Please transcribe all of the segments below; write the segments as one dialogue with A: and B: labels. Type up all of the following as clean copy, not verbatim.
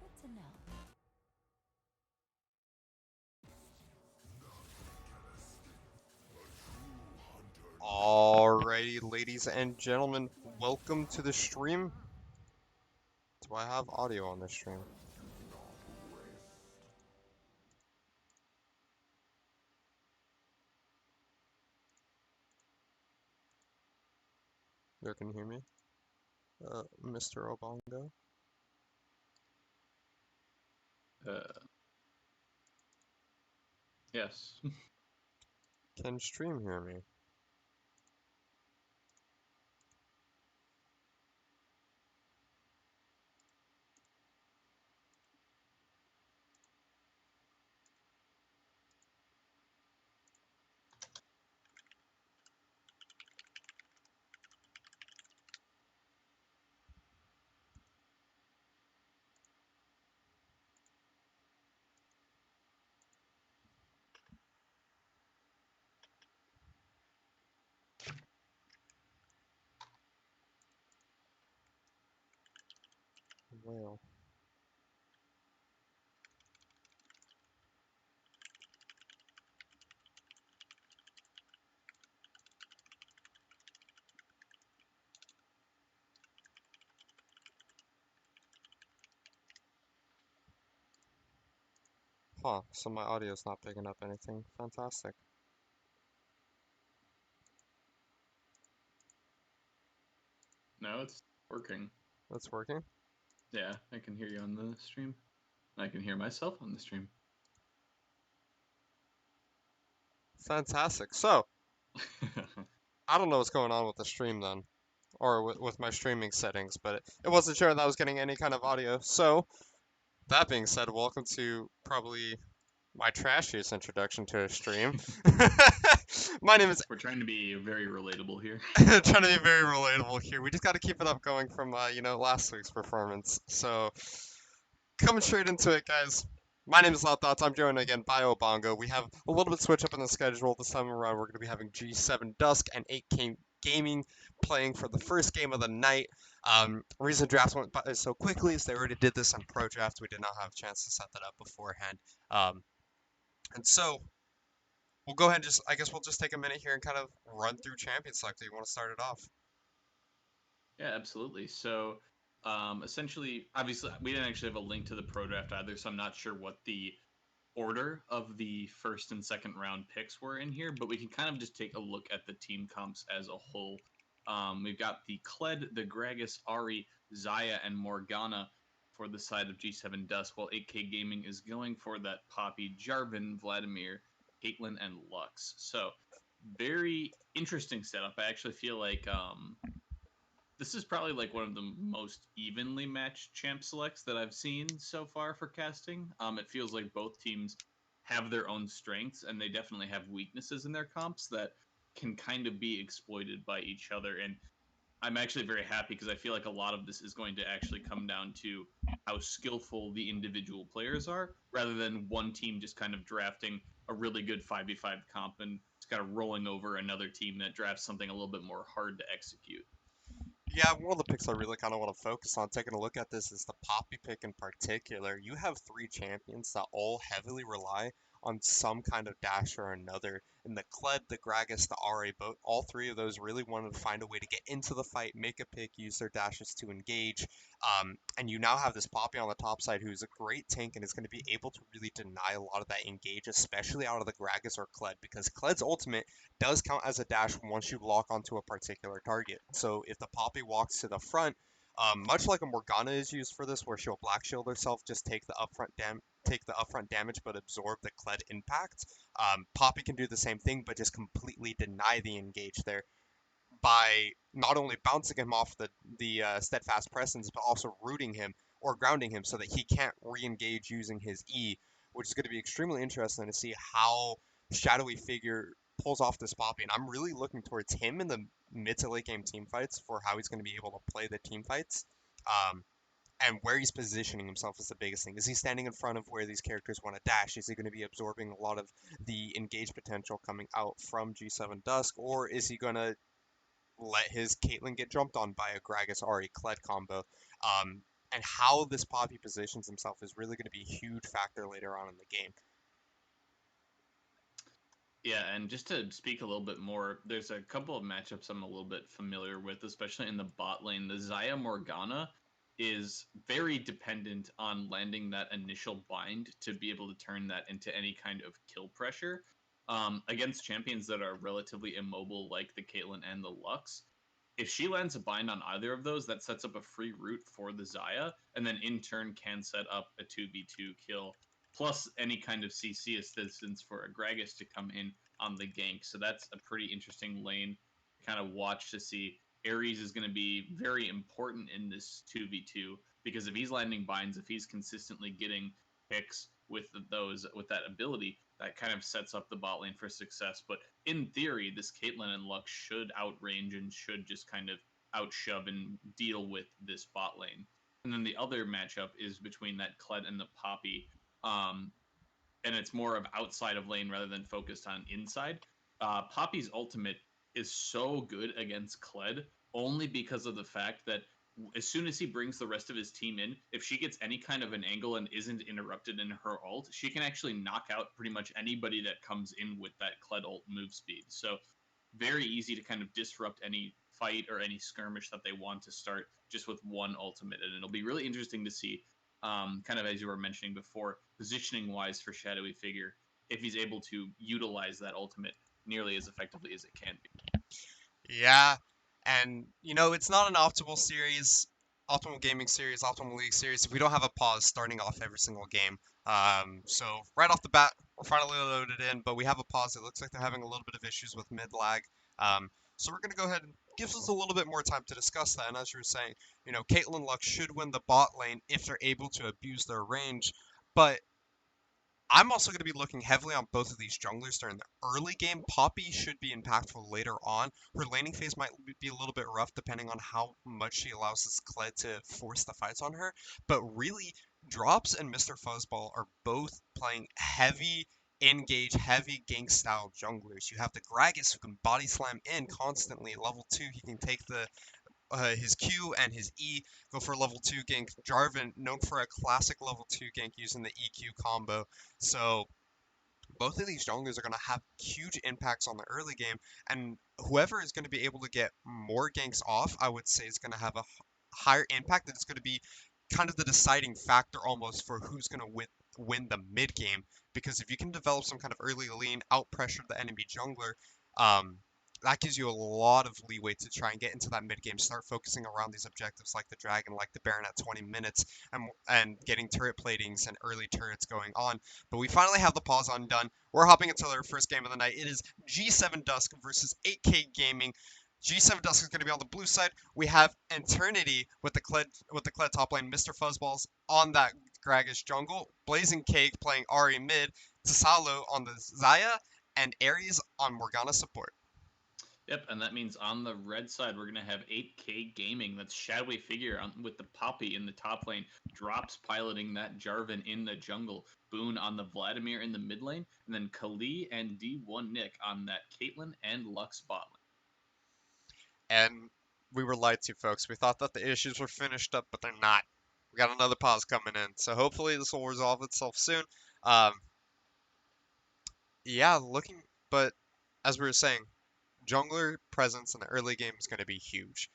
A: Good to know.
B: Alrighty, ladies and gentlemen, welcome to the stream. Do I have audio on this stream? You can hear me? Mr. Obongo?
C: Uh, yes.
B: Can stream hear me? Well, huh, so my audio's not picking up anything. Fantastic.
C: No, it's working.
B: That's working?
C: Yeah, I can hear you on the stream. I can hear myself on the stream.
B: Fantastic. So, I don't know what's going on with the stream then, or with my streaming settings, but it wasn't sure that I was getting any kind of audio. So, that being said, welcome to probably my trashiest introduction to a stream. My name is
C: We're trying to be very relatable here.
B: trying to be very relatable here. We just got to keep it up going from last week's performance. So coming straight into it, guys. My name is Loud Thoughts. I'm joined again by Obongo. We have a little bit switch up in the schedule this time around. We're going to be having G7 Dusk and 8K Gaming playing for the first game of the night. Reason drafts went by so quickly is they already did this on Pro Draft. We did not have a chance to set that up beforehand. And so we'll go ahead and I guess we'll just take a minute here and kind of run through Champion Select. Do you want to start it off?
C: Yeah, absolutely. So, essentially, obviously, we didn't actually have a link to the pro draft either, so I'm not sure what the order of the first and second round picks were in here, but we can kind of just take a look at the team comps as a whole. We've got the Kled, the Gragas, Ari, Zaya, and Morgana for the side of G7 Dusk, while 8K Gaming is going for that Poppy, Jarvan, Vladimir, Caitlyn, and Lux. So, very interesting setup. I actually feel like this is probably like one of the most evenly matched champ selects that I've seen so far for casting. It feels like both teams have their own strengths and they definitely have weaknesses in their comps that can kind of be exploited by each other. And I'm actually very happy because I feel like a lot of this is going to actually come down to how skillful the individual players are, rather than one team just kind of drafting a really good 5v5 comp and just kind of rolling over another team that drafts something a little bit more hard to execute.
B: Yeah, one of the picks I really kind of want to focus on taking a look at this is the Poppy pick in particular. You have three champions that all heavily rely on some kind of dash or another. And the Kled, the Gragas, the RA, both all three of those really wanted to find a way to get into the fight, make a pick, use their dashes to engage. And you now have this Poppy on the top side who's a great tank and is going to be able to really deny a lot of that engage, especially out of the Gragas or Kled, because Kled's ultimate does count as a dash once you lock onto a particular target. So if the Poppy walks to the front, much like a Morgana is used for this, where she'll black shield herself, just take the upfront damage but absorb the Kled impact. Poppy can do the same thing, but just completely deny the engage there by not only bouncing him off the steadfast presence, but also rooting him or grounding him so that he can't re-engage using his E, which is going to be extremely interesting to see how Shadowy Figure pulls off this Poppy. And I'm really looking towards him in the mid to late game team fights for how he's going to be able to play the team fights. And where he's positioning himself is the biggest thing. Is he standing in front of where these characters want to dash? Is he going to be absorbing a lot of the engage potential coming out from G7 Dusk? Or is he going to let his Caitlyn get jumped on by a Gragas Ari Kled combo. and how this Poppy positions himself is really going to be a huge factor later on in the game.
C: Yeah, and just to speak a little bit more, there's a couple of matchups I'm a little bit familiar with, especially in the bot lane. The Xayah Morgana is very dependent on landing that initial bind to be able to turn that into any kind of kill pressure. Against champions that are relatively immobile, like the Caitlyn and the Lux, if she lands a bind on either of those, that sets up a free route for the Xayah, and then in turn can set up a 2v2 kill, plus any kind of CC assistance for a Gragas to come in on the gank. So that's a pretty interesting lane to kind of watch to see. Ares is going to be very important in this 2v2 because if he's landing binds, if he's consistently getting picks with those with that ability, that kind of sets up the bot lane for success. But in theory, this Caitlyn and Lux should outrange and should just kind of outshove and deal with this bot lane. And then the other matchup is between that Kled and the Poppy. Um, and it's more of outside of lane rather than focused on inside. Poppy's ultimate is so good against Kled only because of the fact that as soon as he brings the rest of his team in, if she gets any kind of an angle and isn't interrupted in her ult, she can actually knock out pretty much anybody that comes in with that Kled ult move speed. So very easy to kind of disrupt any fight or any skirmish that they want to start just with one ultimate. And it'll be really interesting to see, kind of as you were mentioning before, positioning wise for Shadowy Figure, if he's able to utilize that ultimate nearly as effectively as it can be.
B: Yeah, and it's not an optimal series, optimal gaming series, optimal league series if we don't have a pause starting off every single game. So right off the bat, we're finally loaded in, but we have a pause. It looks like they're having a little bit of issues with mid lag. So we're gonna go ahead and gives us a little bit more time to discuss that. And as you were saying, Caitlyn Lux should win the bot lane if they're able to abuse their range, but I'm also going to be looking heavily on both of these junglers during the early game. Poppy should be impactful later on. Her laning phase might be a little bit rough depending on how much she allows this Kled to force the fights on her. But really, Drops and Mr. Fuzzball are both playing heavy engage, heavy gank style junglers. You have the Gragas who can body slam in constantly at level 2. He can take his Q and his E, go for a level 2 gank. Jarvan, known for a classic level 2 gank using the EQ combo. So both of these junglers are going to have huge impacts on the early game, and whoever is going to be able to get more ganks off, I would say, is going to have a higher impact, and it's going to be kind of the deciding factor almost for who's going to win the mid game. Because if you can develop some kind of early lean, out pressure the enemy jungler, um, that gives you a lot of leeway to try and get into that mid game. Start focusing around these objectives like the dragon, like the baron at 20 minutes, and getting turret platings and early turrets going on. But we finally have the pause undone. We're hopping into our first game of the night. It is G7 Dusk versus 8K Gaming. G7 Dusk is going to be on the blue side. We have Eternity with the Kled top lane, Mr. Fuzzballs on that Gragas jungle, Blazing Cake playing Ahri mid, Tsalo on the Xayah, and Ares on Morgana support.
C: Yep, and that means on the red side, we're going to have 8K Gaming. That's Shadowy Figure with the Poppy in the top lane, Drops piloting that Jarvan in the jungle, Boone on the Vladimir in the mid lane, and then Kali and D1 Nick on that Caitlyn and Lux bot lane.
B: And we were lied to, folks. We thought that the issues were finished up, but they're not. We got another pause coming in, so hopefully this will resolve itself soon. Um, yeah, but as we were saying, jungler presence in the early game is going to be huge.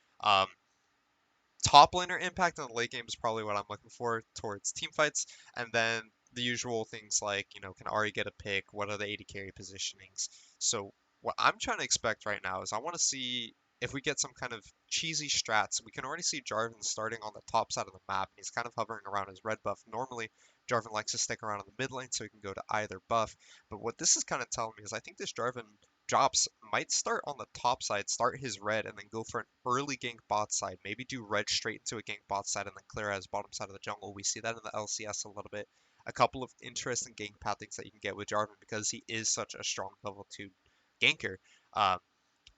B: Top laner impact in the late game is probably what I'm looking for towards team fights, and then the usual things like, can Ahri get a pick? What are the AD carry positionings? So what I'm trying to expect right now is I want to see if we get some kind of cheesy strats. We can already see Jarvan starting on the top side of the map, and he's kind of hovering around his red buff. Normally, Jarvan likes to stick around in the mid lane so he can go to either buff. But what this is kind of telling me is I think this Jarvan Drops might start on the top side, start his red, and then go for an early gank bot side. Maybe do red straight into a gank bot side and then clear as bottom side of the jungle. We see that in the LCS a little bit. A couple of interesting gank pathings that you can get with Jarvan because he is such a strong level 2 ganker. Um,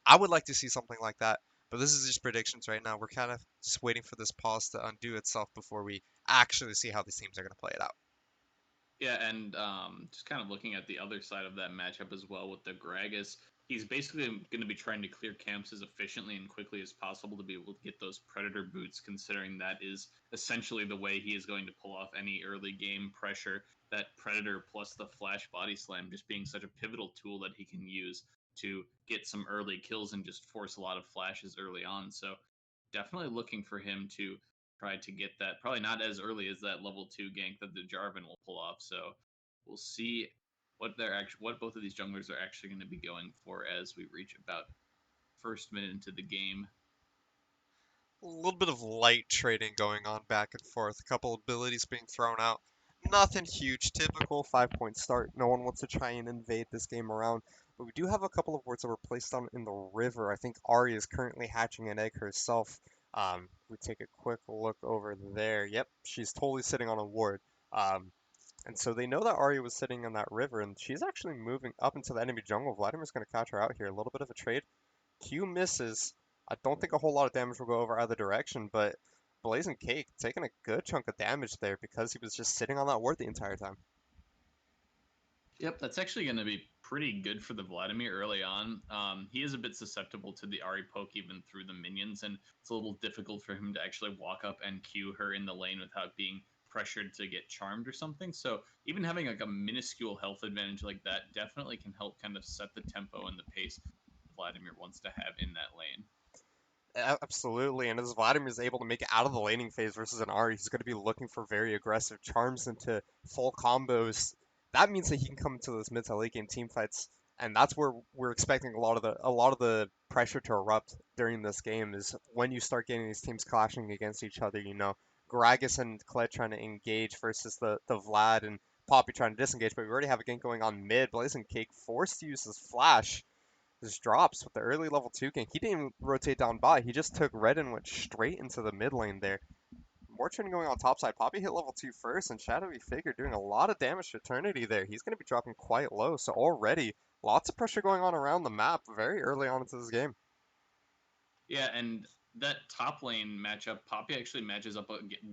B: I would like to see something like that, but this is just predictions right now. We're kind of just waiting for this pause to undo itself before we actually see how these teams are going to play it out.
C: Yeah, and just kind of looking at the other side of that matchup as well with the Gragas, he's basically going to be trying to clear camps as efficiently and quickly as possible to be able to get those predator boots, considering that is essentially the way he is going to pull off any early game pressure. That predator plus the flash body slam just being such a pivotal tool that he can use to get some early kills and just force a lot of flashes early on. So definitely looking for him to try to get that, probably not as early as that level 2 gank that the Jarvan will pull off. So we'll see what both of these junglers are actually going to be going for as we reach about first minute into the game.
B: A little bit of light trading going on back and forth. A couple abilities being thrown out. Nothing huge. Typical 5-point start. No one wants to try and invade this game around. But we do have a couple of wards that were placed on in the river. I think Ahri is currently hatching an egg herself. We take a quick look over there. Yep, she's totally sitting on a ward. And so they know that Ahri was sitting in that river, and she's actually moving up into the enemy jungle. Vladimir's going to catch her out here. A little bit of a trade. Q misses. I don't think a whole lot of damage will go over either direction, but Blazing Cake taking a good chunk of damage there because he was just sitting on that ward the entire time.
C: Yep, that's actually going to be pretty good for the Vladimir early on. He is a bit susceptible to the Ahri poke even through the minions, and it's a little difficult for him to actually walk up and Q her in the lane without being pressured to get charmed or something. So even having like a minuscule health advantage like that definitely can help kind of set the tempo and the pace Vladimir wants to have in that lane.
B: Absolutely, and as Vladimir is able to make it out of the laning phase versus an Ahri, he's going to be looking for very aggressive charms into full combos. That means that he can come into those mid to late game team fights, and that's where we're expecting a lot of the pressure to erupt during this game is when you start getting these teams clashing against each other. Gragas and Kled trying to engage versus the Vlad and Poppy trying to disengage, but we already have a gank going on mid. Blazing Cake forced to use his flash. His drops with the early level 2 gank. He didn't even rotate down bot. He just took red and went straight into the mid lane there. More training going on top side. Poppy hit level 2 first, and Shadowy Figure doing a lot of damage to Eternity there. He's going to be dropping quite low, so already lots of pressure going on around the map very early on into this game.
C: Yeah, and that top lane matchup, Poppy actually matches up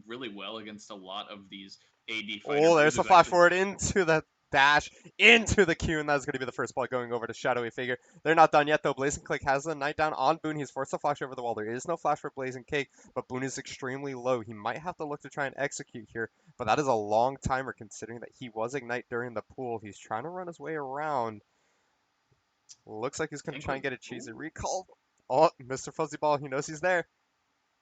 C: really well against a lot of these AD fighter
B: Oh, there's the
C: bruisers.
B: flash
C: Actually,
B: forward into the dash, into the Q, and that's going to be the first blood going over to Shadowy Figure. They're not done yet, though. Blazing Cake has the Knight down on Boone. He's forced to flash over the wall. There is no flash for Blazing Cake, but Boone is extremely low. He might have to look to try and execute here, but that is a long timer considering that he was Ignite during the pool. He's trying to run his way around. Looks like he's going to try and get a cheesy recall. Oh, Mr. Fuzzy Ball, he knows he's there.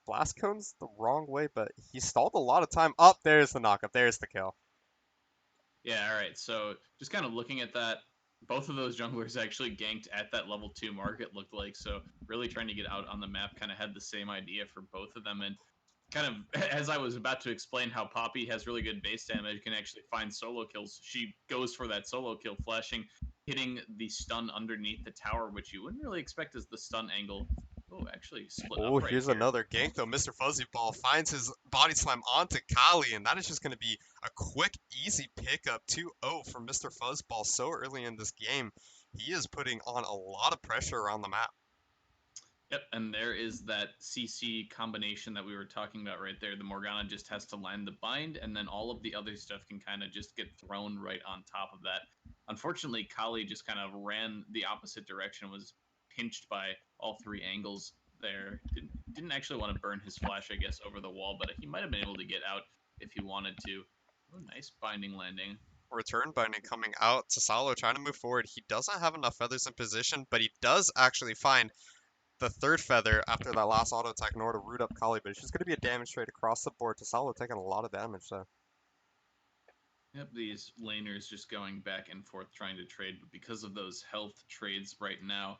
B: Blast Cone's the wrong way, but he stalled a lot of time. Up, there's the knockup. There's the kill.
C: yeah, all right. So just kind of looking at that, both of those junglers actually ganked at that level 2 mark, it looked like. So really trying to get out on the map, kind of had the same idea for both of them. And kind of as I was about to explain how Poppy has really good base damage, can actually find solo kills. She goes for that solo kill, flashing, hitting the stun underneath the tower, which you wouldn't really expect as the stun angle. Oh, actually split
B: Oh,
C: up right
B: here's
C: here.
B: another gank though. Mr. Fuzzy Ball finds his body slam onto Kali, and that is just going to be a quick, easy pickup 2-0 from Mr. Fuzzball so early in this game. He is putting on a lot of pressure around the map.
C: Yep, and there is that CC combination that we were talking about right there. The Morgana just has to land the bind, and then all of the other stuff can kind of just get thrown right on top of that. Unfortunately, Kali just kind of ran the opposite direction, was pinched by all three angles there. Didn't actually want to burn his flash, I guess, over the wall, but he might have been able to get out if he wanted to. Oh, nice binding landing.
B: Return binding coming out to Salo trying to move forward. He doesn't have enough feathers in position, but he does actually find the third feather after that last auto attack in order to root up Kali, but it's just going to be a damage trade across the board. Salo taking a lot of damage though.
C: Yep, these laners just going back and forth trying to trade, but because of those health trades right now,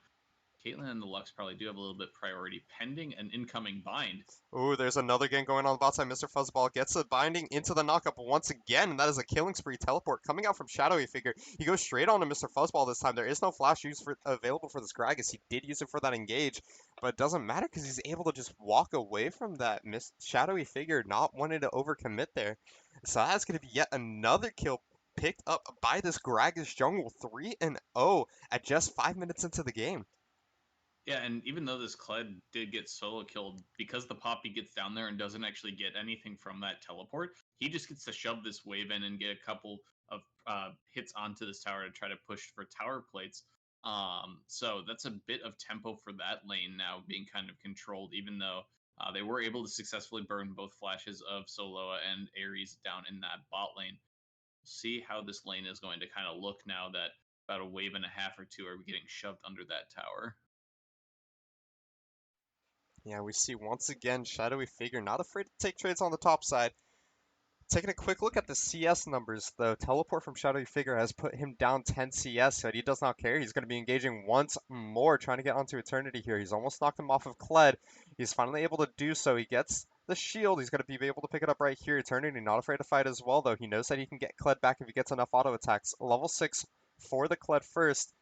C: Caitlyn and the Lux probably do have a little bit priority pending an incoming bind.
B: Ooh, there's another gang going on the bot side. Mr. Fuzzball gets a binding into the knockup once again, and that is a killing spree teleport coming out from Shadowy Figure. He goes straight on to Mr. Fuzzball this time. There is no flash available for this Gragas. He did use it for that engage, but it doesn't matter because he's able to just walk away from that Shadowy Figure, not wanting to overcommit there. So that's going to be yet another kill picked up by this Gragas jungle, 3-0 at just 5 minutes into the game.
C: Yeah, and even though this Kled did get solo killed, because the Poppy gets down there and doesn't actually get anything from that teleport, he just gets to shove this wave in and get a couple of hits onto this tower to try to push for tower plates. So that's a bit of tempo for that lane now being kind of controlled, even though they were able to successfully burn both flashes of Soloa and Ares down in that bot lane. See how this lane is going to kind of look now that about a wave and a half or two are getting shoved under that tower.
B: Yeah, we see once again Shadowy Figure not afraid to take trades on the top side. Taking a quick look at the CS numbers, though, Teleport from Shadowy Figure has put him down 10 CS, but he does not care. He's going to be engaging once more, trying to get onto Eternity here. He's almost knocked him off of Kled. He's finally able to do so. He gets the shield. He's going to be able to pick it up right here. Eternity not afraid to fight as well, though. He knows that he can get Kled back if he gets enough auto attacks. Level 6 for the Kled first.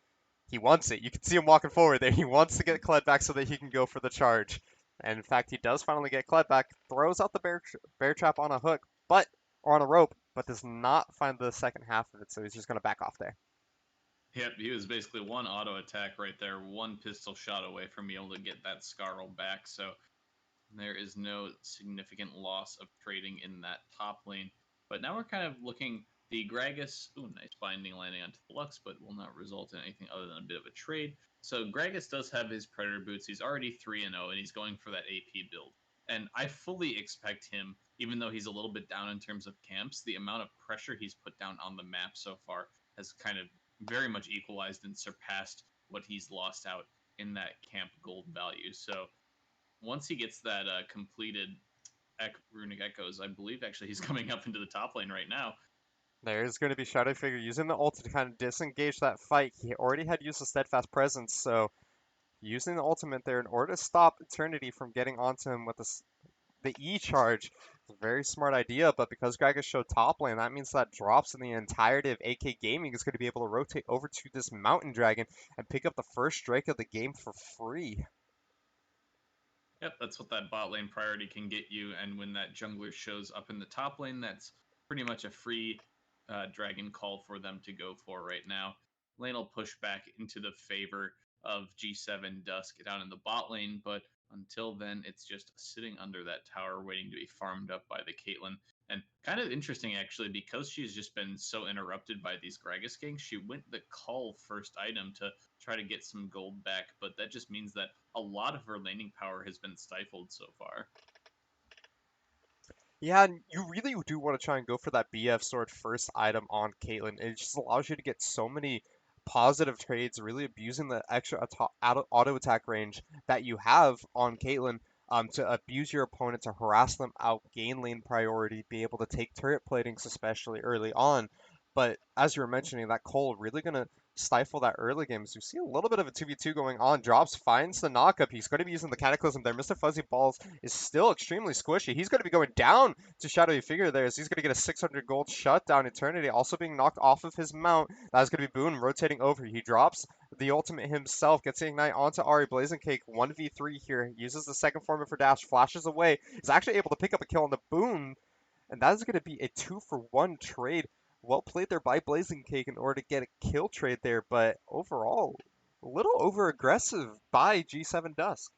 B: He wants it. You can see him walking forward there. He wants to get Kled back so that he can go for the charge. And in fact, he does finally get Kled back, throws out the bear trap on a hook, but or on a rope, but does not find the second half of it, so he's just going to back off there.
C: Yep, he was basically one auto attack right there, one pistol shot away from being able to get that Scarl back. So there is no significant loss of trading in that top lane. But now we're kind of looking the Gragas. Ooh, nice binding landing onto the Lux, but will not result in anything other than a bit of a trade. So Gragas does have his Predator boots. He's already 3-0, and he's going for that AP build. And I fully expect him, even though he's a little bit down in terms of camps, the amount of pressure he's put down on the map so far has kind of very much equalized and surpassed what he's lost out in that camp gold value. So once he gets that completed runic echoes, I believe actually he's coming up into the top lane right now.
B: There's going to be Shadow Figure using the ult to kind of disengage that fight. He already had used the Steadfast Presence, so using the ultimate there in order to stop Eternity from getting onto him with the E charge. It's a very smart idea, but because Gragas showed top lane, that means that drops in the entirety of AK Gaming is going to be able to rotate over to this Mountain Dragon and pick up the first strike of the game for free.
C: Yep, that's what that bot lane priority can get you. And when that jungler shows up in the top lane, that's pretty much a free dragon call for them to go for right now. Lane will push back into the favor of G7 Dusk down in the bot lane, but until then, it's just sitting under that tower waiting to be farmed up by the Caitlyn. And kind of interesting, actually, because she's just been so interrupted by these Gragas ganks, she went the call first item to try to get some gold back, but that just means that a lot of her laning power has been stifled so far.
B: Yeah, and you really do want to try and go for that BF sword first item on Caitlyn. It just allows you to get so many positive trades, really abusing the extra auto attack range that you have on Caitlyn to abuse your opponent, to harass them out, gain lane priority, be able to take turret platings, especially early on. But as you were mentioning, that Cole really going to stifle that early game. So you see a little bit of a 2v2 going on. Drops, finds the knockup. He's going to be using the Cataclysm there. Mr. Fuzzy Balls is still extremely squishy. He's going to be going down to Shadowy Figure there, as he's going to get a 600 gold shutdown. Eternity also being knocked off of his mount. That's going to be Boone rotating over. He drops the ultimate himself, gets the Ignite onto Ahri. Blazing Cake 1v3 here. Uses the second form for dash, flashes away. Is actually able to pick up a kill on the Boone. And that is going to be a 2-for-1 trade. Well played there by Blazing Cake in order to get a kill trade there, but overall, a little over aggressive by G7 Dusk.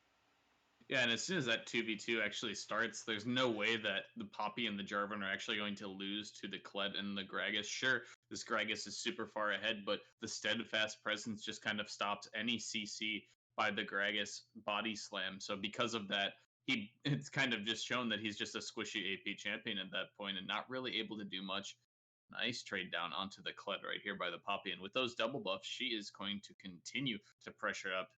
C: Yeah, and as soon as that 2v2 actually starts, there's no way that the Poppy and the Jarvan are actually going to lose to the Kled and the Gragas. Sure, this Gragas is super far ahead, but the Steadfast Presence just kind of stops any CC by the Gragas body slam. So because of that, it's kind of just shown that he's just a squishy AP champion at that point and not really able to do much. Nice trade down onto the Kled right here by the Poppy. And with those double buffs, she is going to continue to pressure up.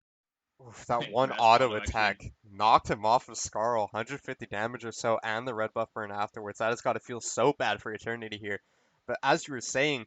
B: Oof, that one
C: Grasp
B: auto
C: auto
B: attack
C: actually.
B: knocked him off of Scarl, 150 damage or so, and the red buff burn afterwards. That has got to feel so bad for Eternity here. But as you were saying,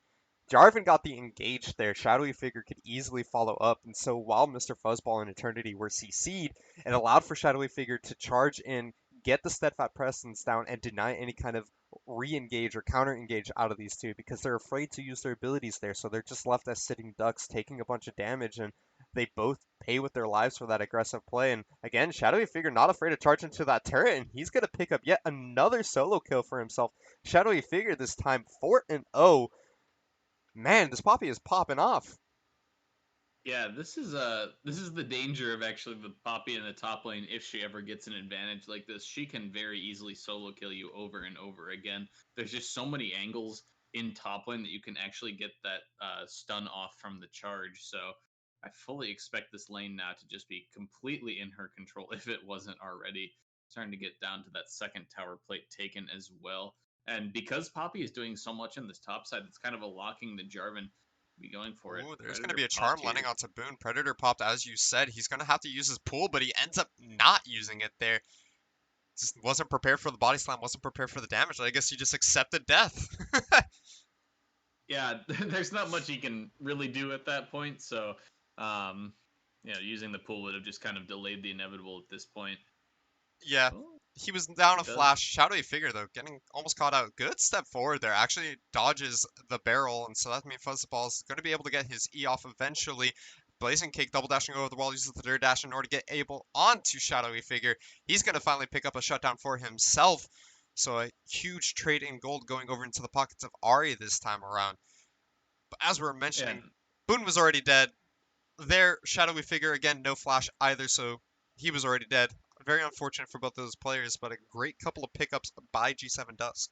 B: Jarvan got the engage there. Shadowy Figure could easily follow up, and so while Mr. Fuzzball and Eternity were CC'd, it allowed for Shadowy Figure to charge in, get the Steadfast Presence down, and deny any kind of re-engage or counter-engage out of these two because they're afraid to use their abilities there. So they're just left as sitting ducks, taking a bunch of damage, and they both pay with their lives for that aggressive play. And again, Shadowy Figure not afraid to charge into that turret, and he's going to pick up yet another solo kill for himself. Shadowy Figure this time 4-0. Man, this Poppy is popping off.
C: Yeah, this is the danger of actually the Poppy in the top lane if she ever gets an advantage like this. She can very easily solo kill you over and over again. There's just so many angles in top lane that you can actually get that stun off from the charge. So I fully expect this lane now to just be completely in her control if it wasn't already. Starting to get down to that second tower plate taken as well. And because Poppy is doing so much in this top side, it's kind of a locking the Jarvan to be going for it.
B: Ooh, there's going to
C: Predator
B: be a charm
C: popped
B: landing
C: here.
B: onto Boone. Predator popped, as you said. He's going to have to use his pool, but he ends up not using it there. Just wasn't prepared for the body slam, wasn't prepared for the damage. I guess he just accepted death.
C: Yeah, there's not much he can really do at that point. So, um, using the pool would have just kind of delayed the inevitable at this point.
B: Yeah,
C: Oh,
B: he was down a
C: it does.
B: flash. Shadowy figure, though, getting almost caught out. Good step forward there. Actually dodges the barrel, and so that means Fuzzball's going to be able to get his E off eventually. Blazing Cake double dashing over the wall, uses the dirt dash in order to get able onto Shadowy Figure. He's going to finally pick up a shutdown for himself. So a huge trade in gold going over into the pockets of Ari this time around. But as we were
C: Yeah,
B: mentioning, Boone was already dead. There, Shadowy Figure, again, no flash either, so he was already dead. Very unfortunate for both those players, but a great couple of pickups by G7 Dusk.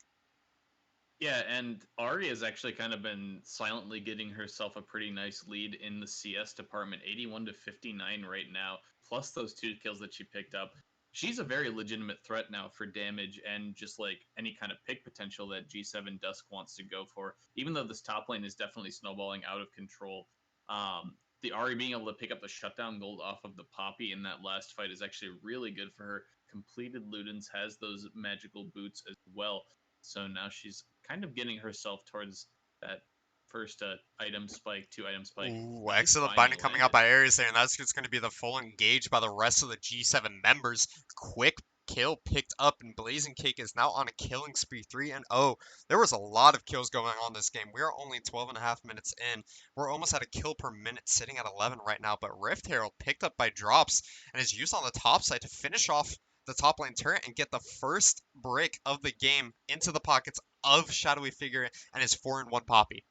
C: yeah, and Ari has actually kind of been silently getting herself a pretty nice lead in the CS department, 81 to 59 right now, plus those 2 kills that she picked up. She's a very legitimate threat now for damage and just like any kind of pick potential that G7 Dusk wants to go for. Even though this top lane is definitely snowballing out of control, the Ari being able to pick up the shutdown gold off of the Poppy in that last fight is actually really good for her. Completed Ludens has those magical boots as well. So now she's kind of getting herself towards that first item spike, 2 item spike.
B: Ooh,
C: Nice
B: excellent
C: finally
B: binding coming out
C: landed.
B: by Ares there, and that's just going to be the full engage by the rest of the G7 members. Quick kill picked up, and Blazing Cake is now on a killing spree, 3-0. There was a lot of kills going on this game. We are only 12 and a half minutes in. We're almost at a kill per minute, sitting at 11 right now, but Rift Herald picked up by drops and is used on the top side to finish off the top lane turret and get the first break of the game into the pockets of Shadowy Figure and his 4-1 Poppy.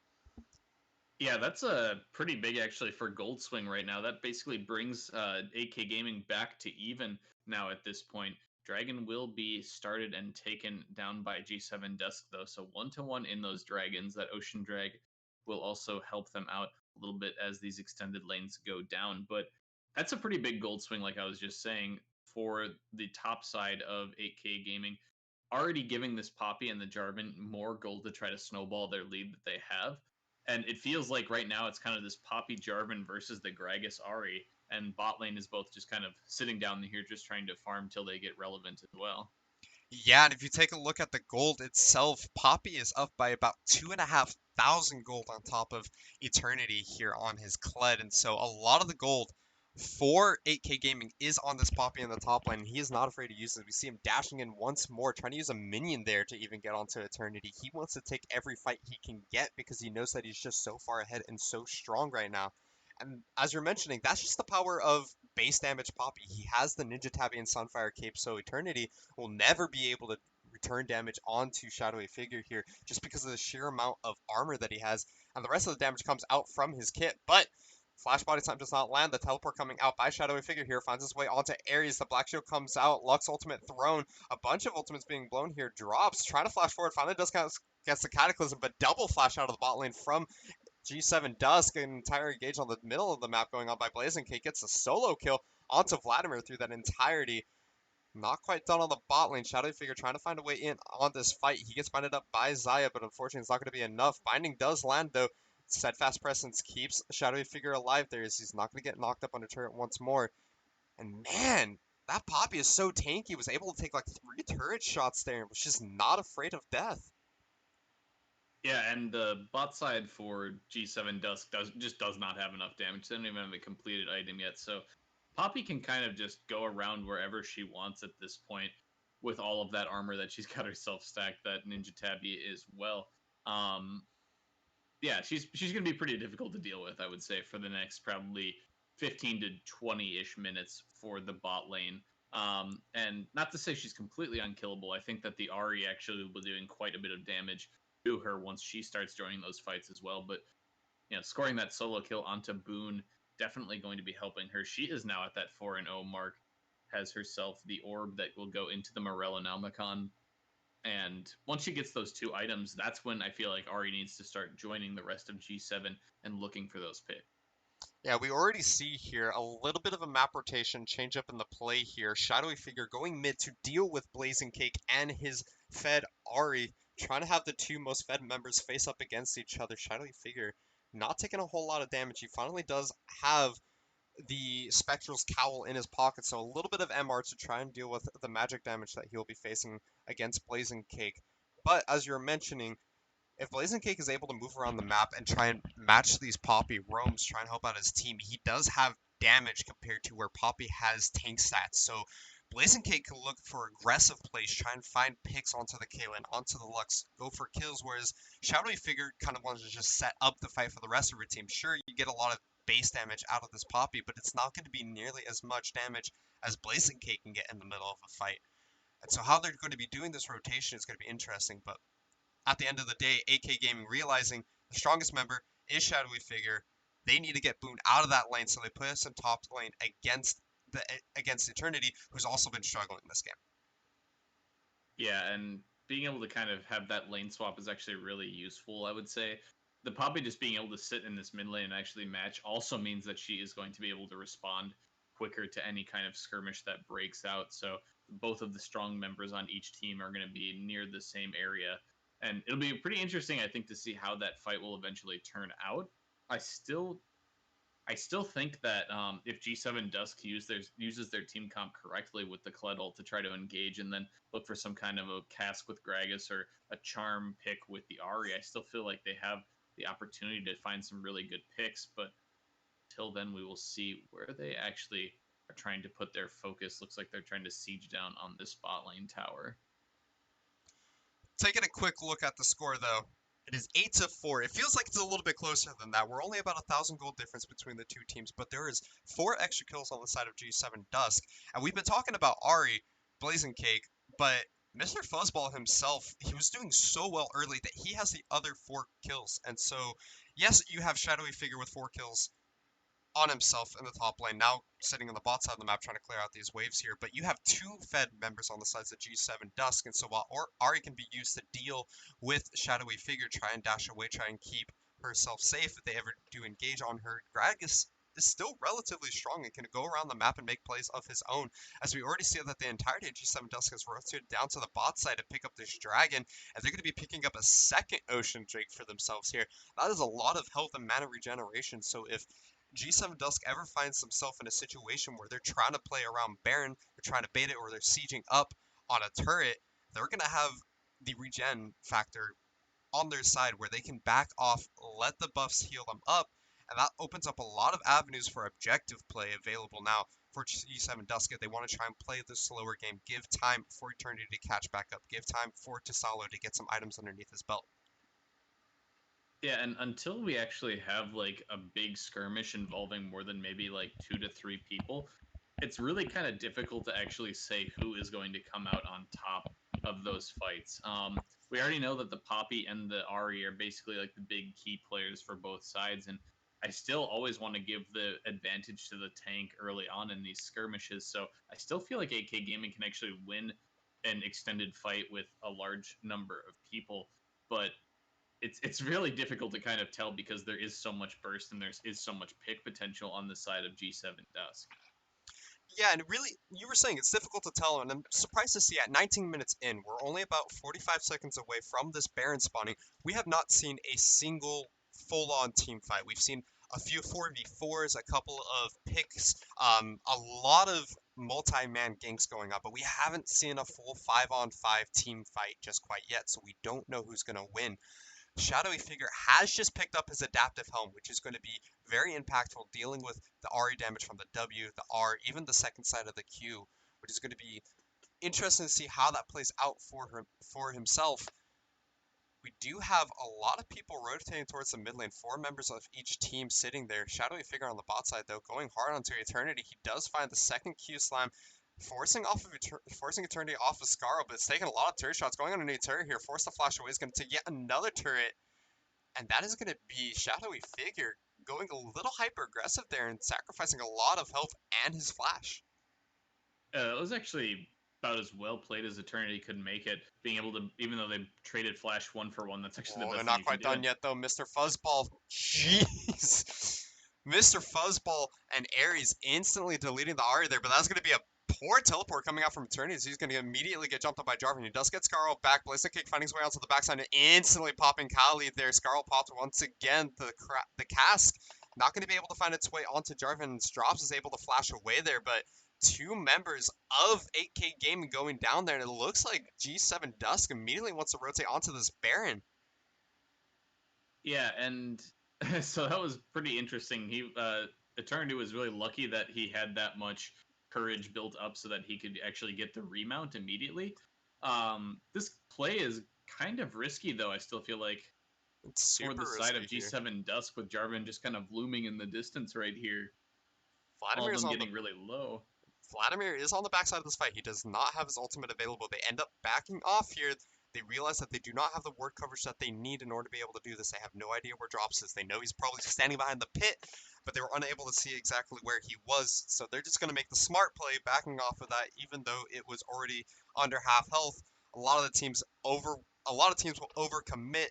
C: Yeah, that's a pretty big actually for Gold Swing right now. That basically brings 8K Gaming back to even now at this point. Dragon will be started and taken down by G7 Dusk though, so 1-1 in those dragons. That Ocean Drag will also help them out a little bit as these extended lanes go down. But that's a pretty big gold swing, like I was just saying, for the top side of 8K Gaming. Already giving this Poppy and the Jarvan more gold to try to snowball their lead that they have. And it feels like right now it's kind of this Poppy Jarvan versus the Gragas Ari, and bot lane is both just kind of sitting down here just trying to farm till they get relevant as well.
B: Yeah, and if you take a look at the gold itself, Poppy is up by about 2,500 gold on top of Eternity here on his Kled. And so a lot of the gold for 8K Gaming is on this Poppy in the top lane. He is not afraid to use it. We see him dashing in once more, trying to use a minion there to even get onto Eternity. He wants to take every fight he can get because he knows that he's just so far ahead and so strong right now. And as you're mentioning, that's just the power of base damage Poppy. He has the Ninja Tabby and Sunfire Cape, so Eternity will never be able to return damage onto Shadowy Figure here just because of the sheer amount of armor that he has, and the rest of the damage comes out from his kit. But Flash Body Time does not land. The teleport coming out by Shadowy Figure here finds its way onto Ares. The Black Shield comes out. Lux ultimate thrown. A bunch of ultimates being blown here. Drops. Trying to flash forward. Finally does gets the Cataclysm, but double flash out of the bot lane from G7 Dusk. An entire engage on the middle of the map going on by Blazing Cake. Gets a solo kill onto Vladimir through that entirety. Not quite done on the bot lane. Shadowy Figure trying to find a way in on this fight. He gets binded up by Xayah, but unfortunately it's not going to be enough. Binding does land though. Steadfast Presence keeps Shadowy Figure alive there as he's not going to get knocked up under turret once more. And man, that Poppy is so tanky. He was able to take like 3 turret shots there and was just not afraid of death.
C: Yeah, and the bot side for G7 Dusk does not have enough damage. They don't even have a completed item yet. So Poppy can kind of just go around wherever she wants at this point with all of that armor that she's got herself stacked, that Ninja Tabby as well. Um, yeah, she's gonna be pretty difficult to deal with, I would say, for the next probably 15 to 20-ish minutes for the bot lane. And not to say she's completely unkillable. I think that the Ari actually will be doing quite a bit of damage to her once she starts joining those fights as well. But scoring that solo kill onto Boone definitely going to be helping her. She is now at that 4-0 mark, has herself the orb that will go into the Morellonomicon. And once she gets those 2 items, that's when I feel like Ari needs to start joining the rest of G7 and looking for those picks.
B: Yeah, we already see here a little bit of a map rotation change up in the play here. Shadowy Figure going mid to deal with Blazing Cake and his Fed Ari, trying to have the two most Fed members face up against each other. Shadowy Figure not taking a whole lot of damage. He finally does have the Spectral's Cowl in his pocket, so a little bit of MR to try and deal with the magic damage that he'll be facing against Blazing Cake. But as you're mentioning, if Blazing Cake is able to move around the map and try and match these Poppy roams, try and help out his team, he does have damage compared to where Poppy has tank stats. So Blazing Cake can look for aggressive plays, try and find picks onto the Kaylin, onto the Lux, go for kills, whereas Shadowy Figure kind of wants to just set up the fight for the rest of your team. Sure, you get a lot of base damage out of this Poppy, but it's not going to be nearly as much damage as Blazing Cake can get in the middle of a fight. And so how they're going to be doing this rotation is going to be interesting, but at the end of the day, AK Gaming realizing the strongest member is Shadowy Figure. They need to get Boone out of that lane, so they put us in top lane against Eternity, who's also been struggling this game.
C: Yeah, and being able to kind of have that lane swap is actually really useful, I would say. The Poppy just being able to sit in this mid lane and actually match also means that she is going to be able to respond quicker to any kind of skirmish that breaks out. So both of the strong members on each team are going to be near the same area. And it'll be pretty interesting, I think, to see how that fight will eventually turn out. I still I still think that if G7 Dusk uses their team comp correctly with the Kled ult to try to engage and then look for some kind of a cask with Gragas or a charm pick with the Ari, I still feel like they have the opportunity to find some really good picks. But till then, we will see where they actually are trying to put their focus. Looks like they're trying to siege down on this bot lane tower.
B: Taking a quick look at the score, though, it is 8-4. It feels like it's a little bit closer than that. We're only about 1,000 gold difference between the two teams, but there is 4 extra kills on the side of G7 Dusk. And we've been talking about Ari, Blazing Cake, but Mr. Fuzzball himself, he was doing so well early that he has the other 4 kills. And so, yes, you have Shadowy Figure with 4 kills on himself in the top lane, now sitting on the bot side of the map trying to clear out these waves here. But you have 2 Fed members on the sides of G7 Dusk, and so while Ari can be used to deal with Shadowy Figure, try and dash away, try and keep herself safe if they ever do engage on her, Gragas is still relatively strong and can go around the map and make plays of his own, as we already see that the entirety of G7 Dusk has rotated down to the bot side to pick up this dragon, and they're going to be picking up a second Ocean Drake for themselves here. That is a lot of health and mana regeneration, so if G7 Dusk ever finds himself in a situation where they're trying to play around Baron, they're trying to bait it, or they're sieging up on a turret, they're going to have the regen factor on their side where they can back off, let the buffs heal them up, and that opens up a lot of avenues for objective play available now for G7 Dusk if they want to try and play the slower game. Give time for Eternity to catch back up. Give time for Tisalo to get some items underneath his belt.
C: Yeah, and until we actually have like a big skirmish involving more than maybe like 2 to 3 people, it's really kind of difficult to actually say who is going to come out on top of those fights. We already know that the Poppy and the Ari are basically like the big key players for both sides, and I still always want to give the advantage to the tank early on in these skirmishes. So I still feel like AK Gaming can actually win an extended fight with a large number of people, but it's really difficult to kind of tell because there is so much burst and there is so much pick potential on the side of G7 Dusk.
B: Yeah, and really, you were saying it's difficult to tell, and I'm surprised to see at 19 minutes in, we're only about 45 seconds away from this Baron spawning. We have not seen a single full-on team fight. We've seen a few 4v4s, a couple of picks, a lot of multi-man ganks going up, but we haven't seen a full 5-on-5 team fight just quite yet, so we don't know who's going to win. Shadowy Figure has just picked up his adaptive helm, which is going to be very impactful dealing with the Ari damage from the W, the R, even the second side of the Q, which is going to be interesting to see how that plays out for himself. We do have a lot of people rotating towards the mid lane, 4 members of each team sitting there. Shadowy Figure on the bot side, though, going hard onto Eternity. He does find the second Q slam, forcing Eternity off of Scarl, but it's taking a lot of turret shots. Going underneath turret here, force the flash away is going to take yet another turret, and that is going to be Shadowy Figure going a little hyper aggressive there and sacrificing a lot of health and his flash.
C: It was actually about as well played as Eternity could make it, being able to, even though they traded Flash 1 for 1, that's actually the
B: Oh, they're
C: best thing
B: not
C: you can
B: quite
C: do.
B: done yet, though. Mr. Fuzzball, jeez. Mr. Fuzzball and Ares instantly deleting the Ari there, but that's going to be a poor teleport coming out from Eternity, so he's going to immediately get jumped up by Jarvan. He does get Scarl back. Blazing Kick finding his way out to the backside and instantly popping Kali there. Scarl popped once again. The cask not going to be able to find its way onto Jarvan. Drops is able to flash away there, but two members of 8K Gaming going down there, and it looks like G7 Dusk immediately wants to rotate onto this Baron.
C: Yeah, and so that was pretty interesting. Eternity was really lucky that he had that much courage built up so that he could actually get the remount immediately. This play is kind of risky though. I still feel like
B: It's
C: for
B: super
C: the side of
B: risky here.
C: G7 Dusk with Jarvan just kind of looming in the distance right here. All of
B: Vladimir's
C: them
B: on the
C: getting really low.
B: Vladimir is on the backside of this fight. He does not have his ultimate available. They end up backing off here. They realize that they do not have the ward coverage that they need in order to be able to do this. They have no idea where Drops is. They know he's probably standing behind the pit, but they were unable to see exactly where he was. So they're just going to make the smart play, backing off of that, even though it was already under half health. A lot of teams will overcommit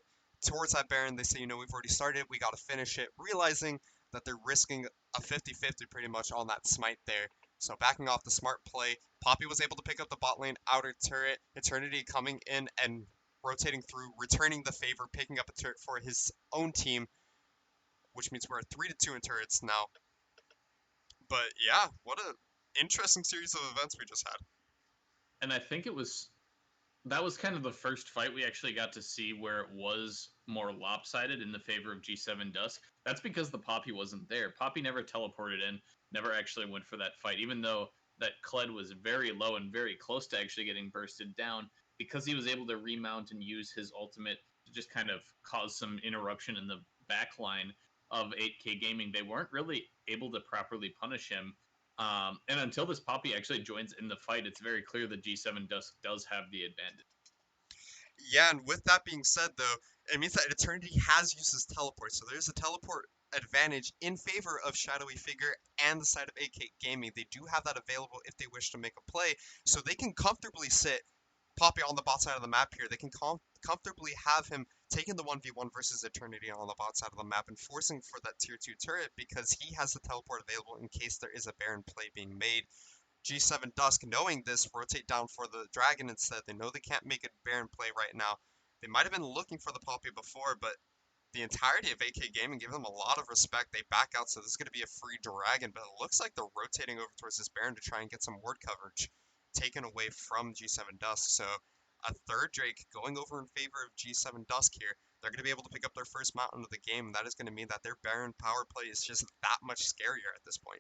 B: towards that Baron. They say, we've already started. We got to finish it, realizing that they're risking a 50-50 pretty much on that smite there. So backing off the smart play, Poppy was able to pick up the bot lane outer turret. Eternity coming in and rotating through, returning the favor, picking up a turret for his own team, which means we're at 3-2 in turrets now. But yeah, what an interesting series of events we just had.
C: And I think that was kind of the first fight we actually got to see where it was more lopsided in the favor of G7 Dusk. That's because the Poppy wasn't there. Poppy never teleported in, never actually went for that fight, even though that Kled was very low and very close to actually getting bursted down, because he was able to remount and use his ultimate to just kind of cause some interruption in the back line of 8K Gaming. They weren't really able to properly punish him. And until this Poppy actually joins in the fight, it's very clear that G7 does have the advantage.
B: Yeah, and with that being said, though, it means that Eternity has used his teleport, so there's a teleport advantage in favor of Shadowy Figure and the side of 8K Gaming. They do have that available if they wish to make a play, so they can comfortably sit Poppy on the bot side of the map here. They can comfortably have him taking the 1v1 versus Eternity on the bot side of the map and forcing for that tier 2 turret because he has the teleport available in case there is a Baron play being made. G7 Dusk, knowing this, rotate down for the Dragon instead. They know they can't make a Baron play right now. They might have been looking for the Poppy before, but the entirety of 8K Gaming give them a lot of respect. They back out, so this is going to be a free Dragon, but it looks like they're rotating over towards this Baron to try and get some ward coverage taken away from G7 Dusk. So a third Drake going over in favor of G7 Dusk here. They're going to be able to pick up their first mountain of the game, and that is going to mean that their Baron power play is just that much scarier at this point.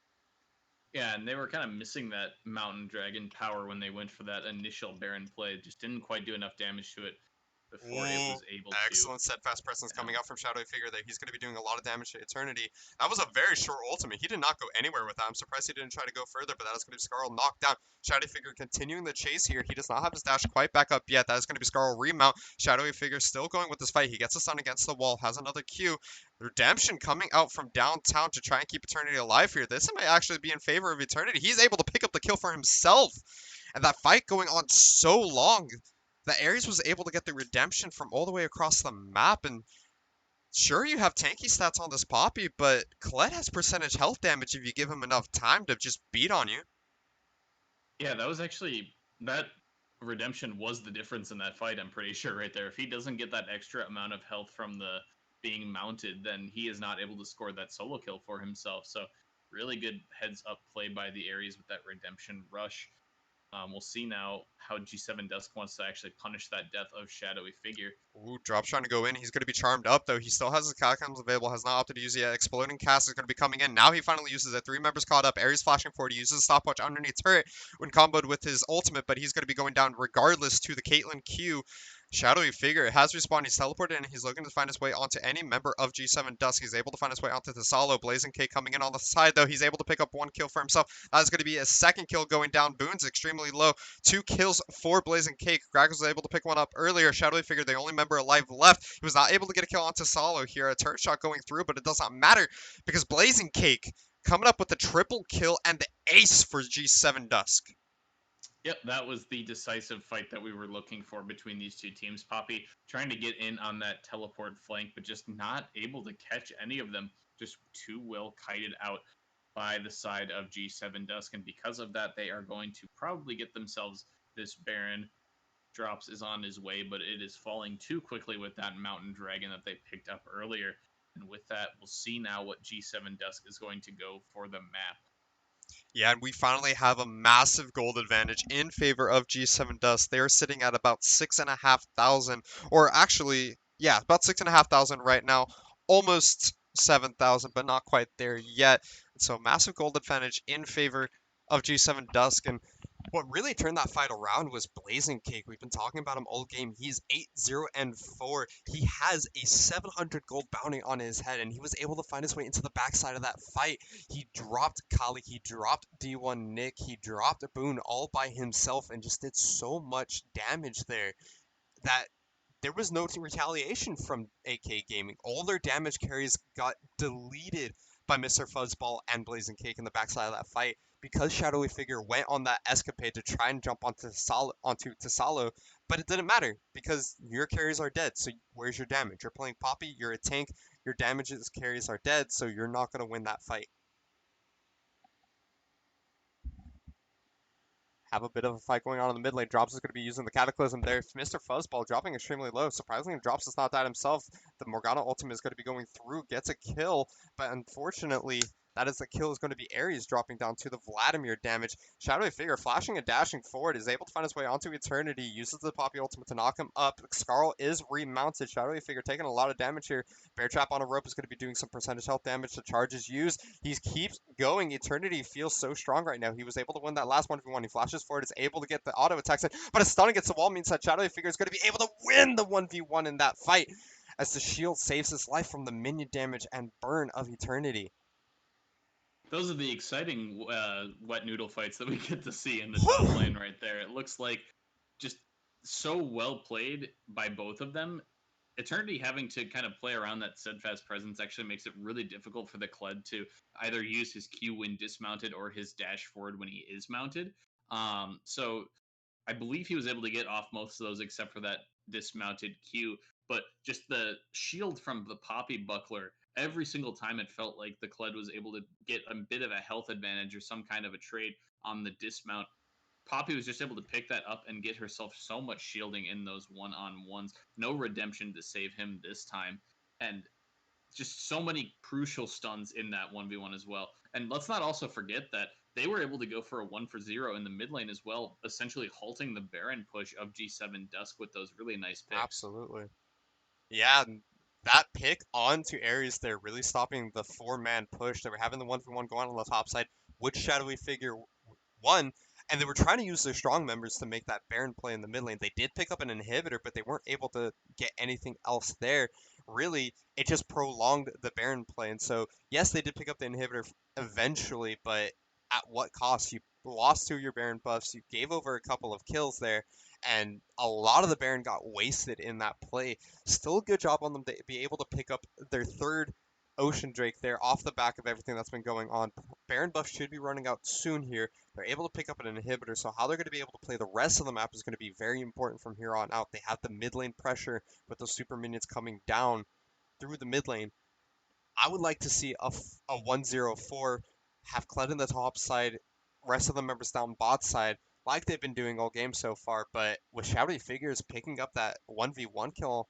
C: Yeah, and they were kind of missing that Mountain Dragon power when they went for that initial Baron play. Just didn't quite do enough damage to it before it was able to.
B: Excellent steadfast presence coming out from Shadowy Figure there. He's going to be doing a lot of damage to Eternity. That was a very short ultimate. He did not go anywhere with that. I'm surprised he didn't try to go further, but that is going to be Scarl knocked down. Shadowy Figure continuing the chase here. He does not have his dash quite back up yet. That is going to be Scarl remount. Shadowy Figure still going with this fight. He gets a stun against the wall, has another Q. Redemption coming out from downtown to try and keep Eternity alive here. This might actually be in favor of Eternity. He's able to pick up the kill for himself. And that fight going on so long, the Ares was able to get the redemption from all the way across the map, and sure, you have tanky stats on this Poppy, but Kled has percentage health damage if you give him enough time to just beat on you.
C: Yeah, that redemption was the difference in that fight, I'm pretty sure, right there. If he doesn't get that extra amount of health from the being mounted, then he is not able to score that solo kill for himself. So really good heads up play by the Ares with that redemption rush. We'll see now how G7 Dusk wants to actually punish that death of Shadowy Figure.
B: Ooh, Drop's trying to go in. He's going to be charmed up, though. He still has his catacombs available, has not opted to use it yet. Exploding Cast is going to be coming in. Now he finally uses it. 3 members caught up. Ares flashing forward. He uses a stopwatch underneath turret when comboed with his ultimate, but he's going to be going down regardless to the Caitlyn Q. Shadowy Figure has respawned. He's teleported and he's looking to find his way onto any member of G7 Dusk. He's able to find his way onto the Solo. Blazing K coming in on the side, though. He's able to pick up 1 kill for himself. That is going to be a second kill going down. Boon's extremely low. 2 kills for Blazing Cake. Gragas was able to pick one up earlier. Shadowy Figure, the only member alive left. He was not able to get a kill onto Solo here. A turret shot going through, but it does not matter because Blazing Cake coming up with the triple kill and the ace for G7 Dusk.
C: Yep, that was the decisive fight that we were looking for between these two teams. Poppy trying to get in on that teleport flank, but just not able to catch any of them. Just too well kited out by the side of G7 Dusk. And because of that, they are going to probably get themselves this Baron. Drops is on his way, but it is falling too quickly with that Mountain Dragon that they picked up earlier. And with that, we'll see now what G7 Dusk is going to go for the map.
B: Yeah, and we finally have a massive gold advantage in favor of G7 Dust. They are sitting at about 6,500, or actually, yeah, about 6,500 right now, almost 7,000, but not quite there yet. So massive gold advantage in favor of G7 Dusk, and what really turned that fight around was Blazing Cake. We've been talking about him all game. He's 8-0-4. He has a 700 gold bounty on his head, and he was able to find his way into the backside of that fight. He dropped Kali, he dropped D1 Nick, he dropped Boone all by himself, and just did so much damage there that there was no retaliation from AK Gaming. All their damage carries got deleted by Mr. Fuzzball and Blazing Cake in the backside of that fight because Shadowy Figure went on that escapade to try and jump onto Tasalo, but it didn't matter because your carries are dead. So where's your damage? You're playing Poppy, you're a tank, your damages carries are dead, so you're not going to win that fight. Have a bit of a fight going on in the mid lane. Drops is going to be using the Cataclysm there. Mr. Fuzzball dropping extremely low. Surprisingly, Drops is not that himself. The Morgana ultimate is going to be going through, gets a kill, but unfortunately, that is the kill is going to be Ares dropping down to the Vladimir damage. Shadowy Figure flashing and dashing forward is able to find his way onto Eternity, uses the Poppy ultimate to knock him up. Skarl is remounted. Shadowy Figure taking a lot of damage here. Bear Trap on a rope is going to be doing some percentage health damage. The charge is used. He keeps going. Eternity feels so strong right now. He was able to win that last 1v1. He flashes forward, is able to get the auto attacks in, but a stun against the wall means that Shadowy Figure is going to be able to win the 1v1 in that fight as the shield saves his life from the minion damage and burn of Eternity.
C: Those are the exciting wet noodle fights that we get to see in the top lane right there. It looks like just so well played by both of them. Eternity having to kind of play around that steadfast presence actually makes it really difficult for the Kled to either use his Q when dismounted or his dash forward when he is mounted. So I believe he was able to get off most of those except for that dismounted Q. But just the shield from the Poppy Buckler, every single time it felt like the Kled was able to get a bit of a health advantage or some kind of a trade on the dismount. Poppy was just able to pick that up and get herself so much shielding in those one-on-ones. No redemption to save him this time. And just so many crucial stuns in that 1v1 as well. And let's not also forget that they were able to go for a 1-for-0 in the mid lane as well, essentially halting the Baron push of G7 Dusk with those really nice picks.
B: Absolutely. Yeah, that pick onto Ares there, really stopping the four-man push. They were having the 1v1 going on the top side, which Shadowy Figure won, and they were trying to use their strong members to make that Baron play in the mid lane. They did pick up an inhibitor, but they weren't able to get anything else there. Really, it just prolonged the Baron play. And so, yes, they did pick up the inhibitor eventually, but at what cost? You lost two of your Baron buffs, you gave over a couple of kills there, and a lot of the Baron got wasted in that play. Still a good job on them to be able to pick up their third Ocean Drake there off the back of everything that's been going on. Baron buff should be running out soon here. They're able to pick up an inhibitor, so how they're going to be able to play the rest of the map is going to be very important from here on out. They have the mid lane pressure with those super minions coming down through the mid lane. I would like to see a 1-0-4, have Kled in the top side, rest of the members down bot side, like they've been doing all game so far, but with Shadowy Figures picking up that 1v1 kill,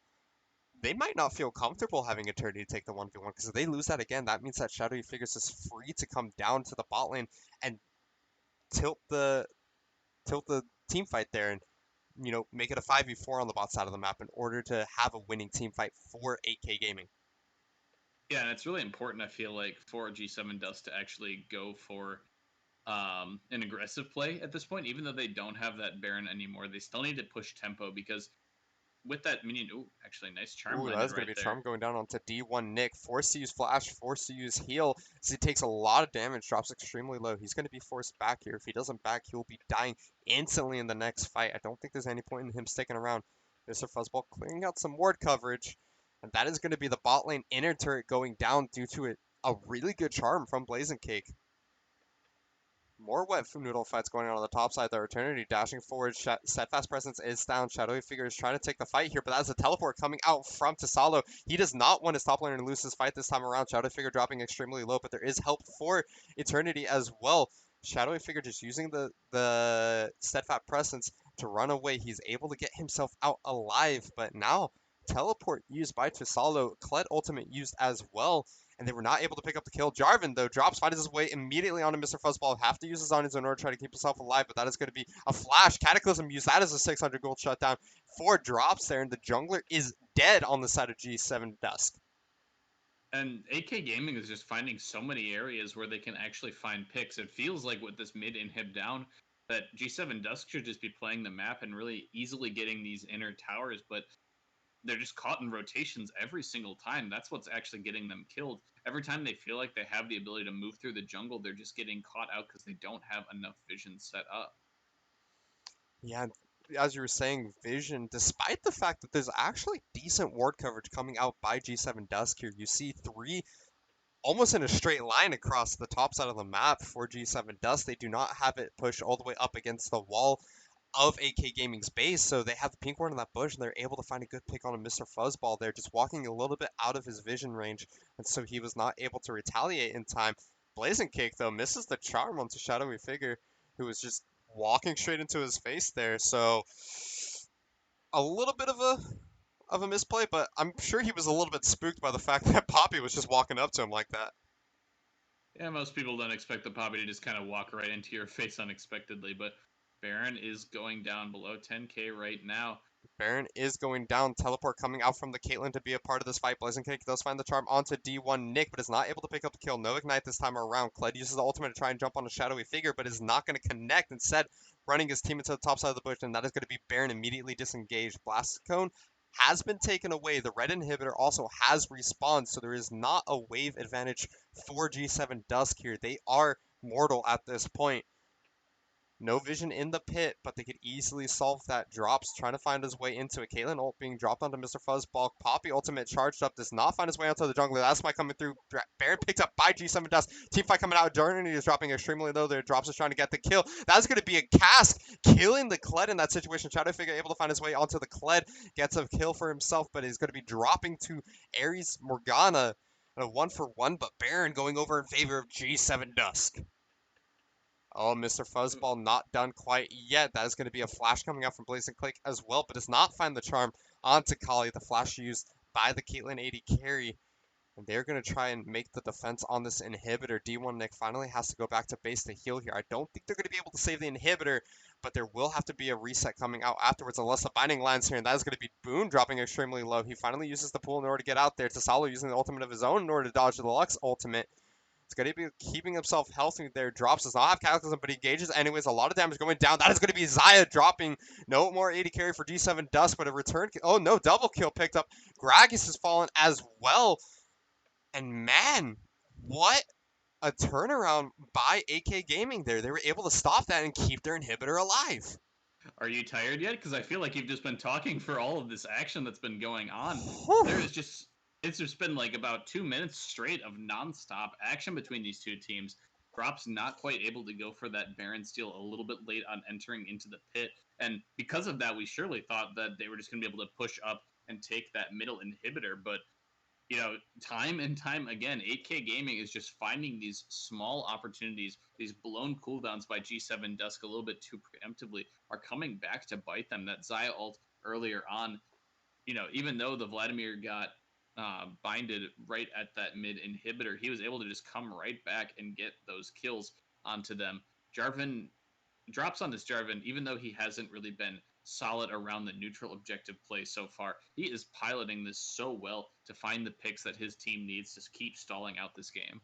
B: they might not feel comfortable having Eternity take the 1v1, because if they lose that again, that means that Shadowy Figures is free to come down to the bot lane and tilt the team fight there and make it a 5v4 on the bot side of the map in order to have a winning team fight for 8K Gaming.
C: Yeah, and it's really important, I feel like, for G7 Dust to actually go for an aggressive play at this point. Even though they don't have that Baron anymore, they still need to push tempo because with that minion, actually, nice charm
B: Ooh,
C: landed
B: that's going
C: right
B: to be a
C: there.
B: charm going down onto D1 Nick. Forced to use flash, forced to use heal. As he takes a lot of damage, drops extremely low. He's going to be forced back here. If he doesn't back, he'll be dying instantly in the next fight. I don't think there's any point in him sticking around. Mr. Fuzzball clearing out some ward coverage. And that is going to be the bot lane inner turret going down due to a really good charm from Blazing Cake. More wet noodle fights going on the top side there. Eternity dashing forward. Steadfast presence is down. Shadowy Figure is trying to take the fight here, but that's a teleport coming out from Tisalo. He does not want his top laner to lose his fight this time around. Shadowy Figure dropping extremely low, but there is help for Eternity as well. Shadowy Figure just using the Steadfast presence to run away. He's able to get himself out alive, but now teleport used by Tisalo. Kled ultimate used as well, and they were not able to pick up the kill. Jarvan, though, drops, finds his way immediately onto Mr. Fuzzball. Have to use his Zonies in order to try to keep himself alive, but that is going to be a flash. Cataclysm used that as a 600 gold shutdown. 4 drops there, and the jungler is dead on the side of G7 Dusk.
C: And AK Gaming is just finding so many areas where they can actually find picks. It feels like with this mid inhib down, that G7 Dusk should just be playing the map and really easily getting these inner towers, but they're just caught in rotations every single time. That's what's actually getting them killed. Every time they feel like they have the ability to move through the jungle, they're just getting caught out because they don't have enough vision set up.
B: Yeah, as you were saying, Vision, despite the fact that there's actually decent ward coverage coming out by G7 Dusk here, you see 3 almost in a straight line across the top side of the map for G7 Dusk. They do not have it pushed all the way up against the wall of AK Gaming's base, so they have the pink ward in that bush, and they're able to find a good pick on a Mr. Fuzzball there, just walking a little bit out of his vision range, and so he was not able to retaliate in time. Blazing Cake, though, misses the charm onto Shadowy Figure, who was just walking straight into his face there, so a little bit of a misplay, but I'm sure he was a little bit spooked by the fact that Poppy was just walking up to him like that.
C: Yeah, most people don't expect the Poppy to just kind of walk right into your face unexpectedly, but Baron is going down below 10k right now.
B: Baron is going down. Teleport coming out from the Caitlyn to be a part of this fight. Blazing Cake does find the charm onto D1 Nick, but is not able to pick up the kill. No Ignite this time around. Kled uses the ultimate to try and jump on a Shadowy Figure, but is not going to connect. Instead, running his team into the top side of the bush, and that is going to be Baron immediately disengaged. Blast Cone has been taken away. The red inhibitor also has respawned, so there is not a wave advantage for G7 Dusk here. They are mortal at this point. No vision in the pit, but they could easily solve that. Drops, trying to find his way into it. Caitlyn ult being dropped onto Mr. Fuzzball. Poppy ultimate charged up, does not find his way onto the jungler. That's my coming through. Baron picked up by G7 Dust. Team fight coming out. Journey is dropping extremely low there. Drops is trying to get the kill. That's going to be a cask, killing the Kled in that situation. Shadow Figure able to find his way onto the Kled. Gets a kill for himself, but he's going to be dropping to Ares Morgana. A 1-for-1, but Baron going over in favor of G7 Dusk. Oh, Mr. Fuzzball not done quite yet. That is going to be a flash coming out from Blazing Click as well, but does not find the charm onto Kali. The flash used by the Caitlyn 80 carry. And they're going to try and make the defense on this inhibitor. D1 Nick finally has to go back to base to heal here. I don't think they're going to be able to save the inhibitor, but there will have to be a reset coming out afterwards unless the binding lands here. And that is going to be Boone dropping extremely low. He finally uses the pool in order to get out there. Tisalo using the ultimate of his own in order to dodge the Lux ultimate. It's going to be keeping himself healthy there. Drops, does not have Cataclysm, but he engages anyways. A lot of damage going down. That is going to be Xayah dropping. No more 80 carry for G7 Dust, but a return. Oh, no, double kill picked up. Gragas has fallen as well. And man, what a turnaround by AK Gaming there. They were able to stop that and keep their inhibitor alive.
C: Are you tired yet? Because I feel like you've just been talking for all of this action that's been going on. It's just been like about 2 minutes straight of nonstop action between these two teams. Drops not quite able to go for that Baron steal, a little bit late on entering into the pit. And because of that, we surely thought that they were just going to be able to push up and take that middle inhibitor. But, you know, time and time again, 8K Gaming is just finding these small opportunities, these blown cooldowns by G7 Dusk a little bit too preemptively are coming back to bite them. That Xayah ult earlier on, you know, even though the Vladimir got binded right at that mid inhibitor, he was able to just come right back and get those kills onto them. Jarvan drops on this Jarvan, even though he hasn't really been solid around the neutral objective play so far. He is piloting this so well to find the picks that his team needs to keep stalling out this game.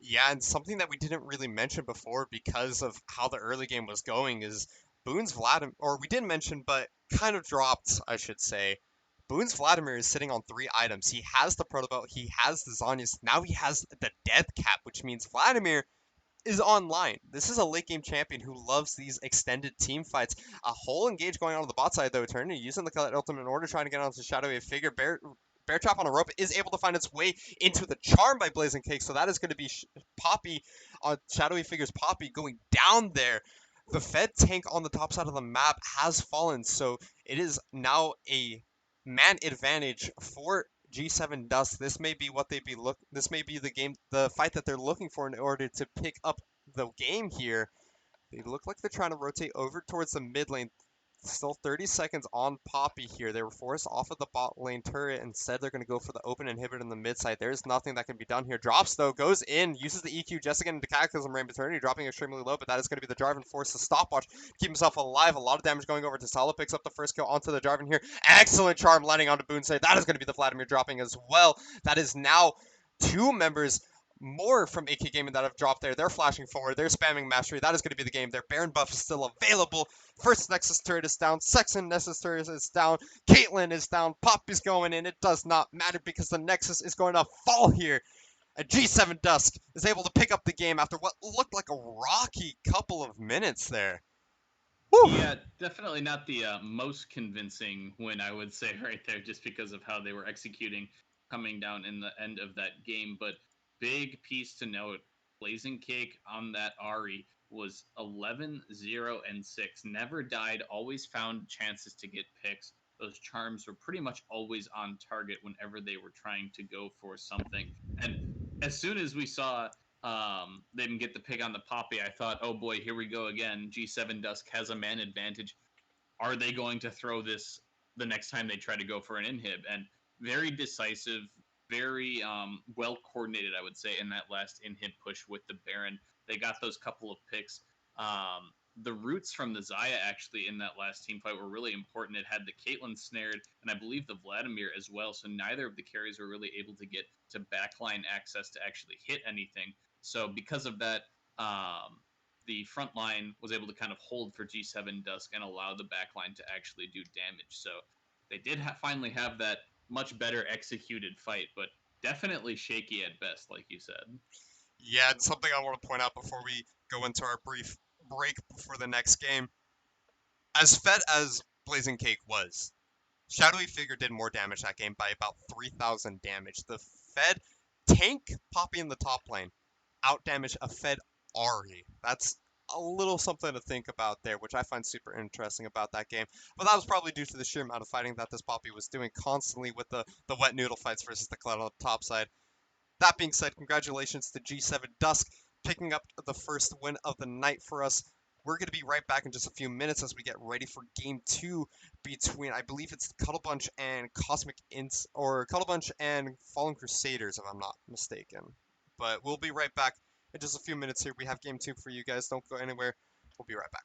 B: Yeah, and something that we didn't really mention before because of how the early game was going is Boone's Vladimir, or we didn't mention, but kind of dropped, I should say. Boone's Vladimir is sitting on 3 items. He has the Proto Belt, he has the Zhonya's, now he has the Death Cap, which means Vladimir is online. This is a late game champion who loves these extended team fights. A whole engage going on the bot side though. Eternity using the Colette ultimate in order trying to get onto Shadowy Figure. Bear Trap on a rope is able to find its way into the charm by Blazing Cake, so that is going to be Poppy, Shadowy Figure's Poppy going down there. The Fed tank on the top side of the map has fallen, so it is now a man advantage for G7 Dust. This may be what they be this may be the fight that they're looking for in order to pick up the game here. They look like they're trying to rotate over towards the mid lane. Still 30 seconds on Poppy here. They were forced off of the bot lane turret. Instead, they're going to go for the open inhibitor in the mid side. There's nothing that can be done here. Drops, though, goes in, uses the EQ just to get into Cataclysm Rain Eternity, dropping extremely low, but that is going to be the Jarvan force to stopwatch, keep himself alive. A lot of damage going over to Sala, picks up the first kill onto the Jarvan here. Excellent charm landing onto Boonsay. That is going to be the Vladimir dropping as well. That is now 2 members more from AK Gaming that have dropped there. They're flashing forward. They're spamming Mastery. That is going to be the game. Their Baron buff is still available. First Nexus turret is down. Second Nexus turret is down. Caitlyn is down. Poppy's going in. It does not matter because the Nexus is going to fall here. And G7 Dusk is able to pick up the game after what looked like a rocky couple of minutes there.
C: Whew. Yeah, definitely not the most convincing win, I would say, right there, just because of how they were executing coming down in the end of that game. But big piece to note, Blazing Cake on that Ahri was 11-0 and 6. Never died, always found chances to get picks. Those charms were pretty much always on target whenever they were trying to go for something. And as soon as we saw they didn't get the pick on the Poppy, I thought, oh boy, here we go again. G7 Dusk has a man advantage. Are they going to throw this the next time they try to go for an inhib? And very decisive, very well coordinated, I would say, in that last inhib push with the Baron. They got those couple of picks. The roots from the Xayah actually in that last team fight were really important. It had the Caitlyn snared, and I believe the Vladimir as well. So neither of the carries were really able to get to backline access to actually hit anything. So because of that, the front line was able to kind of hold for G7 Dusk and allow the back line to actually do damage. So they did finally have that much better executed fight, but definitely shaky at best, like you said.
B: Yeah, and something I want to point out before we go into our brief break before the next game. As fed as Blazing Cake was, Shadowy Figure did more damage that game by about 3,000 damage. The Fed tank Poppy in the top lane outdamaged a Fed Ahri. That's a little something to think about there, which I find super interesting about that game. But that was probably due to the sheer amount of fighting that this Poppy was doing constantly with the wet noodle fights versus the Cloud on the top side. That being said, congratulations to G7 Dusk picking up the first win of the night for us. We're going to be right back in just a few minutes as we get ready for Game 2 between, I believe it's Cuddle Bunch and Cosmic Ints, or Cuddle Bunch and Fallen Crusaders, if I'm not mistaken. But we'll be right back in just a few minutes here. We have Game 2 for you guys. Don't go anywhere. We'll be right back.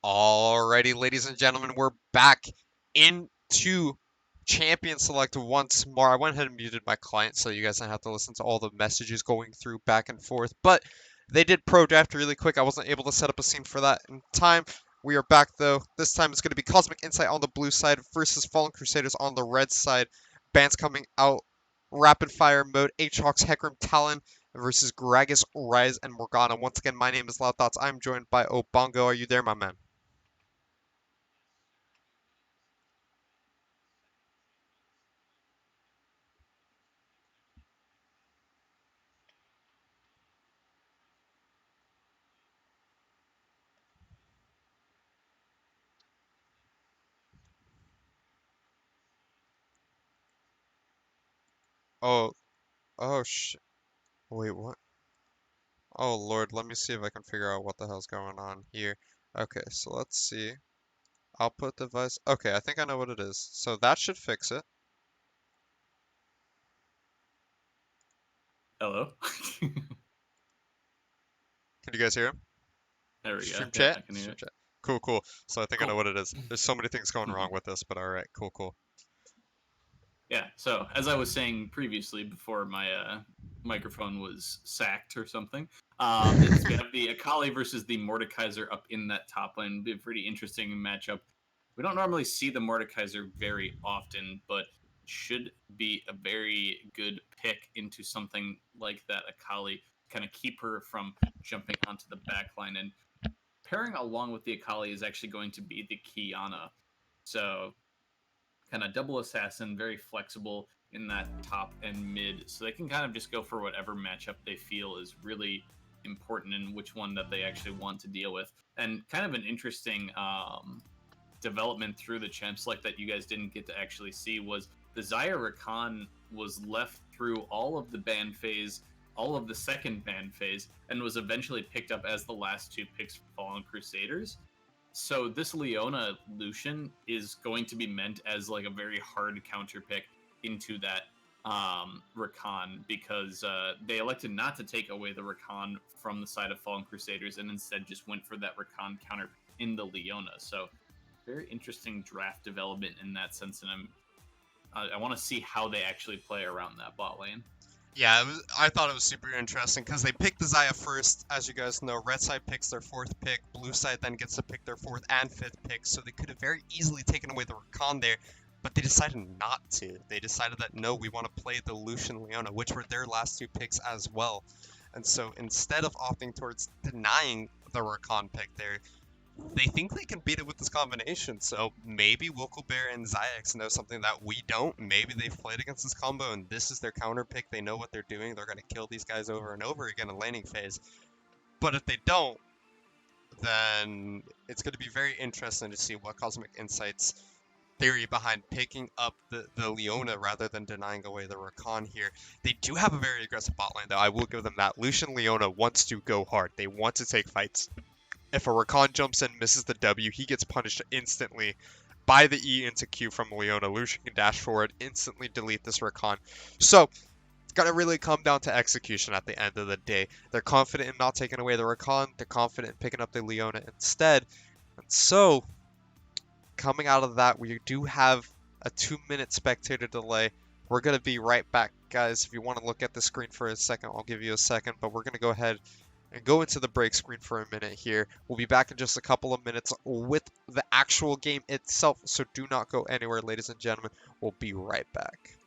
B: Alrighty, ladies and gentlemen, we're back into Champion Select once more. I went ahead and muted my client so you guys don't have to listen to all the messages going through back and forth, but they did pro draft really quick. I wasn't able to set up a scene for that in time. We are back though. This time it's going to be Cosmic Insight on the blue side versus Fallen Crusaders on the red side. Bands coming out, rapid fire mode, Aatrox, Hecarim, Talon versus Gragas, Rise, and Morgana. Once again, my name is Loud Thoughts. I'm joined by Obongo. Are you there, my man? Oh, oh wait, what? Oh Lord, let me see if I can figure out what the hell's going on here. Okay, so let's see. Output device. Okay, I think I know what it is. So that should fix it.
C: Hello.
B: Can you guys hear him?
C: There we go.
B: Stream
C: Yeah,
B: chat?
C: I can hear
B: Stream
C: it.
B: chat. Cool, cool. So I think I know
C: Cool.
B: what it is. There's so many things going wrong with this, but alright, cool, cool.
C: Yeah. So as I was saying previously, before my microphone was sacked or something, is we have the Akali versus the Mordekaiser up in that top lane. It'll be a pretty interesting matchup. We don't normally see the Mordekaiser very often, but should be a very good pick into something like that Akali, kind of keep her from jumping onto the back line. And pairing along with the Akali is actually going to be the Kiana. So kind of double assassin, very flexible in that top and mid. So they can kind of just go for whatever matchup they feel is really important and which one that they actually want to deal with. And kind of an interesting development through the champ select that you guys didn't get to actually see was the Xayah Rakan was left through all of the ban phase, all of the second ban phase, and was eventually picked up as the last two picks for Fallen Crusaders. So this Leona Lucian is going to be meant as like a very hard counter pick into that Rakan because they elected not to take away the Rakan from the side of Fallen Crusaders and instead just went for that Rakan counter in the Leona. So very interesting draft development in that sense, and I want to see how they actually play around that bot lane.
B: Yeah, I thought it was super interesting because they picked the Xayah first. As you guys know, red side picks their fourth pick, blue side then gets to pick their fourth and fifth pick, so they could have very easily taken away the Rakan there, but they decided not to. They decided that no, we want to play the Lucian Leona, which were their last two picks as well. And so instead of opting towards denying the Rakan pick there, they think they can beat it with this combination. So maybe Wilkelbear and Xyx know something that we don't. Maybe they've played against this combo and this is their counter pick. They know what they're doing. They're going to kill these guys over and over again in laning phase. But if they don't, then it's going to be very interesting to see what Cosmic Insight's theory behind picking up the Leona rather than denying away the Rakan here. They do have a very aggressive bot lane, though. I will give them that. Lucian Leona wants to go hard. They want to take fights. If a Rakan jumps in, misses the W, he gets punished instantly by the E into Q from Leona. Lucian can dash forward, instantly delete this Rakan. So, it's got to really come down to execution at the end of the day. They're confident in not taking away the Rakan. They're confident in picking up the Leona instead. And so, coming out of that, we do have a 2-minute spectator delay. We're going to be right back, guys. If you want to look at the screen for a second, I'll give you a second. But we're going to go ahead and go into the break screen for a minute here. We'll be back in just a couple of minutes with the actual game itself, so do not go anywhere, ladies and gentlemen. We'll be right back.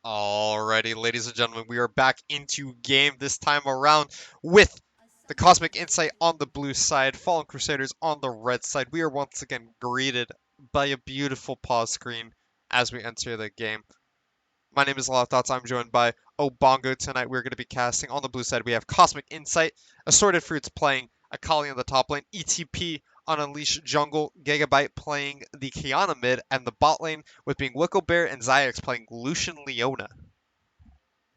B: Alrighty, ladies and gentlemen, we are back into game this time around with the Cosmic Insight on the blue side, Fallen Crusaders on the red side. We are once again greeted by a beautiful pause screen as we enter the game. My name is Lot of Thoughts. I'm joined by Obongo tonight. We're going to be casting on the blue side. We have Cosmic Insight, Assorted Fruits playing Akali on the top lane, ETP on Unleash Jungle, Gigabyte playing the Kiana mid, and the bot lane with being Wicklebear and Zyx playing Lucian Leona.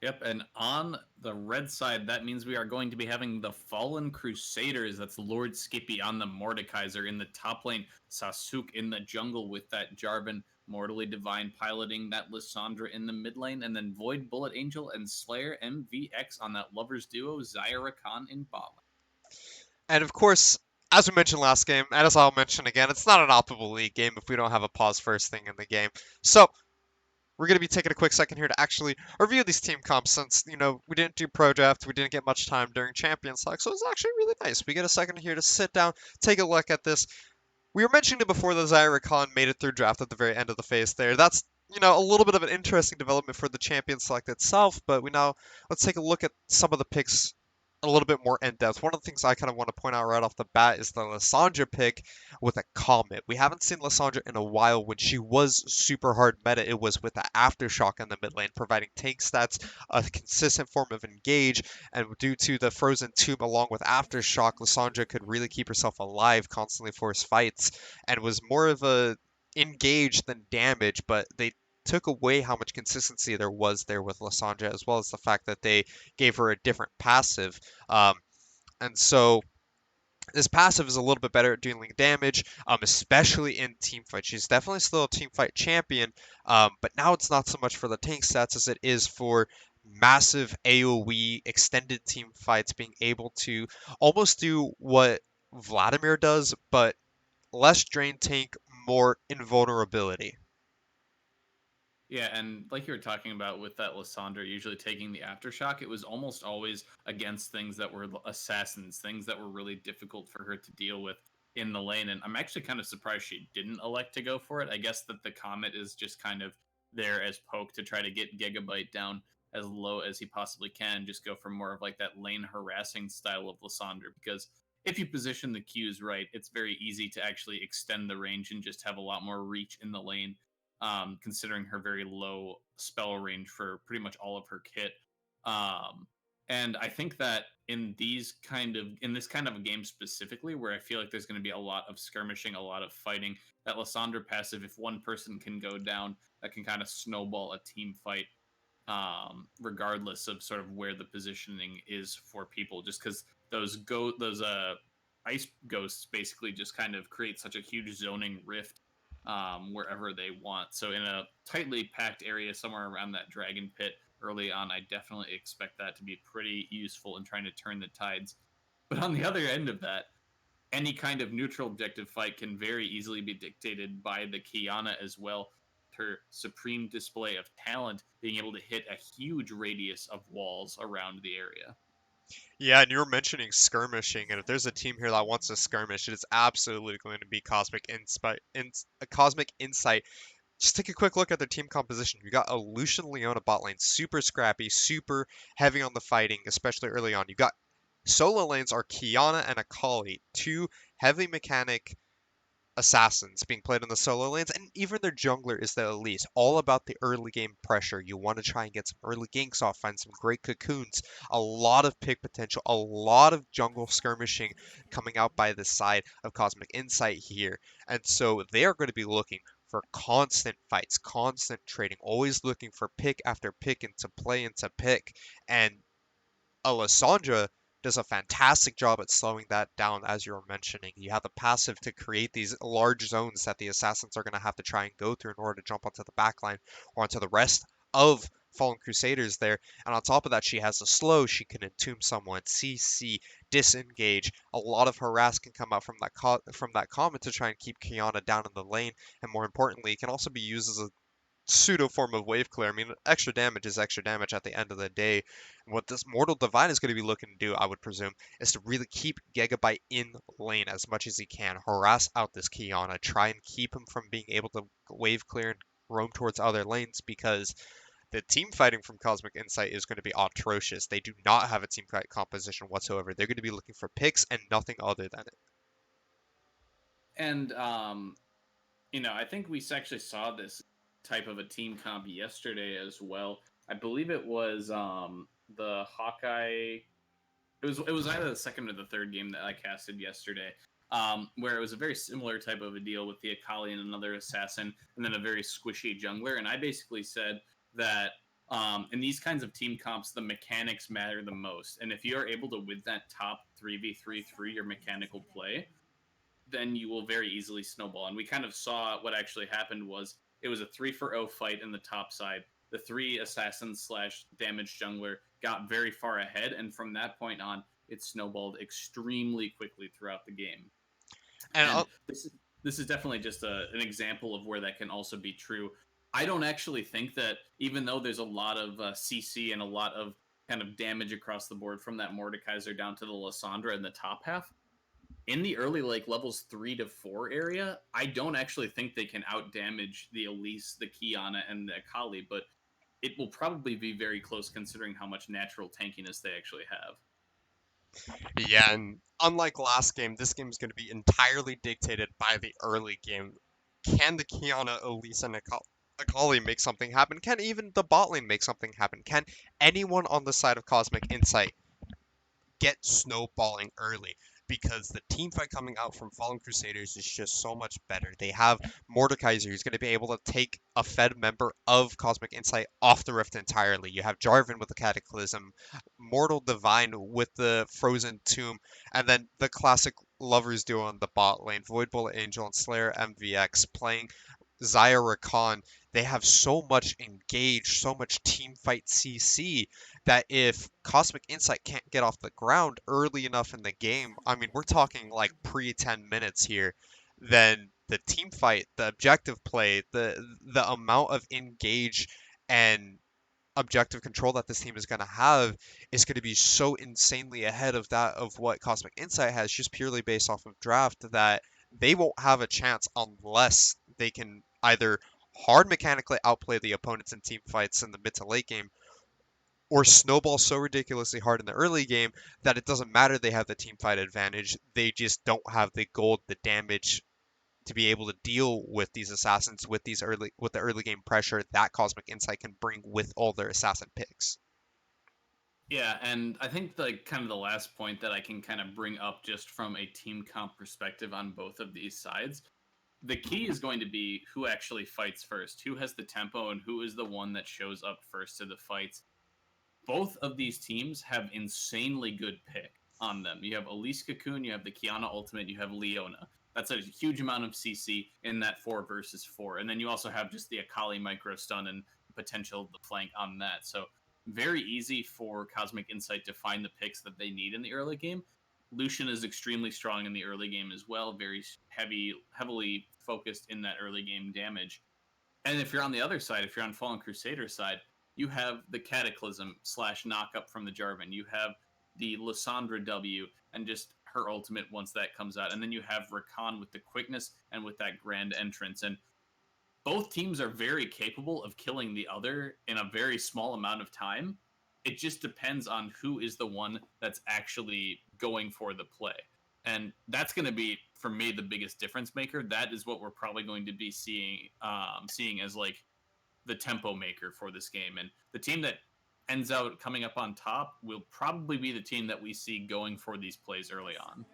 C: Yep, and on the red side, that means we are going to be having the Fallen Crusaders. That's Lord Skippy on the Mordekaiser in the top lane, Sasuke in the jungle with that Jarvan, Mortally Divine piloting that Lissandra in the mid lane, and then Void Bullet Angel and Slayer MVX on that lovers duo, Zyra Khan in bot lane.
B: And of course, as we mentioned last game, and as I'll mention again, it's not an optimal league game if we don't have a pause first thing in the game. So we're going to be taking a quick second here to actually review these team comps since, we didn't do pro draft, we didn't get much time during champion select, so it's actually really nice. We get a second here to sit down, take a look at this. We were mentioning it before the Zyra Khan made it through draft at the very end of the phase there. That's, a little bit of an interesting development for the champion select itself, but let's take a look at some of the picks a little bit more in depth. One of the things I kind of want to point out right off the bat is the Lissandra pick with a Comet. We haven't seen Lissandra in a while. When she was super hard meta, it was with the Aftershock in the mid lane, providing tank stats, a consistent form of engage, and due to the Frozen Tomb along with Aftershock, Lissandra could really keep herself alive, constantly force fights, and was more of a engage than damage, but they took away how much consistency there was there with Lissandra, as well as the fact that they gave her a different passive. Um, and so this passive is a little bit better at dealing damage, especially in teamfight. She's definitely still a teamfight champion, but now it's not so much for the tank stats as it is for massive AoE extended team fights, being able to almost do what Vladimir does, but less drain tank, more invulnerability.
C: Yeah, and like you were talking about with that Lissandra usually taking the Aftershock, it was almost always against things that were assassins, things that were really difficult for her to deal with in the lane. And I'm actually kind of surprised she didn't elect to go for it. I guess that the Comet is just kind of there as poke to try to get Gigabyte down as low as he possibly can, just go for more of like that lane harassing style of Lissandra. Because if you position the Qs right, it's very easy to actually extend the range and just have a lot more reach in the lane, considering her very low spell range for pretty much all of her kit. Um, and I think that in this kind of a game specifically, where I feel like there's going to be a lot of skirmishing, a lot of fighting, that Lissandra passive, if one person can go down, that can kind of snowball a team fight, regardless of sort of where the positioning is for people. Just because those ice ghosts basically just kind of create such a huge zoning rift, wherever they want. So in a tightly packed area somewhere around that dragon pit early on, I definitely expect that to be pretty useful in trying to turn the tides. But on the other end of that, any kind of neutral objective fight can very easily be dictated by the Kiana as well. Her supreme display of talent, being able to hit a huge radius of walls around the area.
B: Yeah, and you were mentioning skirmishing, and if there's a team here that wants to skirmish, it is absolutely going to be Cosmic Insight. Just take a quick look at their team composition. You got a Lucian Leona bot lane, super scrappy, super heavy on the fighting, especially early on. You got solo lanes are Kiana and Akali, two heavy mechanic assassins being played in the solo lanes, and even their jungler is the Elise. All about the early game pressure. You want to try and get some early ganks off, find some great cocoons, a lot of pick potential, a lot of jungle skirmishing coming out by the side of Cosmic Insight here. And so they are going to be looking for constant fights, constant trading, always looking for pick after pick into play into pick. And Alessandra does a fantastic job at slowing that down, as you were mentioning. You have the passive to create these large zones that the assassins are going to have to try and go through in order to jump onto the backline or onto the rest of Fallen Crusaders there. And on top of that, she has a slow. She can entomb someone, CC, disengage. A lot of harass can come out from that comment to try and keep Kiana down in the lane. And more importantly, it can also be used as a pseudo form of wave clear. I mean, extra damage is extra damage at the end of the day. And what this Mortal Divine is going to be looking to do, I would presume, is to really keep Gigabyte in lane as much as he can. Harass out this Kiana. Try and keep him from being able to wave clear and roam towards other lanes, because The team fighting from Cosmic Insight is going to be atrocious. They do not have a team fight composition whatsoever. They're going to be looking for picks and nothing other than it.
C: And I think we actually saw this type of a team comp yesterday as well. I believe it was the Hawkeye. It was either the second or the third game that I casted yesterday, where it was a very similar type of a deal with the Akali and another assassin, and then a very squishy jungler. And I basically said that in these kinds of team comps, the mechanics matter the most. And if you are able to win that top 3v3 through your mechanical play, then you will very easily snowball. And we kind of saw what actually happened was it was a 3-for-0 fight in the top side. The three assassins slash damage jungler got very far ahead, and from that point on, it snowballed extremely quickly throughout the game.
B: And
C: This is definitely just an example of where that can also be true. I don't actually think that, even though there's a lot of CC and a lot of kind of damage across the board from that Mordekaiser down to the Lissandra in the top half, in the early levels 3 to 4 area, I don't actually think they can out damage the Elise, the Qiyana, and the Akali, but it will probably be very close considering how much natural tankiness they actually have.
B: yeah, and unlike last game, this game is going to be entirely dictated by the early game. Can the Qiyana, Elise, and Akali make something happen? Can even the bot lane make something happen? Can anyone on the side of Cosmic Insight get snowballing early? Because the team fight coming out from Fallen Crusaders is just so much better. They have Mordekaiser, who's going to be able to take a Fed member of Cosmic Insight off the Rift entirely. You have Jarvan with the Cataclysm, Mortal Divine with the Frozen Tomb, and then the classic lovers duo on the bot lane, Void Bullet Angel and Slayer MVX playing Xayah Rakan. They have so much engaged, so much team fight CC that if Cosmic Insight can't get off the ground early enough in the game, I mean, we're talking like pre 10 minutes here, then the team fight, the objective play, the amount of engage and objective control that this team is going to have is going to be so insanely ahead of that of what Cosmic Insight has just purely based off of draft that they won't have a chance unless they can either hard mechanically outplay the opponents in team fights in the mid to late game or snowball so ridiculously hard in the early game that it doesn't matter they have the team fight advantage. They just don't have the gold, the damage to be able to deal with these assassins with the early game pressure that Cosmic Insight can bring with all their assassin picks.
C: Yeah, and I think kind of the last point that I can kind of bring up just from a team comp perspective on both of these sides, the key is going to be who actually fights first, who has the tempo, and who is the one that shows up first to the fights. Both of these teams have insanely good pick on them. You have Elise Cocoon, you have the Qiyana Ultimate, you have Leona. That's a huge amount of CC in that 4 versus 4. And then you also have just the Akali micro stun and potential of the flank on that. So very easy for Cosmic Insight to find the picks that they need in the early game. Lucian is extremely strong in the early game as well, very heavily focused in that early game damage. And if you're on the other side, if you're on Fallen Crusader side, you have the Cataclysm / knock up from the Jarvan. You have the Lissandra W and just her ultimate once that comes out. And then you have Rakan with the quickness and with that grand entrance. And both teams are very capable of killing the other in a very small amount of time. It just depends on who is the one that's actually going for the play. And that's going to be, for me, the biggest difference maker. That is what we're probably going to be seeing as like the tempo maker for this game. And the team that ends out coming up on top will probably be the team that we see going for these plays early on.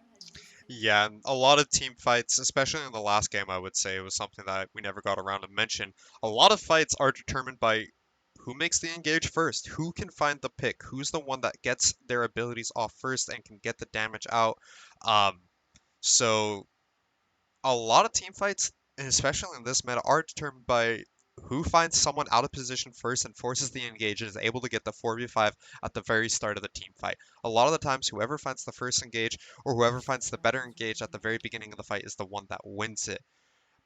B: Yeah, a lot of team fights, especially in the last game, I would say, was something that we never got around to mention. A lot of fights are determined by who makes the engage first, who can find the pick, who's the one that gets their abilities off first and can get the damage out. So a lot of team fights, and especially in this meta, are determined by who finds someone out of position first and forces the engage and is able to get the 4v5 at the very start of the team fight. A lot of the times, whoever finds the first engage or whoever finds the better engage at the very beginning of the fight is the one that wins it.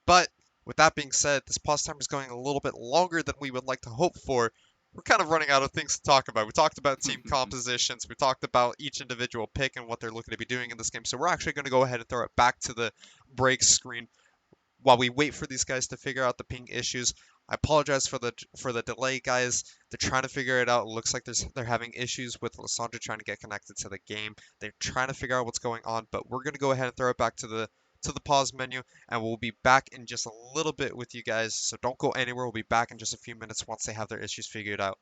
B: But with that being said, this pause time is going a little bit longer than we would like to hope for. We're kind of running out of things to talk about. We talked about team compositions. We talked about each individual pick and what they're looking to be doing in this game. So we're actually going to go ahead and throw it back to the break screen while we wait for these guys to figure out the ping issues. I apologize for the delay, guys. They're trying to figure it out. It looks like they're having issues with Lissandra trying to get connected to the game. They're trying to figure out what's going on, but we're gonna go ahead and throw it back to the pause menu, and we'll be back in just a little bit with you guys. So don't go anywhere. We'll be back in just a few minutes once they have their issues figured out.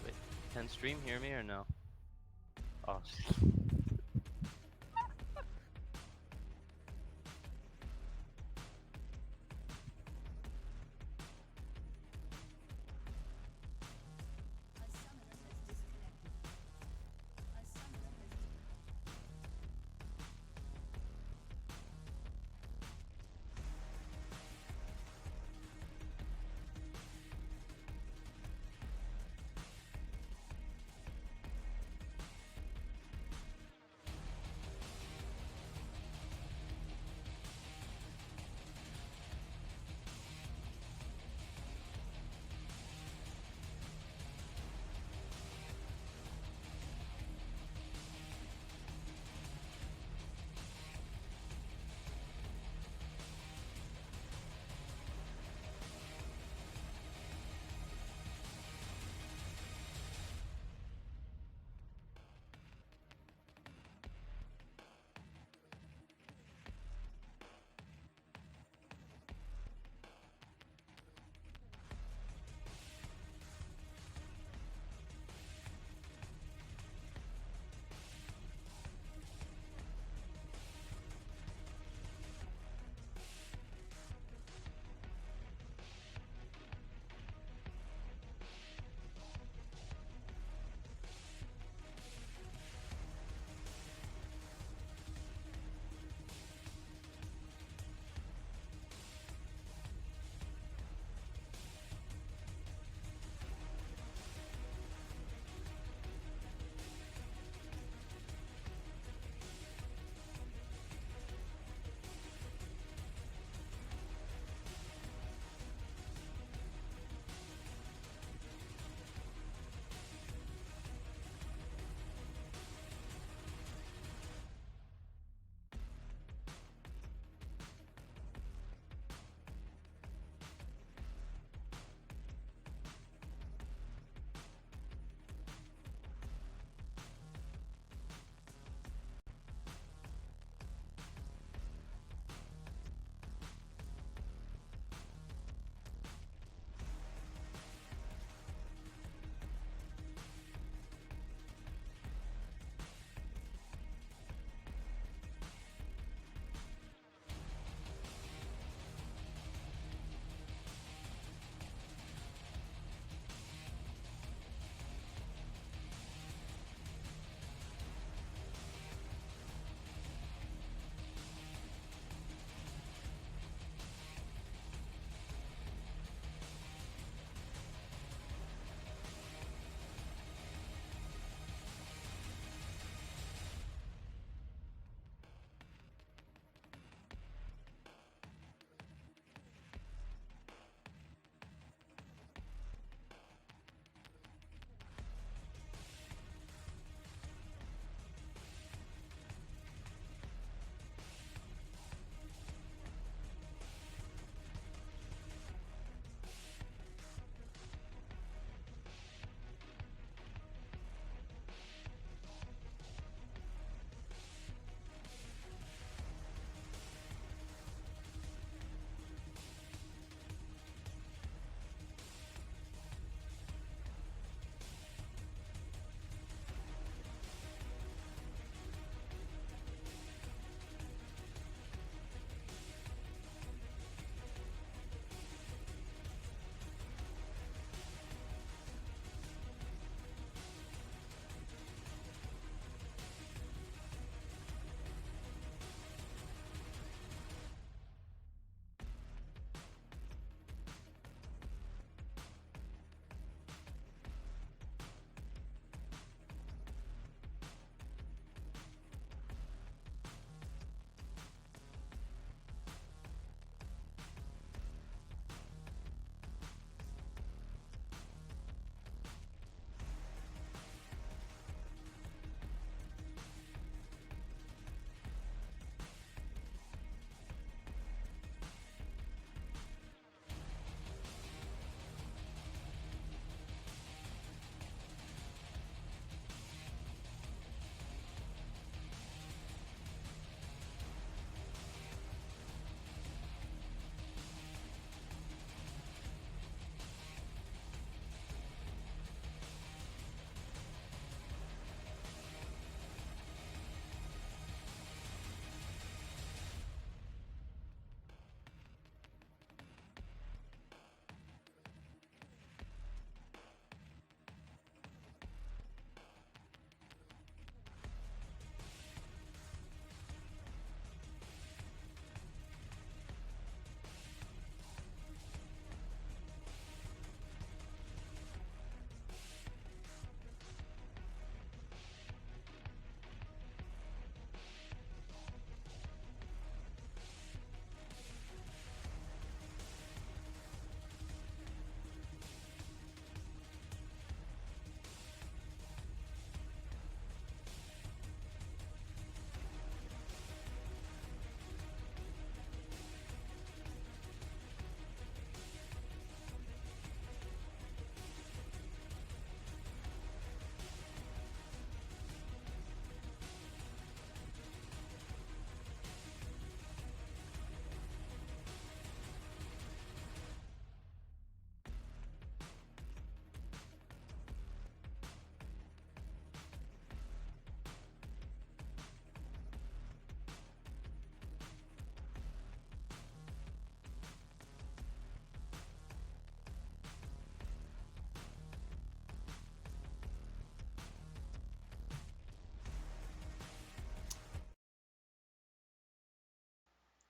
A: Wait, can stream hear me or no? Oh,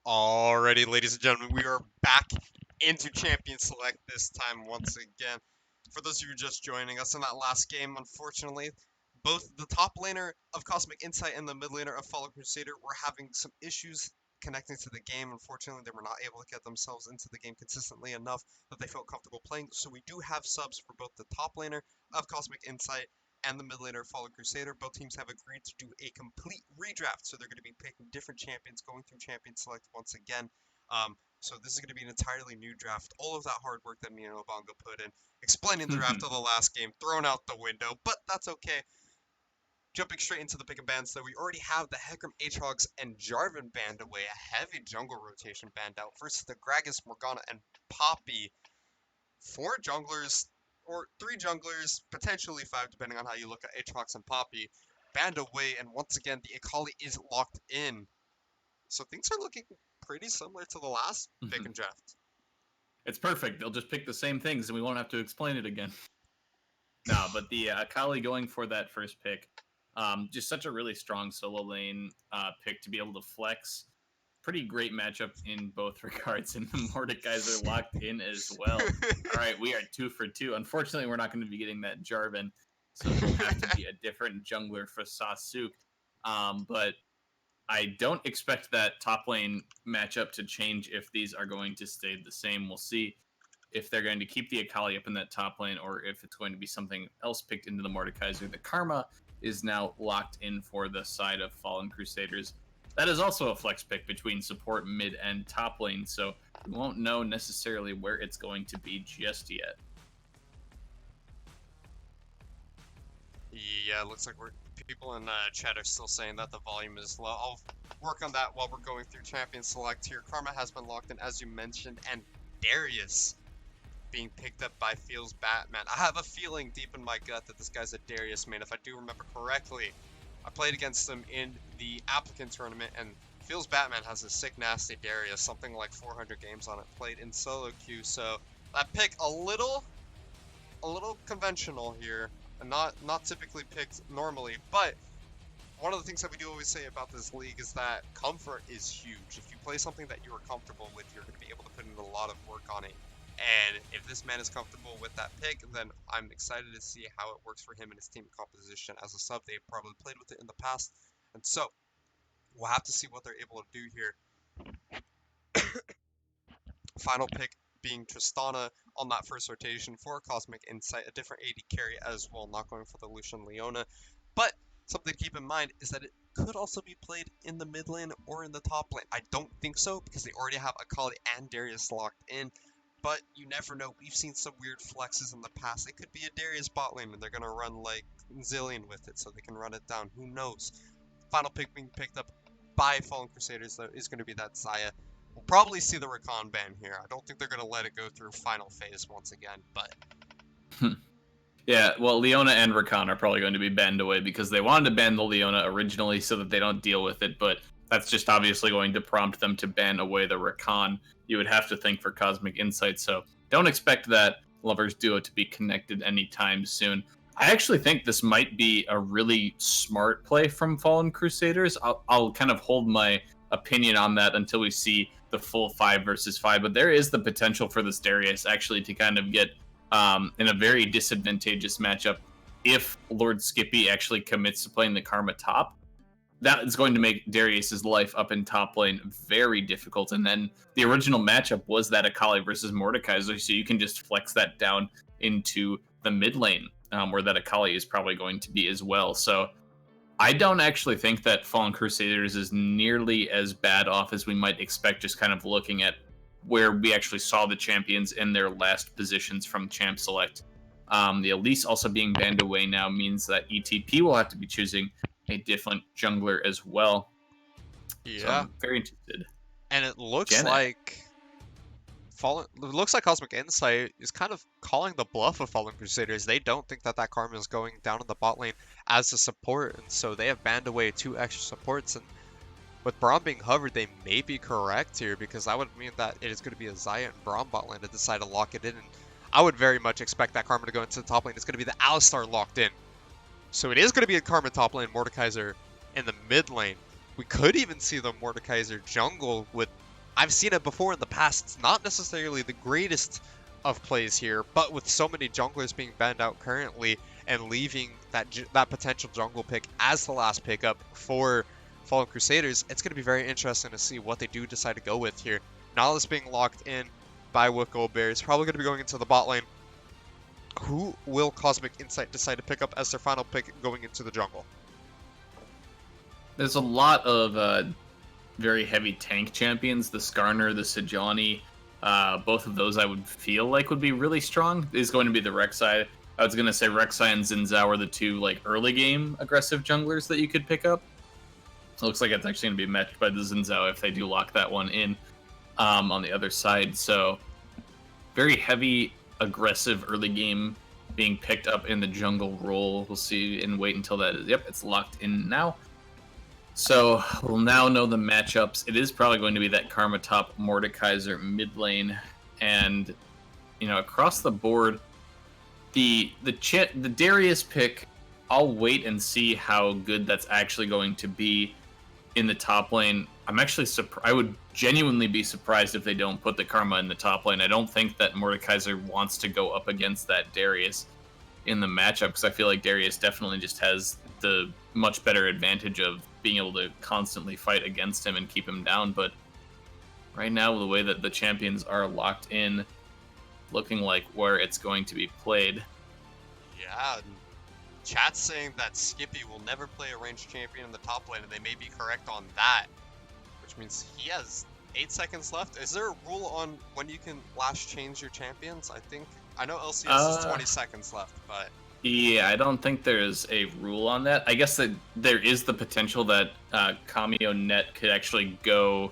B: Alrighty, ladies and gentlemen, we are back into Champion Select this time once again. For those of you just joining us in that last game, unfortunately, both the top laner of Cosmic Insight and the mid laner of Fallen Crusader were having some issues connecting to the game. Unfortunately, they were not able to get themselves into the game consistently enough that they felt comfortable playing. So we do have subs for both the top laner of Cosmic Insight and the mid laner of Fallen Crusader. Both teams have agreed to do a complete redraft, so they're going to be picking different champions, going through Champion Select once again. So this is going to be an entirely new draft. All of that hard work that me and Obongo put in, explaining the draft of the last game, thrown out the window, but that's okay. Jumping straight into the pick and bans, though, we already have the Hecarim, Aatrox, and Jarvan banned away, a heavy jungle rotation banned out, versus the Gragas, Morgana, and Poppy. 4 junglers, or 3 junglers, potentially 5, depending on how you look at Aatrox and Poppy, banned away, and once again, the Akali is locked in. So things are looking pretty similar to the last pick and draft.
C: It's perfect. They'll just pick the same things, and we won't have to explain it again. No, but the Akali going for that first pick, just such a really strong solo lane pick to be able to flex. Pretty great matchup in both regards, and the Mordekaiser locked in as well. All right, we are 2 for 2. Unfortunately, we're not going to be getting that Jarvan, so it'll have to be a different jungler for Sasuke. But I don't expect that top lane matchup to change if these are going to stay the same. We'll see if they're going to keep the Akali up in that top lane or if it's going to be something else picked into the Mordekaiser. The Karma is now locked in for the side of Fallen Crusaders. That is also a flex pick between support, mid, and top lane, so we won't know necessarily where it's going to be just yet.
B: Yeah, it looks like people in chat are still saying that the volume is low. I'll work on that while we're going through Champion Select here. Karma has been locked in, as you mentioned, and Darius being picked up by Feels Batman. I have a feeling deep in my gut that this guy's a Darius main. If I do remember correctly, I played against him in the Applicant Tournament, and Feels Batman has a sick, nasty Darius, something like 400 games on it, played in solo queue. So that pick a little conventional here. And not typically picked normally, but one of the things that we do always say about this league is that comfort is huge. If you play something that you are comfortable with, you're going to be able to put in a lot of work on it. And if this man is comfortable with that pick, then I'm excited to see how it works for him and his team composition. As a sub, they've probably played with it in the past, and so we'll have to see what they're able to do here. Final pick being Tristana on that first rotation for Cosmic Insight, a different AD carry as well, not going for the Lucian Leona. But something to keep in mind is that it could also be played in the mid lane or in the top lane. I don't think so, because they already have Akali and Darius locked in, but you never know. We've seen some weird flexes in the past. It could be a Darius bot lane, and they're going to run like Zillion with it, so they can run it down. Who knows? Final pick being picked up by Fallen Crusaders, though, is going to be that Xayah. We'll probably see the Rakan ban here. I don't think they're going to let it go through final phase once again, but...
C: Yeah, well, Leona and Rakan are probably going to be banned away because they wanted to ban the Leona originally so that they don't deal with it, but that's just obviously going to prompt them to ban away the Rakan, you would have to think, for Cosmic Insight, so don't expect that Lovers Duo to be connected anytime soon. I actually think this might be a really smart play from Fallen Crusaders. I'll kind of hold my opinion on that until we see the full 5 versus 5, but there is the potential for this Darius actually to kind of get in a very disadvantageous matchup if Lord Skippy actually commits to playing the Karma top. That is going to make Darius's life up in top lane very difficult, and then the original matchup was that Akali versus Mordekaiser, so you can just flex that down into the mid lane, where that Akali is probably going to be as well. So I don't actually think that Fallen Crusaders is nearly as bad off as we might expect, just kind of looking at where we actually saw the champions in their last positions from Champ Select. The Elise also being banned away now means that ETP will have to be choosing a different jungler as well.
B: Yeah.
C: So I'm very interested.
B: And it looks
C: Janet.
B: like Cosmic Insight is kind of calling the bluff of Fallen Crusaders. They don't think that Karma is going down in the bot lane as a support, and so they have banned away 2 extra supports. And with Braum being hovered, they may be correct here, because that would mean that it is going to be a Xayah and Braum bot lane to decide to lock it in. And I would very much expect that Karma to go into the top lane. It's going to be the Alistar locked in. So it is going to be a Karma top lane, Mordekaiser in the mid lane. We could even see the Mordekaiser jungle with I've seen it before in the past. It's not necessarily the greatest of plays here, but with so many junglers being banned out currently and leaving that potential jungle pick as the last pickup for Fallen Crusaders, it's going to be very interesting to see what they do decide to go with here. Nautilus being locked in by Wood Goldberry is probably going to be going into the bot lane. Who will Cosmic Insight decide to pick up as their final pick going into the jungle?
D: There's a lot of very heavy tank champions. The Skarner, the Sejuani, both of those I would feel like would be really strong. Is going to be the Rek'Sai. I was going to say Rek'Sai and Xin Zhao are the two like early game aggressive junglers that you could pick up. It looks like it's actually going to be matched by the Xin Zhao if they do lock that one in on the other side. So very heavy aggressive early game being picked up in the jungle role. We'll see and wait until that is, yep, it's locked in now. So we'll now know the matchups. It is probably going to be that Karma top Mordekaiser mid lane, and you know, across the board, the Darius pick, I'll wait and see how good that's actually going to be in the top lane. I'm actually I would genuinely be surprised if they don't put the Karma in the top lane. I don't think that Mordekaiser wants to go up against that Darius in the matchup, because I feel like Darius definitely just has the much better advantage of being able to constantly fight against him and keep him down. But right now, the way that the champions are locked in, looking like where it's going to be played.
B: Yeah, chat's saying that Skippy will never play a ranged champion in the top lane, and they may be correct on that, which means he has 8 seconds left. Is there a rule on when you can last change your champions? I know LCS is 20 seconds left, but
D: yeah, I don't think there's a rule on that. I guess that there is the potential that Kameo Net could actually go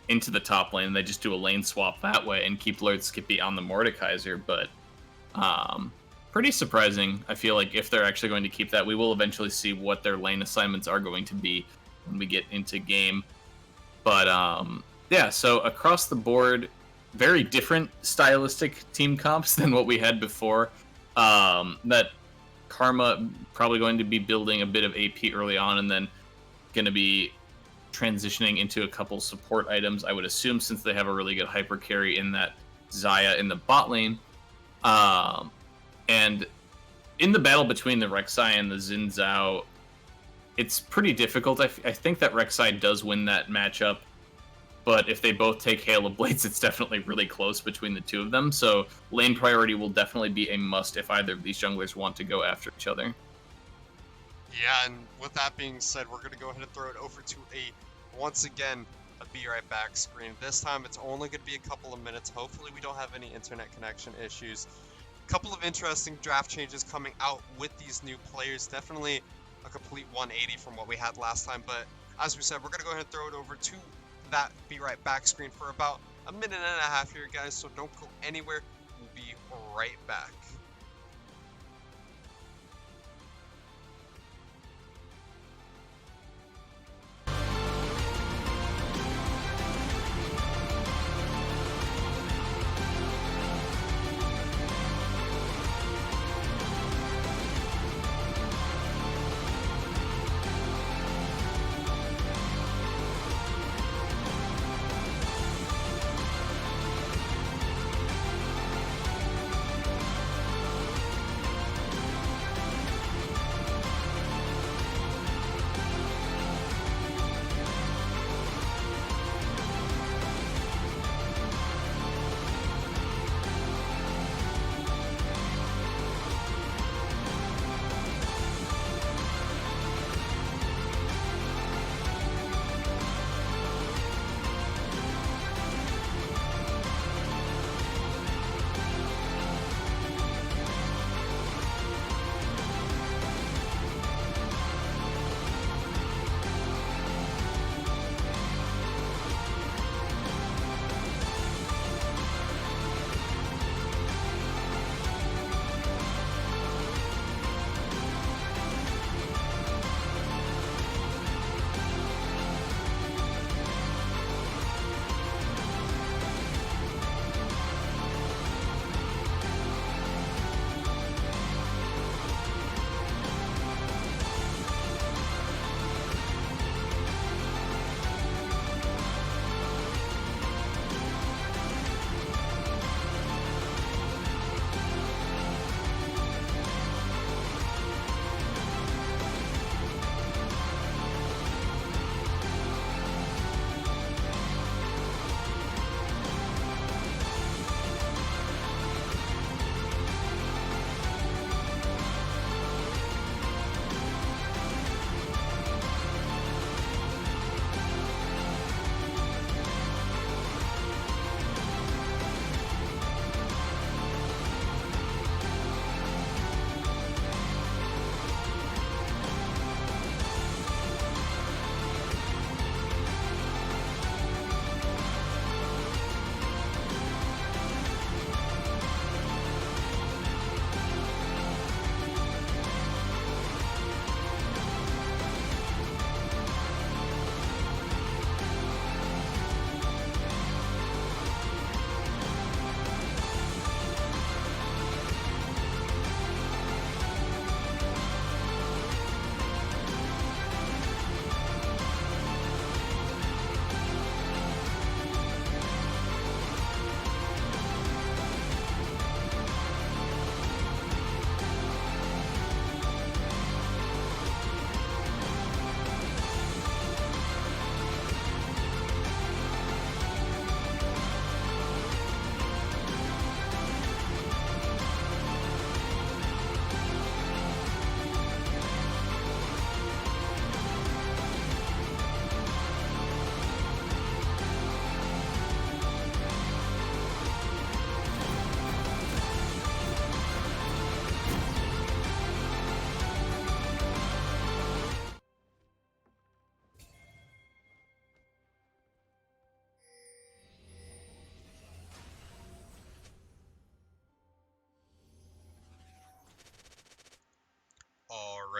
D: into the top lane and they just do a lane swap that way and keep Lord Skippy on the Mordekaiser, but pretty surprising. I feel like if they're actually going to keep that, we will eventually see what their lane assignments are going to be when we get into game. But yeah, so across the board, very different stylistic team comps than what we had before. That Karma probably going to be building a bit of AP early on and then going to be transitioning into a couple support items, I would assume, since they have a really good hyper carry in that Xayah in the bot lane. And in the battle between the Rek'Sai and the Xin Zhao, it's pretty difficult. I think that Rek'Sai does win that matchup, but if they both take Hail of Blades, it's definitely really close between the two of them. So lane priority will definitely be a must if either of these junglers want to go after each other.
B: yeah, and with that being said, we're going to go ahead and throw it over to once again, a Be Right Back screen. This time it's only going to be a couple of minutes. Hopefully we don't have any internet connection issues. Couple of interesting draft changes coming out with these new players. Definitely a complete 180 from what we had last time, but as we said, we're going to go ahead and throw it over to that Be Right Back screen for about a minute and a half here, guys, so don't go anywhere. We'll be right back.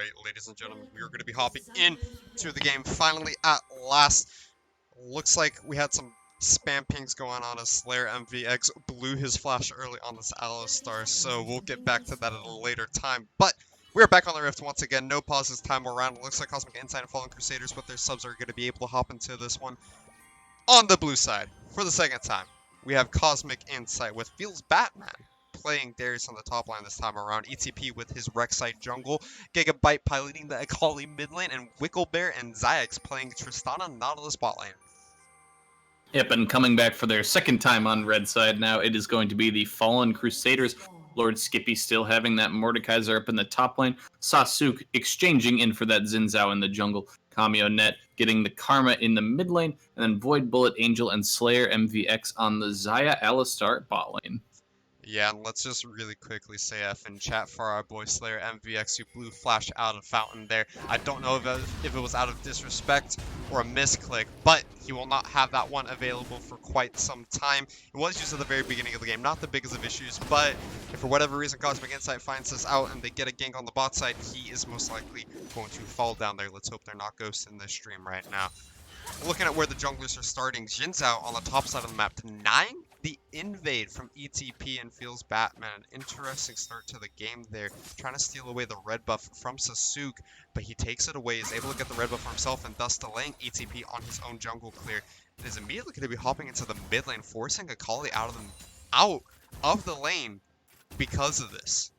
B: Alright, ladies and gentlemen, we are going to be hopping into the game finally at last. Looks like we had some spam pings going on as Slayer MVX blew his flash early on this Alistar, so we'll get back to that at a later time. But we're back on the Rift once again, no pause this time around. It looks like Cosmic Insight and Fallen Crusaders with their subs are going to be able to hop into this one. On the blue side, for the second time, we have Cosmic Insight with Feels Batman playing Darius on the top line this time around, ETP with his Rek'Sai jungle, Gigabyte piloting the Akali mid lane, and Wicklebear and Xyx playing Tristana Nautilus bot lane.
D: Yep, and coming back for their second time on red side now, it is going to be the Fallen Crusaders. Lord Skippy still having that Mordekaiser up in the top lane, Sasuke exchanging in for that Xin Zhao in the jungle, Kameo Net getting the Karma in the mid lane, and then Void Bullet Angel and Slayer MVX on the Xayah Alistar bot lane.
B: Yeah, and let's just really quickly say F in chat for our boy Slayer MVX who blew Flash out of Fountain there. I don't know if it was out of disrespect or a misclick, but he will not have that one available for quite some time. It was used at the very beginning of the game, not the biggest of issues, but if for whatever reason Cosmic Insight finds this out and they get a gank on the bot side, he is most likely going to fall down there. Let's hope they're not ghosts in this stream right now. Looking at where the junglers are starting, Xin Zhao on the top side of the map, denying the invade from ETP and Feels Batman. Interesting start to the game there, trying to steal away the red buff from Sasuke, but he takes it away, is able to get the red buff for himself, and thus delaying ETP on his own jungle clear. It is immediately going to be hopping into the mid lane, forcing Akali out of the lane because of this.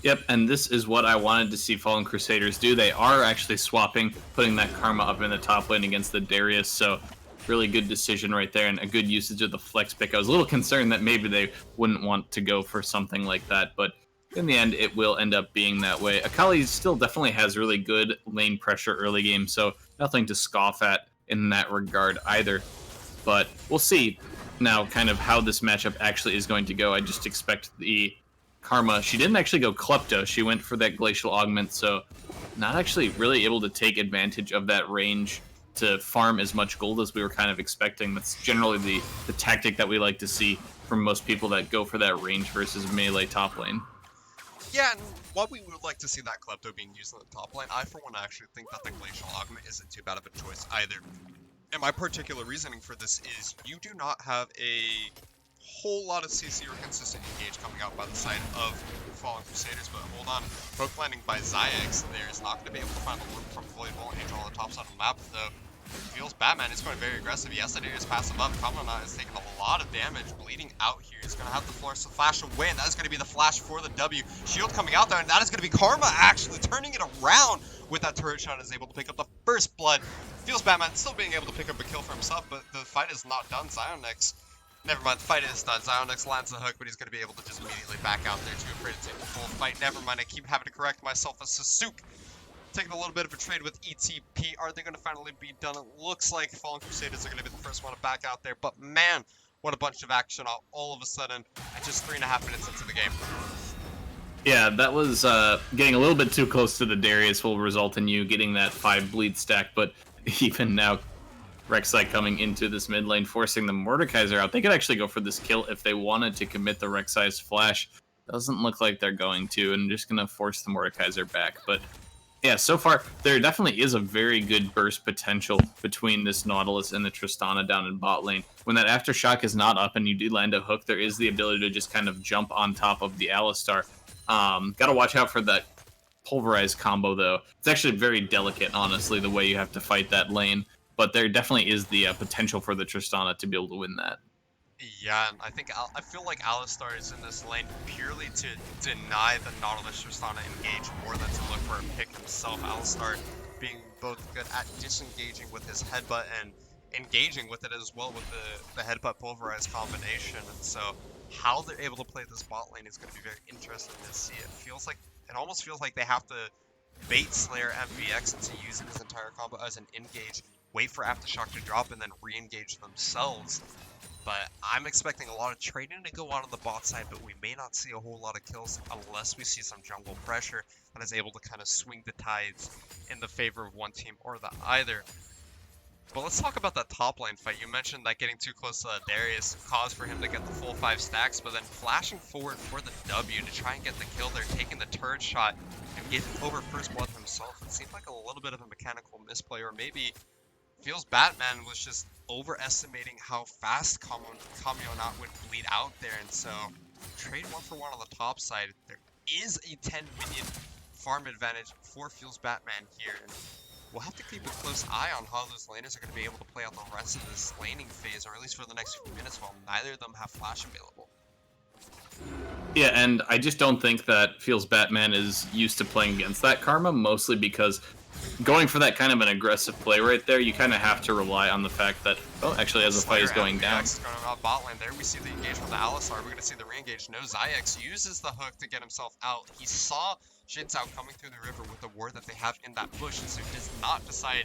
D: Yep, and this is what I wanted to see Fallen Crusaders do. They are actually swapping, putting that Karma up in the top lane against the Darius, so really good decision right there and a good usage of the flex pick. I was a little concerned that maybe they wouldn't want to go for something like that, but in the end, it will end up being that way. Akali still definitely has really good lane pressure early game, so nothing to scoff at in that regard either. But we'll see now kind of how this matchup actually is going to go. I just expect the Karma, she didn't actually go Klepto, she went for that Glacial Augment, so not actually really able to take advantage of that range to farm as much gold as we were kind of expecting. That's generally the tactic that we like to see from most people that go for that range versus melee top lane.
B: Yeah, and while we would like to see that Klepto being used on the top lane, I for one actually think that the Glacial Augment isn't too bad of a choice either. And my particular reasoning for this is you do not have a whole lot of CC or consistent engage coming out by the side of Fallen Crusaders, but hold on, poke landing by Xyx there is not going to be able to find the loop from Void Bullet Angel on the top side of the map, though. Feels Batman is going very aggressive. Yes, it is passive up. Kamana is taking a lot of damage, bleeding out here. He's going to have to force the flash away, and that is going to be the flash for the W. Shield coming out there, and that is going to be Karma actually turning it around with that turret shot, is able to pick up the first blood. Feels Batman still being able to pick up a kill for himself, but the fight is not done. Xyonix, never mind, the fight is done. Xyonix lands the hook, but he's going to be able to just immediately back out there, too afraid to take the full fight. Never mind, I keep having to correct myself as Sasuke taking a little bit of a trade with ETP. Are they going to finally be done? It looks like Fallen Crusaders are going to be the first one to back out there, but man, what a bunch of action all of a sudden at just 3.5 minutes into the game.
D: Yeah, that was getting a little bit too close to the Darius will result in you getting that 5 bleed stack, but even now Rek'Sai coming into this mid lane, forcing the Mordekaiser out. They could actually go for this kill if they wanted to commit the Rek'Sai's flash. Doesn't look like they're going to, and just going to force the Mordekaiser back, but yeah, so far, there definitely is a very good burst potential between this Nautilus and the Tristana down in bot lane. When that Aftershock is not up and you do land a hook, there is the ability to just kind of jump on top of the Alistar. Gotta watch out for that Pulverize combo, though. It's actually very delicate, honestly, the way you have to fight that lane. But there definitely is the potential for the Tristana to be able to win that.
B: Yeah, and I feel like Alistar is in this lane purely to deny the Nautilus Tristana engage more than to look for a pick himself. Alistar being both good at disengaging with his headbutt and engaging with it as well with the headbutt pulverize combination. And so how they're able to play this bot lane is going to be very interesting to see. It almost feels like they have to bait Slayer MVX into using his entire combo as an engage, wait for Aftershock to drop, and then re-engage themselves. But I'm expecting a lot of trading to go on the bot side, but we may not see a whole lot of kills unless we see some jungle pressure that is able to kind of swing the tides in the favor of one team or the either. But let's talk about that top lane fight. You mentioned that getting too close to Darius caused for him to get the full 5 stacks, but then flashing forward for the W to try and get the kill there, taking the turret shot and getting over first blood himself. It seemed like a little bit of a mechanical misplay, or maybe feels Batman was just overestimating how fast Kamionat would bleed out there, and so trade 1-for-1 on the top side. There is a 10 minion farm advantage for Feels Batman here, and we'll have to keep a close eye on how those laners are going to be able to play out the rest of this laning phase, or at least for the next few minutes, while neither of them have flash available.
D: Yeah, and I just don't think that Feels Batman is used to playing against that Karma, mostly because going for that kind of an aggressive play right there, you kind of have to rely on the fact that, oh, actually, as the fight is going down.
B: Is going out bot lane there. We see the engagement with the Alistar. We're going to see the re-engage. No, Zyx uses the hook to get himself out. He saw Xin Zhao coming through the river with the ward that they have in that bush, and so he does not decide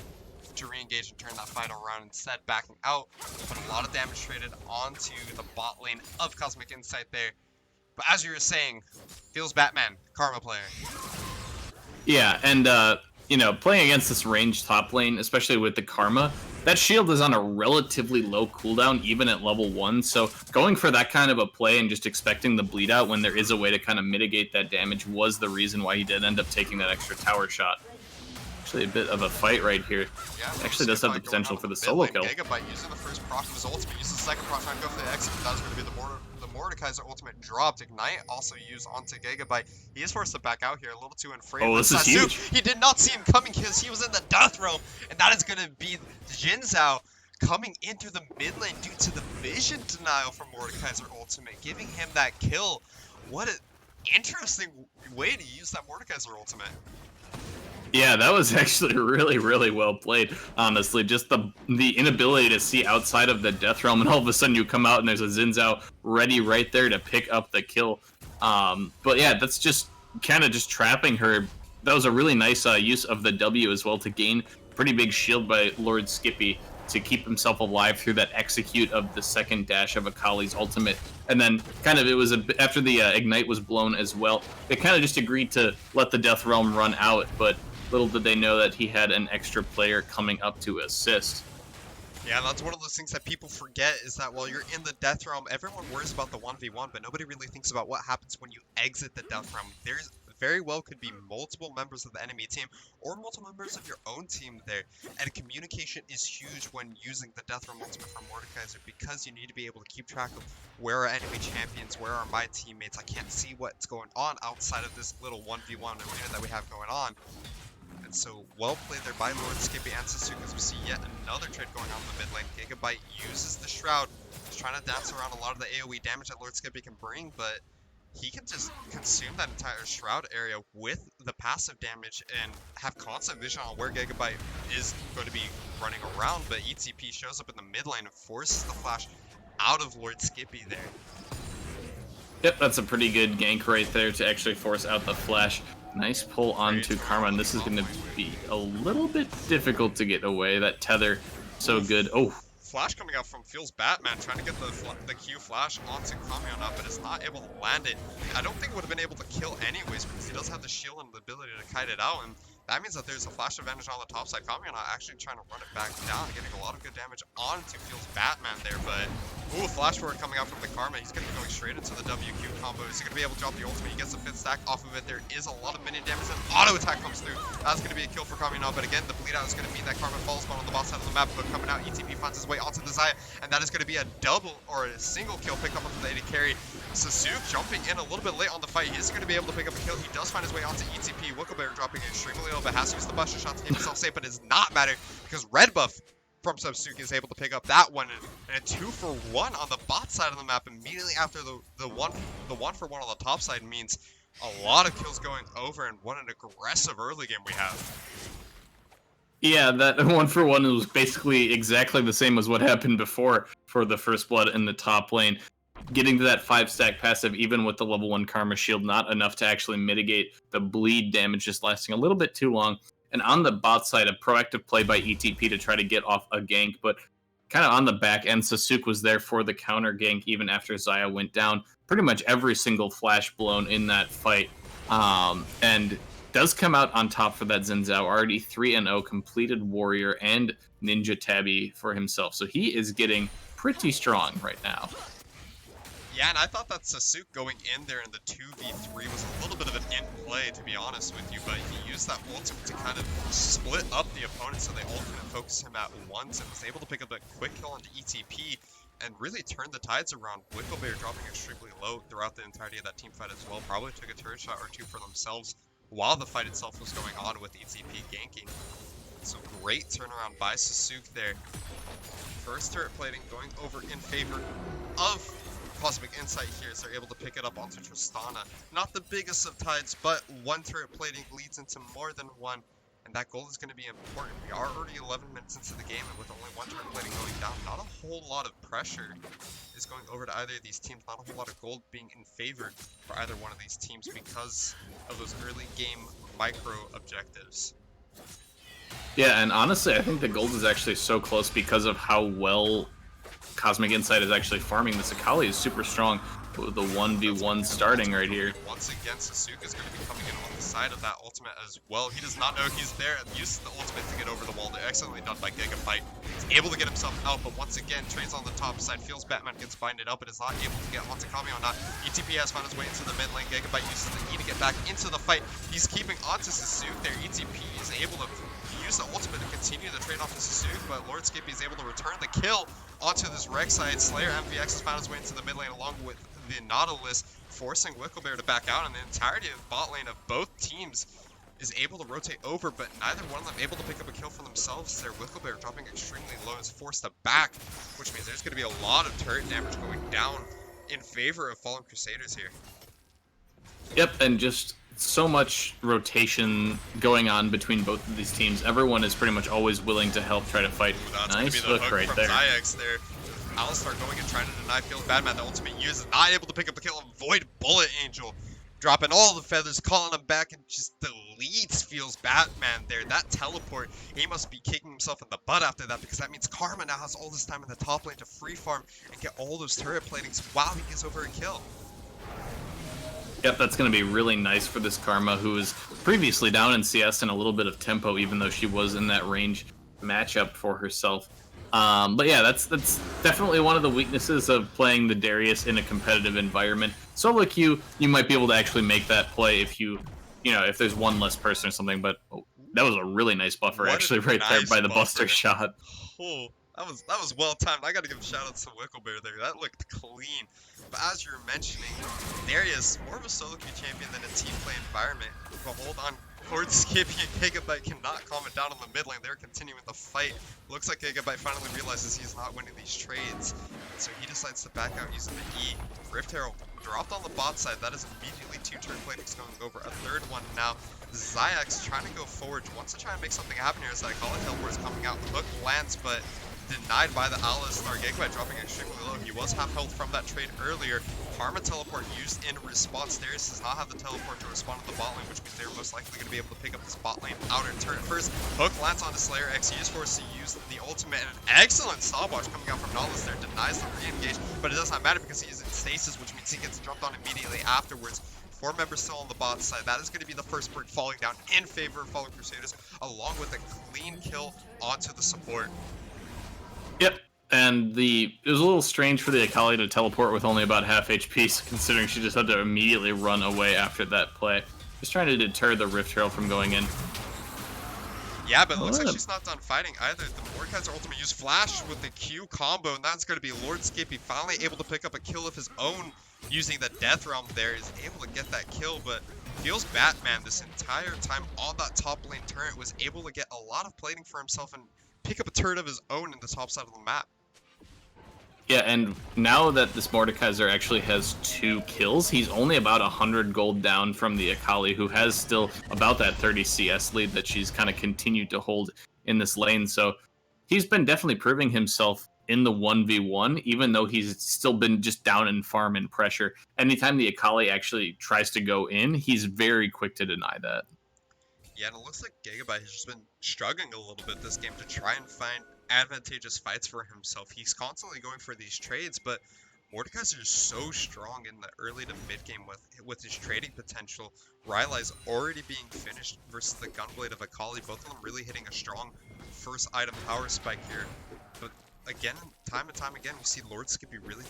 B: to re-engage and turn that fight around, instead backing out. Put a lot of damage traded onto the bot lane of Cosmic Insight there. But as you were saying, Feels Batman, Karma player.
D: Yeah, and you know, playing against this ranged top lane, especially with the Karma, that shield is on a relatively low cooldown, even at level 1, so going for that kind of a play and just expecting the bleed out when there is a way to kind of mitigate that damage was the reason why he did end up taking that extra tower shot. Actually a bit of a fight right here.
B: Yeah,
D: actually does have the potential for the solo kill.
B: Gigabyte using the first proc of his ultimate, uses the second proc trying to go for the exit, but that was going to be the Mordekaiser ultimate dropped. Ignite also used onto Gigabyte. He is forced to back out here, a little too afraid.
D: Oh, this is huge.
B: He did not see him coming because he was in the death realm, and that is going to be Xin Zhao coming into the mid lane due to the vision denial from Mordekaiser ultimate, giving him that kill. What an interesting way to use that Mordekaiser ultimate.
D: Yeah, that was actually really, really well played, honestly. Just the inability to see outside of the Death Realm, and all of a sudden you come out and there's a Xin Zhao ready right there to pick up the kill. But yeah, that's just kind of just trapping her. That was a really nice use of the W as well to gain pretty big shield by Lord Skippy to keep himself alive through that execute of the second dash of Akali's ultimate. And then kind of it was after the Ignite was blown as well, they kind of just agreed to let the Death Realm run out, but little did they know that he had an extra player coming up to assist.
B: Yeah, that's one of those things that people forget, is that while you're in the Death Realm, everyone worries about the 1v1, but nobody really thinks about what happens when you exit the Death Realm. There's very well could be multiple members of the enemy team or multiple members of your own team there, and communication is huge when using the Death Realm ultimate from Mordekaiser, because you need to be able to keep track of where are enemy champions, where are my teammates. I can't see what's going on outside of this little 1v1 arena that we have going on. And so, well played there by Lord Skippy and Sasuke, as we see yet another trade going on in the mid lane. Gigabyte uses the Shroud. He's trying to dance around a lot of the AoE damage that Lord Skippy can bring, but he can just consume that entire Shroud area with the passive damage and have constant vision on where Gigabyte is going to be running around. But ETP shows up in the mid lane and forces the flash out of Lord Skippy there.
D: Yep, that's a pretty good gank right there to actually force out the flash. Nice pull onto Karma, and this is going to be a little bit difficult to get away. That tether, so good. Oh,
B: Flash coming out from Feels Batman, trying to get the Q flash onto Kamiyana, but is not able to land it. I don't think it would have been able to kill anyways, because he does have the shield and the ability to kite it out, and that means that there's a flash advantage on the top side. Kamiyana actually trying to run it back down, getting a lot of good damage onto Feels Batman there, but ooh, flash forward coming out from the Karma. He's going to be going straight into the WQ combo. Is he going to be able to drop the ultimate? He gets the 5th stack off of it. There is a lot of minion damage, and auto attack comes through. That's going to be a kill for Kamiyana, but again, the bleed out is going to mean that Karma falls spawn on the bottom side of the map, but coming out, ETP finds his way onto the Xayah, and that is going to be a double or a single kill pick up onto the AD carry. Sasuke jumping in a little bit late on the fight. He is going to be able to pick up a kill. He does find his way onto ETP. Wicklebear dropping extremely low, but has to use the Buster shot to keep himself safe, but it does not matter because red buff from Sasuke is able to pick up that one, and a 2-for-1 on the bot side of the map immediately after the one for one on the top side means a lot of kills going over, and what an aggressive early game we have.
D: yeah, that 1-for-1 was basically exactly the same as what happened before for the first blood in the top lane. Getting to that 5-stack passive, even with the level 1 Karma shield, not enough to actually mitigate the bleed damage, just lasting a little bit too long. And on the bot side, a proactive play by ETP to try to get off a gank, but kind of on the back end, Sasuke was there for the counter gank even after Xayah went down. Pretty much every single flash blown in that fight. And does come out on top for that Xin Zhao, already 3-0, completed Warrior and Ninja Tabby for himself. So he is getting pretty strong right now.
B: Yeah, and I thought that Sasuke going in there in the 2v3 was a little bit of an in-play, to be honest with you, but he used that ultimate to kind of split up the opponent so they all couldn't focus him at once, and was able to pick up a quick kill onto ETP and really turn the tides around. Wicklebear dropping extremely low throughout the entirety of that team fight as well, probably took a turret shot or two for themselves while the fight itself was going on with ETP ganking. So great turnaround by Sasuke there. First turret plating going over in favor of Cosmic Insight here, as they're able to pick it up onto Tristana. Not the biggest of tides, but one turret plating leads into more than one, and that gold is going to be important. We are already 11 minutes into the game, and with only one turret plating going down, not a whole lot of pressure is going over to either of these teams. Not a whole lot of gold being in favor for either one of these teams because of those early game micro objectives.
D: Yeah, and honestly, I think the gold is actually so close because of how well Cosmic Insight is actually farming. This Akali is super strong with the 1v1 starting right here.
B: Once again, Sasuke is going to be coming in on the side of that ultimate as well. He does not know he's there. Uses the ultimate to get over the wall. They're excellently done by Gigabyte. He's able to get himself out, but once again, Train's on the top side. Feels Batman gets binded up, but is not able to get onto Kami or not. ETP has found his way into the mid lane. Gigabyte uses the E to get back into the fight. He's keeping onto Sasuke there. ETP is able to use the ultimate to continue the trade off to Sasuke, but Lord Skippy is able to return the kill onto this Rek'Sai. Slayer MVX has found his way into the mid lane along with the Nautilus, forcing Wicklebear to back out, and the entirety of bot lane of both teams is able to rotate over, but neither one of them able to pick up a kill for themselves. Their Wicklebear dropping extremely low is forced to back, which means there's going to be a lot of turret damage going down in favor of Fallen Crusaders here.
D: Yep, and just so much rotation going on between both of these teams. Everyone is pretty much always willing to help try to fight.
B: Ooh, that's
D: Nice
B: gonna be the
D: hook
B: hook
D: right
B: from
D: there.
B: Zyx there. Alistar going and trying to deny Feels Batman. The ultimate use is not able to pick up the kill. Void Bullet Angel dropping all the feathers, calling him back, and just deletes Feels Batman there. That teleport, he must be kicking himself in the butt after that, because that means Karma now has all this time in the top lane to free farm and get all those turret platings while he gets over a kill.
D: Yep, that's going to be really nice for this Karma, who was previously down in CS and a little bit of tempo, even though she was in that range matchup for herself. But yeah, that's definitely one of the weaknesses of playing the Darius in a competitive environment. Solo queue, you might be able to actually make that play if if there's one less person or something. But that was a really nice buffer,
B: What a
D: actually, right there
B: nice
D: by the
B: buffer.
D: Buster shot.
B: Oh, that was well timed. I gotta give a shout out to Wicklebear there. That looked clean. But as you were mentioning, Darius, more of a solo queue champion than a team play environment. But hold on, Lord Skippy and Gigabyte cannot calm it down on the mid lane. They're continuing the fight. Looks like Gigabyte finally realizes he's not winning these trades. So he decides to back out using the E. Rift Herald dropped on the bot side. That is immediately 2 turn platings going over. A third one now. Zyx trying to go forward. Wants to try and make something happen here as that Calling Teleport is coming out. The hook lands, but denied by the Alistar. Gigabyte dropping extremely low. He was half health from that trade earlier. Karma teleport used in response. Darius does not have the teleport to respond to the bot lane, which means they're most likely going to be able to pick up this bot lane outer turret first. Hook lands onto Slayer X. He is forced to use the ultimate, and an excellent stopwatch coming out from Nautilus there. Denies the re-engage, but it does not matter because he is in stasis, which means he gets jumped on immediately afterwards. 4 members still on the bot side. That is going to be the first perk falling down in favor of Fallen Crusaders, along with a clean kill onto the support.
D: Yep, and it was a little strange for the Akali to teleport with only about half HP, considering she just had to immediately run away after that play. Just trying to deter the Rift Herald from going in.
B: Yeah, but it looks like she's not done fighting either. The Mordekaiser ultimate used Flash with the Q combo, and that's going to be Lord Skippy finally able to pick up a kill of his own using the Death Realm there. Is able to get that kill, but Feels Batman this entire time on that top lane turret was able to get a lot of plating for himself and pick up a turret of his own in the top side of the map.
D: Yeah, and now that this Mordekaiser actually has 2 kills, he's only about 100 gold down from the Akali, who has still about that 30 CS lead that she's kind of continued to hold in this lane. So he's been definitely proving himself in the 1v1, even though he's still been just down in farm and pressure. Anytime the Akali actually tries to go in, he's very quick to deny that.
B: Yeah, and it looks like Gigabyte has just been struggling a little bit this game to try and find advantageous fights for himself. He's constantly going for these trades, but Mordekaiser is so strong in the early to mid game with his trading potential. Rylai's already being finished versus the Gunblade of Akali. Both of them really hitting a strong first item power spike here. But again, time and time again, we see Lord Skippy really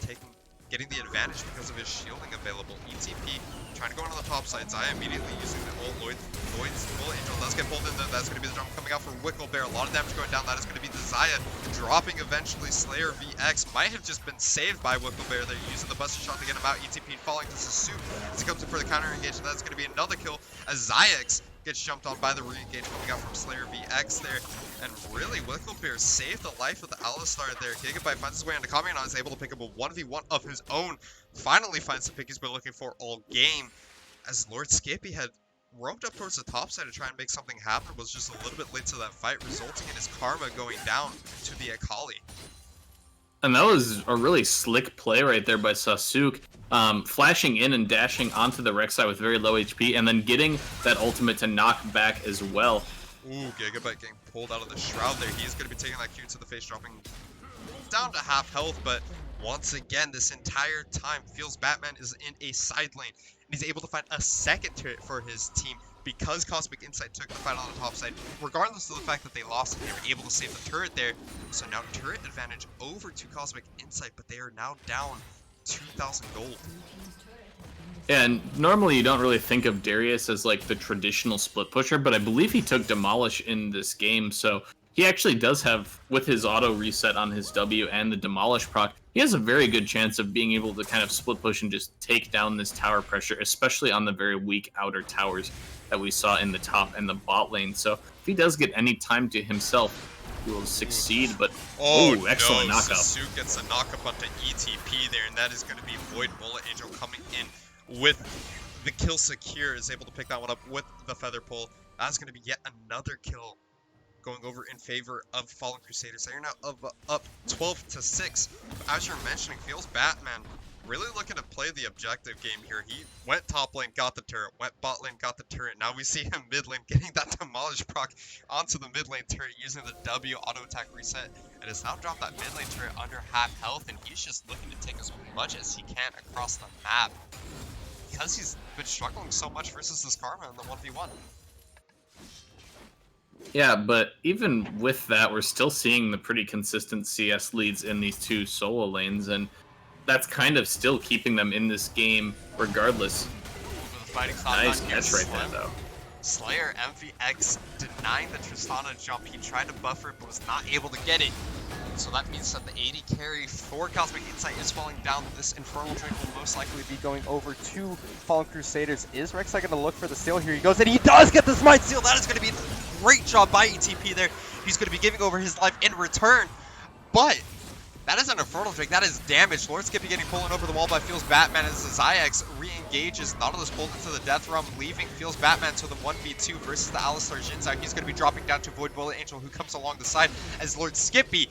B: getting the advantage because of his shielding available. ETP trying to go on the top side. Zaya immediately using the ult. Lloyd's full Angel does get pulled in there. That's going to be the jump coming out for Wicklebear. A lot of damage going down. That is going to be the Zaya dropping eventually. Slayer VX might have just been saved by Wicklebear. They're using the Buster Shot to get him out. ETP falling to Sasuke as he comes in for the counter engage. That's going to be another kill as Zayax gets jumped on by the re-engage coming out from Slayer VX there. And really, Wicklebear saved the life of the Alistar there. Gigabyte finds his way into Kamiana, is able to pick up a 1v1 of his own. Finally finds the pick he's been looking for all game. As Lord Skippy had roamed up towards the top side to try and make something happen, was just a little bit late to that fight, resulting in his karma going down to the Akali.
D: And that was a really slick play right there by Sasuke. Flashing in and dashing onto the Rek'Sai with very low HP, and then getting that ultimate to knock back as well.
B: Ooh, Gigabyte getting pulled out of the Shroud there. He's going to be taking that Q to the face, dropping down to half health, but once again, this entire time, Feels Batman is in a side lane, and he's able to find a second turret for his team because Cosmic Insight took the fight on the top side. Regardless of the fact that they lost, they were able to save the turret there. So now turret advantage over to Cosmic Insight, but they are now down 2,000 gold.
D: And normally you don't really think of Darius as like the traditional split pusher, but I believe he took Demolish in this game, so he actually does have, with his auto reset on his W and the Demolish proc, he has a very good chance of being able to kind of split push and just take down this tower pressure, especially on the very weak outer towers that we saw in the top and the bot lane. So if he does get any time to himself, he will succeed, but excellent knockup.
B: Sasuke gets a knockup onto ETP there, and that is going to be Void Bullet Angel coming in with the kill secure, is able to pick that one up with the Feather Pull. That's going to be yet another kill going over in favor of Fallen Crusaders. So you're now up 12-6. As you're mentioning, Feels Batman really looking to play the objective game here. He went top lane, got the turret, went bot lane, got the turret. Now we see him mid lane getting that Demolish proc onto the mid lane turret using the W auto attack reset, and has now dropped that mid lane turret under half health, and he's just looking to take as much as he can across the map because he's been struggling so much versus this Karma in the 1v1.
D: Yeah, but even with that, we're still seeing the pretty consistent CS leads in these two solo lanes, and that's kind of still keeping them in this game regardless. Nice catch right there, though.
B: Slayer MVX denying the Tristana jump. He tried to buffer it, but was not able to get it. So that means that the AD carry for Cosmic Insight is falling down. This Infernal Drink will most likely be going over to Fallen Crusaders. Is Rek'Sai going to look for the steal? Here he goes, and he does get the Smite Steal! That is going to be a great job by ETP there. He's going to be giving over his life in return. But that is an Infernal Drink. That is damage. Lord Skippy getting pulled over the wall by Feels Batman as the Zayax re-engages. Nautilus pulled into the Death Realm, leaving Feels Batman to the 1v2 versus the Alistar Jinzao. He's going to be dropping down to Void Bullet Angel, who comes along the side as Lord Skippy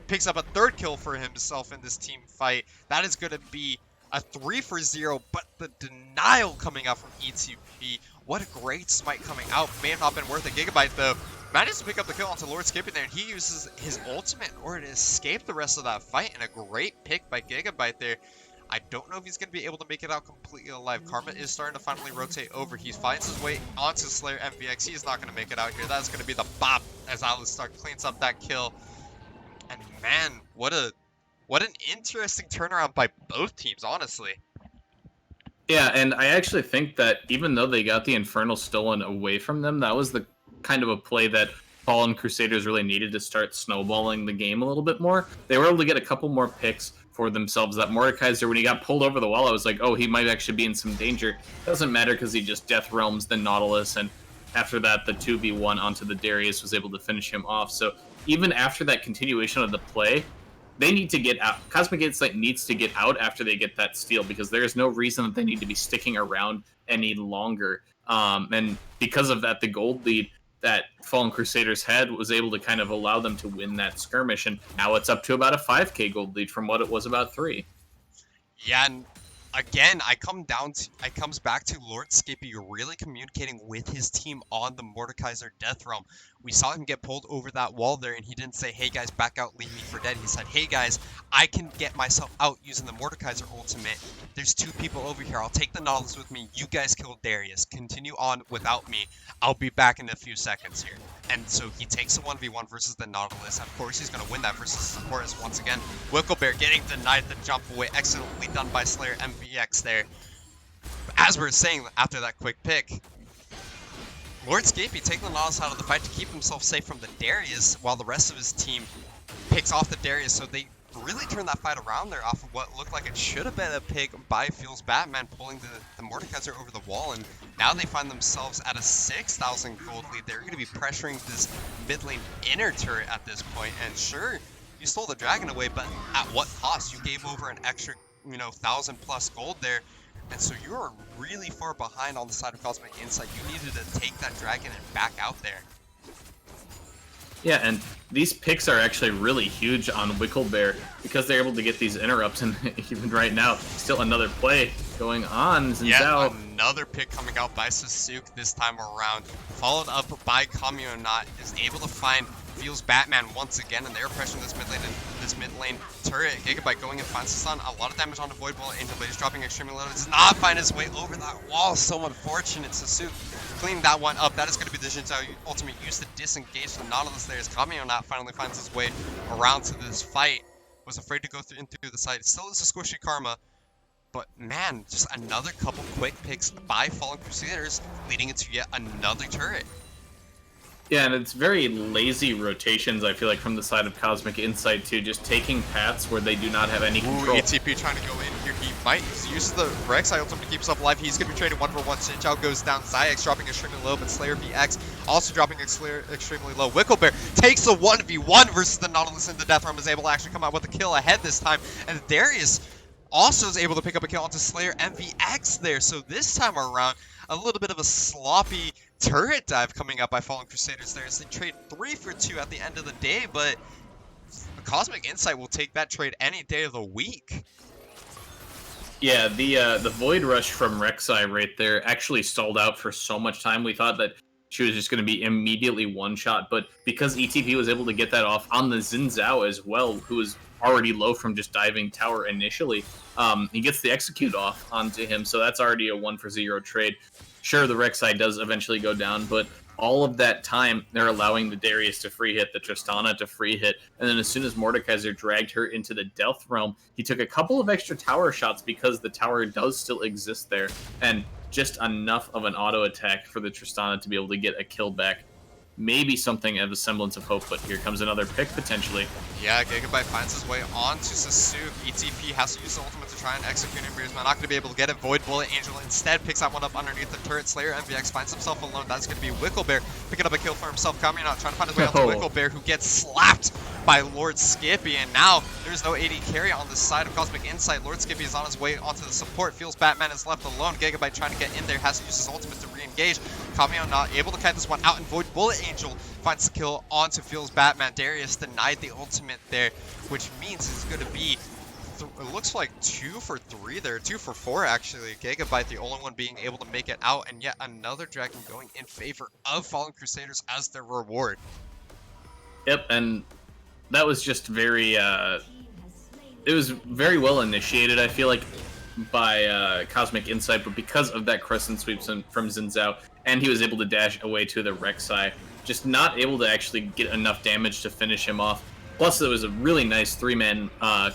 B: picks up a third kill for himself in this team fight. That is going to be a 3-for-0, but the denial coming out from ETP. What a great smite coming out. May have not been worth a Gigabyte, though. Manages to pick up the kill onto Lord Skippy there, and he uses his ultimate in order to escape the rest of that fight, and a great pick by Gigabyte there. I don't know if he's going to be able to make it out completely alive. Karma is starting to finally rotate over. He finds his way onto Slayer MVX. He's not going to make it out here. That's going to be the bop as Alistar cleans up that kill. And man, what an interesting turnaround by both teams, honestly.
D: Yeah, and I actually think that even though they got the Infernal stolen away from them, that was the kind of a play that Fallen Crusaders really needed to start snowballing the game a little bit more. They were able to get a couple more picks for themselves. That Mordekaiser, when he got pulled over the wall, I was like, oh, he might actually be in some danger. Doesn't matter because he just Death Realms the Nautilus, and after that, the 2v1 onto the Darius was able to finish him off. So even after that continuation of the play, they need to get out. Cosmic Insight needs to get out after they get that steal, because there is no reason that they need to be sticking around any longer. And because of that, the gold lead that Fallen Crusaders had was able to kind of allow them to win that skirmish, and now it's up to about a 5k gold lead from what it was about 3.
B: Yeah, and again, I comes back to Lord Skippy really communicating with his team on the Mordekaiser Death Realm. We saw him get pulled over that wall there, and he didn't say, hey guys, back out, leave me for dead. He said, hey guys, I can get myself out using the Mordekaiser ultimate. There's 2 people over here. I'll take the Nautilus with me. You guys kill Darius. Continue on without me. I'll be back in a few seconds here. And so he takes a 1v1 versus the Nautilus. Of course, he's going to win that versus Supportus once again. Wicklebear getting denied the jump away. Excellently done by Slayer MVX there. As we were saying after that quick pick, Lord Skippy taking the Nautilus out of the fight to keep himself safe from the Darius, while the rest of his team picks off the Darius. So they really turned that fight around there off of what looked like it should have been a pick by Fuels Batman, pulling the Mordekaiser over the wall, and now they find themselves at a 6,000 gold lead. They're going to be pressuring this mid lane inner turret at this point, and sure, you stole the dragon away, but at what cost? You gave over an extra, 1,000+ gold there, and so you're really far behind on the side of Cosmic Insight. You needed to take that dragon and back out there.
D: Yeah, and these picks are actually really huge on Wicklebear because they're able to get these interrupts, and even right now, still another play going on.
B: Yeah, another pick coming out by Sasuke this time around, followed up by Kamionaut, is able to find Feels Batman once again, and they're pressuring this mid lane turret. Gigabyte going and finds the sun. A lot of damage on the Void Bullet Angel, but he's dropping extremely low. Does not find his way over that wall. So unfortunate. Sasuke cleaning that one up. That is going to be the Jin Zhao ultimate use to disengage the Nautilus there, as Kamionaut finally finds his way around to this fight. Was afraid to go through the side. Still is a squishy Karma. But man, just another couple quick picks by Fallen Crusaders, leading into yet another turret.
D: Yeah, and it's very lazy rotations, I feel like, from the side of Cosmic Insight, too. Just taking paths where they do not have any control.
B: ETP trying to go in here. He might use the Rek'Sai ultimate to keep himself alive. He's going to be trading 1-for-1. Xin Zhao goes down. Zyx dropping extremely low, but Slayer VX also dropping extremely low. Wicklebear takes a 1v1 versus the Nautilus in the Death Realm, is able to actually come out with a kill ahead this time. And Darius also is able to pick up a kill onto Slayer MVX there. So this time around, a little bit of a sloppy turret dive coming up by Fallen Crusaders there, as they trade 3 for 2 at the end of the day, but Cosmic Insight will take that trade any day of the week.
D: Yeah, the Void Rush from Rek'Sai right there actually stalled out for so much time. We thought that she was just going to be immediately one-shot, but because ETP was able to get that off on the Xin Zhao as well, who was already low from just diving tower initially, he gets the execute off onto him, so that's already a 1-for-0 trade. Sure, the Rek'Sai does eventually go down, but all of that time, they're allowing the Darius to free hit, the Tristana to free hit, and then as soon as Mordekaiser dragged her into the Death Realm, he took a couple of extra tower shots because the tower does still exist there, and just enough of an auto attack for the Tristana to be able to get a kill back. Maybe something of a semblance of hope, but here comes another pick potentially.
B: Yeah, Gigabyte finds his way onto Sasuke. ETP has to use the ultimate to try and execute him, but he's not going to be able to get it. Void Bullet Angel instead picks that one up underneath the turret. Slayer MVX finds himself alone. That's going to be Wicklebear picking up a kill for himself. Kamionaut trying to find his way onto Wicklebear, who gets slapped by Lord Skippy, and now there's no AD carry on the side of Cosmic Insight. Lord Skippy is on his way onto the support. Feels Batman is left alone. Gigabyte trying to get in there, has to use his ultimate to re-engage. Kamionaut able to kite this one out, and Void Bullet Angel finds the kill onto Feels Batman. Darius denied the ultimate there, which means it's going to be, it looks like 2 for 3 there, 2 for 4 actually. Gigabyte the only one being able to make it out, and yet another dragon going in favor of Fallen Crusaders as their reward.
D: Yep, and that was just very, it was very well initiated, I feel like, by Cosmic Insight, but because of that crescent sweep from Xin Zhao, and he was able to dash away to the Rek'Sai, just not able to actually get enough damage to finish him off. Plus, there was a really nice 3-man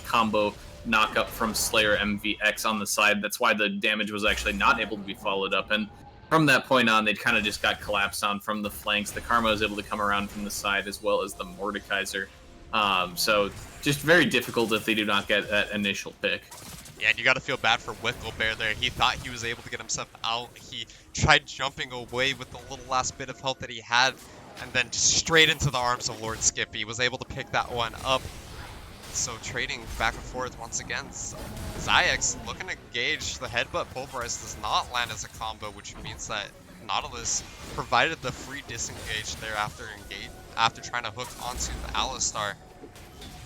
D: combo knockup from Slayer MVX on the side. That's why the damage was actually not able to be followed up, and from that point on, they kind of just got collapsed on from the flanks. The Karma was able to come around from the side, as well as the Mordekaiser. So, just very difficult if they do not get that initial pick.
B: Yeah, and you got to feel bad for Wicklebear there. He thought he was able to get himself out. He tried jumping away with the little last bit of health that he had, and then just straight into the arms of Lord Skippy. He was able to pick that one up. So trading back and forth once again. Zyx looking to engage. The headbutt pulverize does not land as a combo, which means that Nautilus provided the free disengage there after trying to hook onto the Alistar.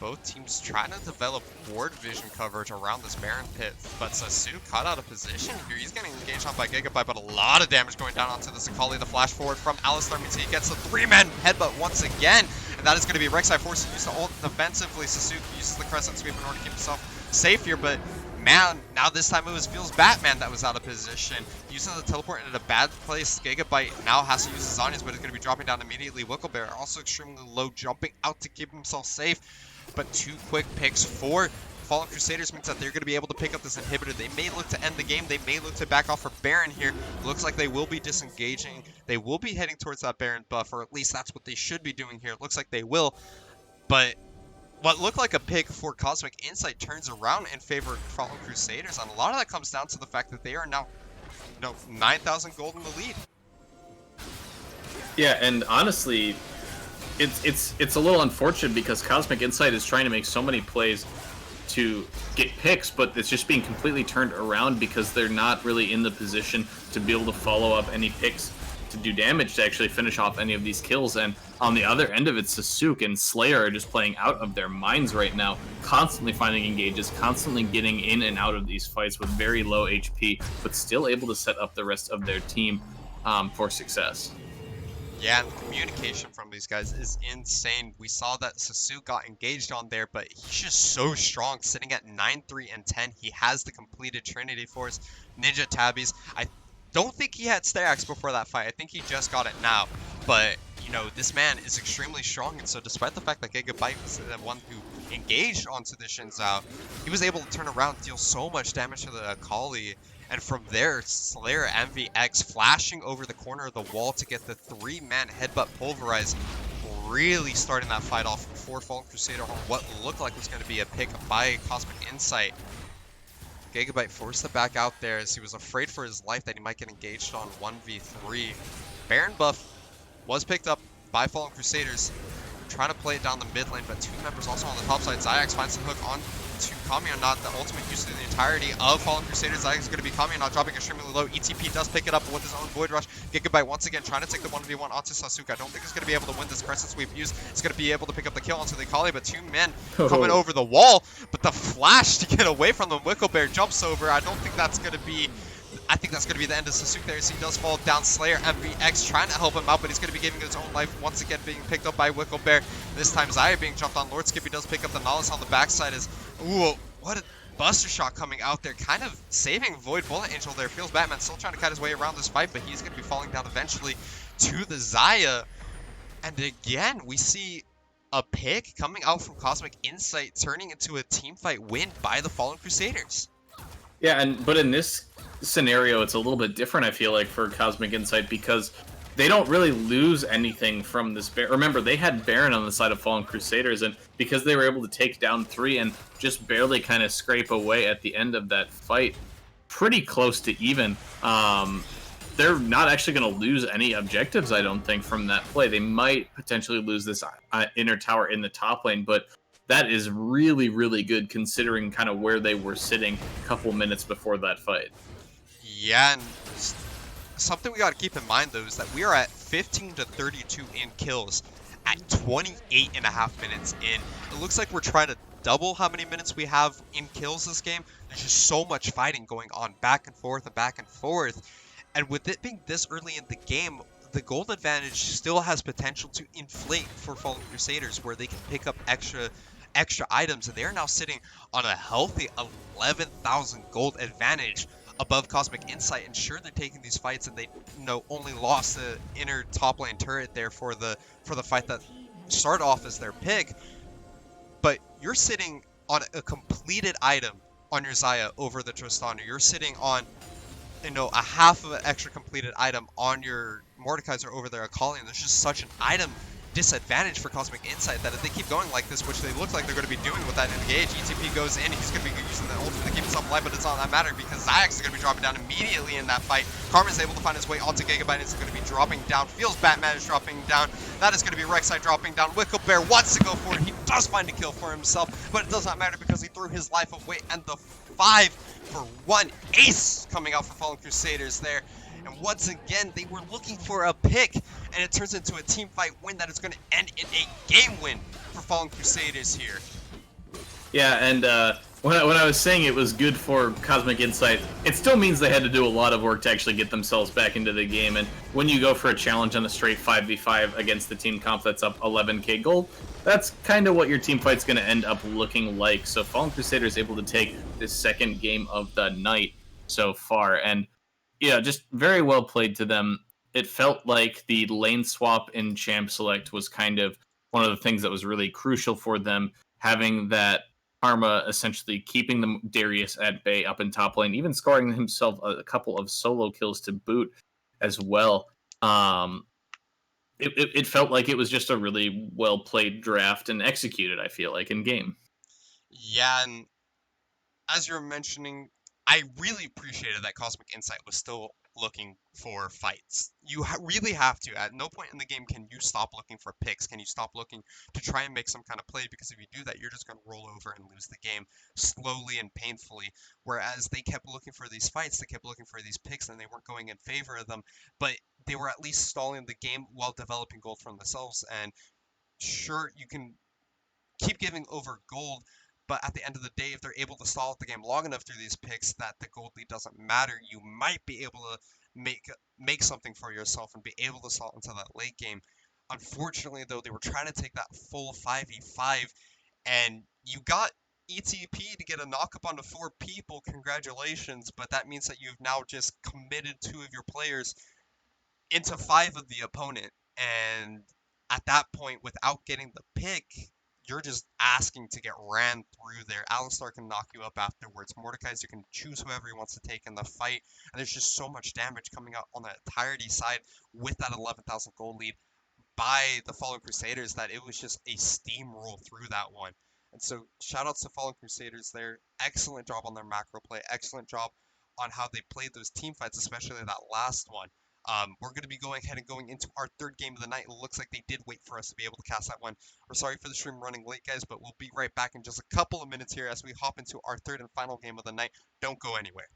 B: both teams trying to develop ward vision coverage around this Baron pit, but Sasuke caught out of position here. He's getting engaged on by Gigabyte, but a lot of damage going down onto this Akali. The flash forward from Alistar means he gets the 3-man headbutt once again, and that is going to be Rek'Sai forced to use the ult defensively. Sasuke uses the Crescent Sweep in order to keep himself safe here, but man, now this time it was Feels Batman that was out of position. Using the teleport in a bad place, Gigabyte now has to use his Zhonya's, but it's going to be dropping down immediately. Wicklebear also extremely low, jumping out to keep himself safe. But 2 quick picks for Fallen Crusaders means that they're going to be able to pick up this inhibitor. They may look to end the game. They may look to back off for Baron here. Looks like they will be disengaging. They will be heading towards that Baron buff, or at least that's what they should be doing here. It looks like they will. But what looked like a pick for Cosmic Insight turns around in favor of Fallen Crusaders, and a lot of that comes down to the fact that they are now 9,000 gold in the lead.
D: Yeah, and honestly, it's a little unfortunate because Cosmic Insight is trying to make so many plays to get picks, but it's just being completely turned around because they're not really in the position to be able to follow up any picks to do damage to actually finish off any of these kills. And on the other end of it, Sasuke and Slayer are just playing out of their minds right now, constantly finding engages, constantly getting in and out of these fights with very low HP, but still able to set up the rest of their team for success.
B: Yeah, and the communication from these guys is insane. We saw that Sasuke got engaged on there, but he's just so strong, sitting at 9, 3, and 10. He has the completed Trinity Force, Ninja Tabbies. I don't think he had stacks before that fight. I think he just got it now. But, you know, this man is extremely strong, and so despite the fact that Gigabyte was the one who engaged onto the Xin Zhao, he was able to turn around, deal so much damage to the Akali. And from there, Slayer MVX flashing over the corner of the wall to get the 3-man headbutt pulverized, really starting that fight off for Fallen Crusader on what looked like was going to be a pick by Cosmic Insight. Gigabyte forced to back out there as he was afraid for his life that he might get engaged on 1v3. Baron buff was picked up by Fallen Crusaders, trying to play it down the mid lane, but 2 members also on the top side. Xayah finds the hook on to Kamiyana, the ultimate use of the entirety of Fallen Crusaders. Xayah is going to be Kamiyana, dropping extremely low. ETP does pick it up with his own Void Rush. Gigabyte once again trying to take the 1v1 onto Sasuke. I don't think he's going to be able to win this Crescent Sweep use. He's going to be able to pick up the kill onto the Akali, but 2 men coming over the wall. But the flash to get away from them, Wicklebear jumps over. I don't think that's going to be... I think that's going to be the end of Sasuke there, as he does fall down. Slayer MVX trying to help him out, but he's going to be giving his own life once again, being picked up by Wicklebear. This time Xayah being jumped on. Lord Skippy does pick up the Nihilus on the backside. Ooh, what a Buster Shot coming out there, kind of saving Void Bullet Angel there. Feels Batman still trying to cut his way around this fight, but he's going to be falling down eventually to the Xayah. And again, we see a pick coming out from Cosmic Insight, turning into a team fight win by the Fallen Crusaders.
D: Yeah, but in this scenario, it's a little bit different, I feel like, for Cosmic Insight, because they don't really lose anything from this. Remember, they had Baron on the side of Fallen Crusaders, and because they were able to take down 3 and just barely kind of scrape away at the end of that fight, pretty close to even, they're not actually going to lose any objectives, I don't think, from that play. They might potentially lose this inner tower in the top lane, but that is really, really good considering kind of where they were sitting a couple minutes before that fight.
B: Yeah, and something we got to keep in mind, though, is that we are at 15 to 32 in kills at 28.5 minutes in. It looks like we're trying to double how many minutes we have in kills this game. There's just so much fighting going on back and forth and back and forth. And with it being this early in the game, the gold advantage still has potential to inflate for Fallen Crusaders, where they can pick up extra items, and they are now sitting on a healthy 11,000 gold advantage above Cosmic Insight. And sure, they're taking these fights, and they only lost the inner top lane turret there for the fight that started off as their pick. But you're sitting on a completed item on your Xayah over the Tristana. You're sitting on a half of an extra completed item on your Mordekaiser over there, Akali, and there's just such an item disadvantage for Cosmic Insight that if they keep going like this, which they look like they're going to be doing with that engage, ETP goes in, he's going to be using the ultimate to keep himself alive, but it's not that matter because Xayah is going to be dropping down immediately in that fight. Karma's able to find his way onto Gigabyte, and it's going to be dropping down. Feels Batman is dropping down. That is going to be Rek'Sai dropping down. Wicklebear wants to go for it. He does find a kill for himself, but it does not matter because he threw his life away, and the 5-for-1 ace coming out for Fallen Crusaders there. And once again, they were looking for a pick, and it turns into a team fight win that is going to end in a game win for Fallen Crusaders here.
D: Yeah, and when I was saying it was good for Cosmic Insight, it still means they had to do a lot of work to actually get themselves back into the game. And when you go for a challenge on a straight 5v5 against the team comp that's up 11k gold, that's kind of what your team fight's going to end up looking like. So Fallen Crusader is able to take this second game of the night so far, and yeah, just very well played to them. It felt like the lane swap in Champ Select was kind of one of the things that was really crucial for them, having that Karma essentially keeping the Darius at bay up in top lane, even scoring himself a couple of solo kills to boot as well. It felt like it was just a really well played draft and executed, I feel like, in game.
B: Yeah, and as you're mentioning, I really appreciated that Cosmic Insight was still looking for fights. You really have to. At no point in the game can you stop looking for picks. Can you stop looking to try and make some kind of play? Because if you do that, you're just going to roll over and lose the game slowly and painfully. Whereas they kept looking for these fights, they kept looking for these picks, and they weren't going in favor of them. But they were at least stalling the game while developing gold for themselves. And sure, you can keep giving over gold, but at the end of the day, if they're able to stall out the game long enough through these picks that the gold lead doesn't matter, you might be able to make something for yourself and be able to stall into that late game. Unfortunately, though, they were trying to take that full 5v5, and you got ETP to get a knockup onto 4 people. Congratulations, but that means that you've now just committed 2 of your players into 5 of the opponent, and at that point, without getting the pick, you're just asking to get ran through there. Alistar can knock you up afterwards. Mordekaiser can choose whoever he wants to take in the fight. And there's just so much damage coming out on the entirety side with that 11,000 gold lead by the Fallen Crusaders that it was just a steamroll through that one. And so shoutouts to Fallen Crusaders there. Excellent job on their macro play. Excellent job on how they played those team fights, especially that last one. We're going to be going ahead and going into our 3rd game of the night. It looks like they did wait for us to be able to cast that one. We're sorry for the stream running late, guys, but we'll be right back in just a couple of minutes here as we hop into our 3rd and final game of the night. Don't go anywhere.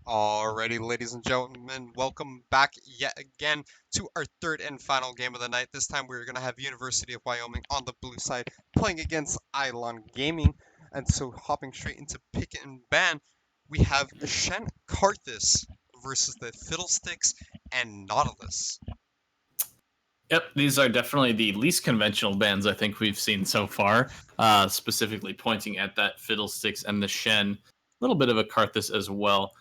B: Alrighty, ladies and gentlemen, welcome back yet again to our third and final game of the night. This time we're going to have University of Wyoming on the blue side playing against Ilon Gaming. And so hopping straight into pick and ban, we have Shen Karthus versus the Fiddlesticks and Nautilus.
D: Yep, these are definitely the least conventional bands I think we've seen so far, specifically pointing at that Fiddlesticks and the Shen. A little bit of a Karthus as well.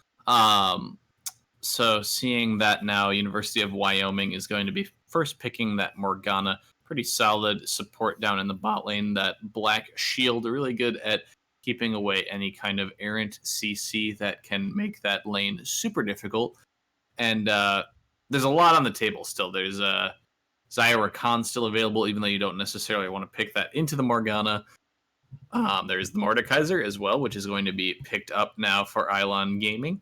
D: So seeing that now, University of Wyoming is going to be first picking that Morgana. Pretty solid support down in the bot lane. That Black Shield, really good at keeping away any kind of errant CC that can make that lane super difficult. And there's a lot on the table still. There's Zyra Khan still available, even though you don't necessarily want to pick that into the Morgana. There's the Mordekaiser as well, which is going to be picked up now for Ilon Gaming.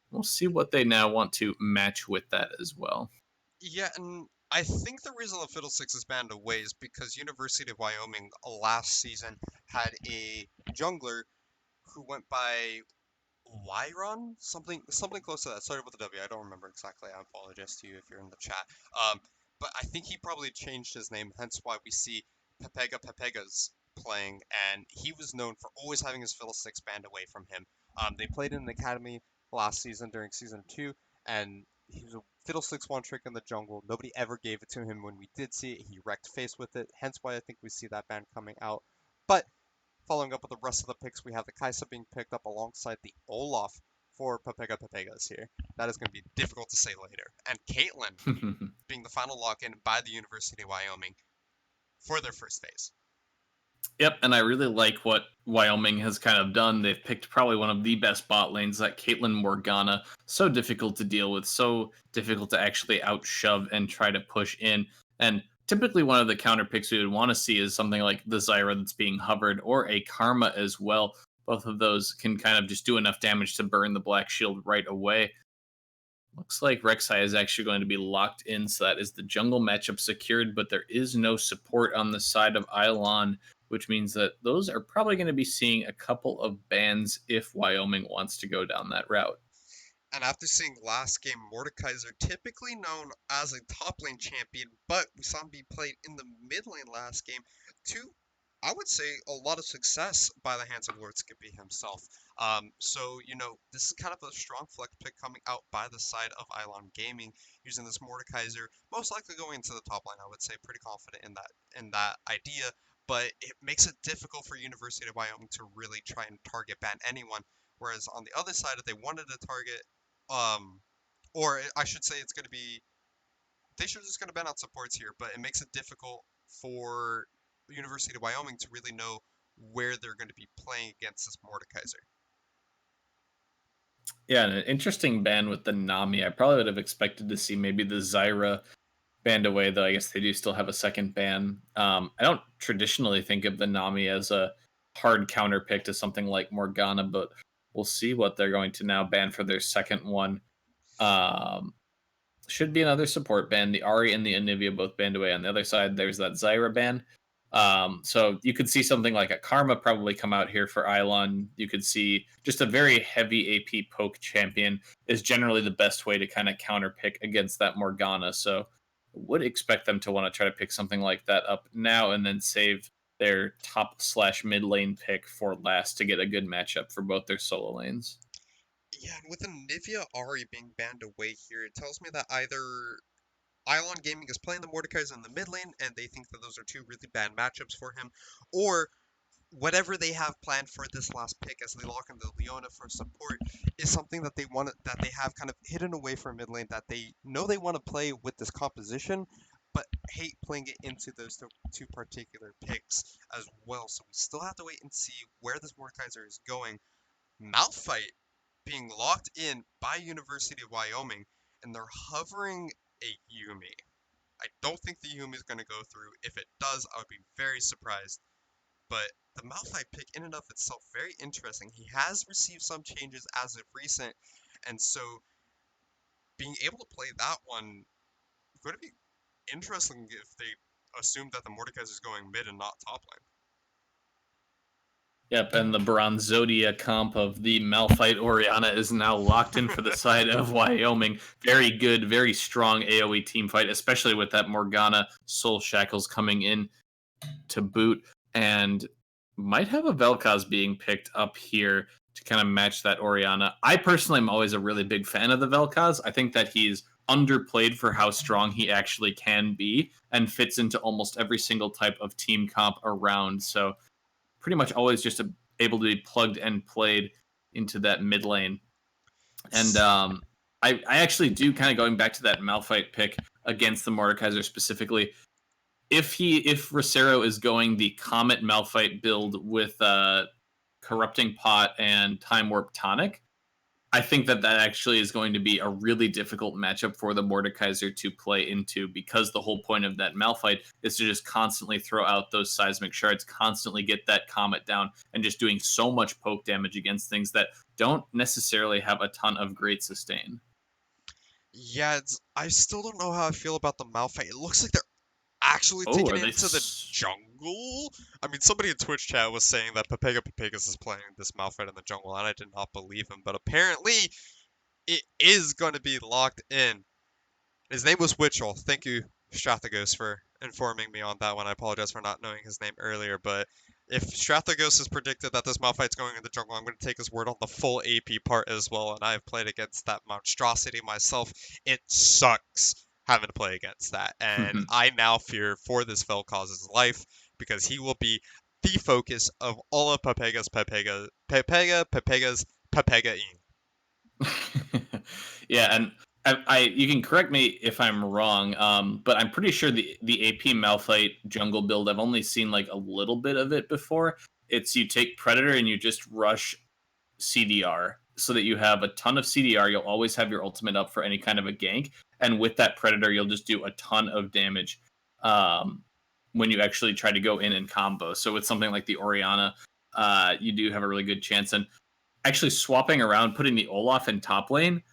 D: We'll see what they now want to match with that as well.
B: Yeah, and I think the reason the Fiddlesticks is banned away is because University of Wyoming last season had a jungler who went by Wyron, something close to that. Started with a W. I don't remember exactly. I apologize to you if you're in the chat. But I think he probably changed his name, hence why we see Pepegas playing, and he was known for always having his Fiddlesticks banned away from him. They played in the academy last season during season 2, and he was a Fiddlesticks one trick in the jungle. Nobody ever gave it to him. When we did see it, he wrecked face with it. Hence why I think we see that ban coming out. But following up with the rest of the picks, we have the Kai'Sa being picked up alongside the Olaf for Pepegas here. That is going to be difficult to say later. And Caitlyn being the final lock-in by the University of Wyoming for their first phase.
D: Yep, and I really like what Wyoming has kind of done. They've picked probably one of the best bot lanes, that Caitlyn Morgana. So difficult to deal with, so difficult to actually outshove and try to push in. And typically one of the counter picks we would want to see is something like the Zyra that's being hovered, or a Karma as well. Both of those can kind of just do enough damage to burn the Black Shield right away. Looks like Rek'Sai is actually going to be locked in, so that is the jungle matchup secured, but there is no support on the side of Ilon, which means that those are probably going to be seeing a couple of bans if Wyoming wants to go down that route.
B: And after seeing last game, Mordekaiser, typically known as a top lane champion, but we saw him be played in the mid lane last game, to, I would say, a lot of success by the hands of Lord Skippy himself. So, this is kind of a strong flex pick coming out by the side of Ilon Gaming, using this Mordekaiser, most likely going into the top lane, I would say, pretty confident in that idea, but it makes it difficult for University of Wyoming to really try and target ban anyone. Whereas on the other side, if they wanted to target, or I should say it's going to be, they should just going to ban out supports here, but it makes it difficult for University of Wyoming to really know where they're going to be playing against this Mordekaiser.
D: Yeah, and an interesting ban with the Nami. I probably would have expected to see maybe the Zyra banned away, though I guess they do still have a second ban. I don't traditionally think of the Nami as a hard counter pick to something like Morgana, but we'll see what they're going to now ban for their second one. Should be another support ban. The Ahri and the Anivia both banned away. On the other side, there's that Zyra ban. So you could see something like a Karma probably come out here for Ilon. You could see just a very heavy AP poke champion is generally the best way to kind of counter pick against that Morgana. So would expect them to want to try to pick something like that up now and then save their top/mid lane pick for last to get a good matchup for both their solo lanes.
B: Yeah, and with Anivia Ahri being banned away here, it tells me that either Ilon Gaming is playing the Mordekaiser in the mid lane, and they think that those are two really bad matchups for him, or whatever they have planned for this last pick as they lock into Leona for support is something that they have kind of hidden away from mid lane, that they know they want to play with this composition, but hate playing it into those two particular picks as well. So we still have to wait and see where this Mordekaiser is going. Malphite being locked in by University of Wyoming, and they're hovering a Yuumi. I don't think the Yuumi is going to go through. If it does, I would be very surprised. But the Malphite pick in and of itself, very interesting. He has received some changes as of recent, and so being able to play that one, going to be interesting if they assume that the Mordekaiser is going mid and not top lane.
D: Yep, and the Bronzodia comp of the Malphite Oriana is now locked in for the side of Wyoming. Very good, very strong AoE team fight, especially with that Morgana Soul Shackles coming in to boot, and might have a Vel'Koz being picked up here to kind of match that Oriana. I personally am always a really big fan of the Vel'Koz. I think that he's underplayed for how strong he actually can be and fits into almost every single type of team comp around. So pretty much always just able to be plugged and played into that mid lane. And I actually do, kind of going back to that Malphite pick against the Mordekaiser specifically, if Rosero is going the Comet Malphite build with Corrupting Pot and Time Warp Tonic, I think that actually is going to be a really difficult matchup for the Mordekaiser to play into, because the whole point of that Malphite is to just constantly throw out those seismic shards, constantly get that Comet down, and just doing so much poke damage against things that don't necessarily have a ton of great sustain.
B: Yeah, I still don't know how I feel about the Malphite. It looks like they're actually taking it into the jungle. I mean, somebody in Twitch chat was saying that Pepegas is playing this Malphite in the jungle, and I did not believe him. But apparently, it is going to be locked in. His name was Witchell. Thank you, Strathagos, for informing me on that one. I apologize for not knowing his name earlier. But if Strathagos has predicted that this Malphite's going in the jungle, I'm going to take his word on the full AP part as well. And I've played against that monstrosity myself. It sucks having to play against that. And I now fear for this Vel'Koz's life, because he will be the focus of all of Pepega's
D: Yeah, and I you can correct me if I'm wrong, but I'm pretty sure the AP Malphite jungle build, I've only seen like a little bit of it before. It's you take Predator and you just rush CDR so that you have a ton of CDR. You'll always have your ultimate up for any kind of a gank, and with that Predator, you'll just do a ton of damage when you actually try to go in and combo. So with something like the Oriana, you do have a really good chance. And actually swapping around, putting the Olaf in top lane,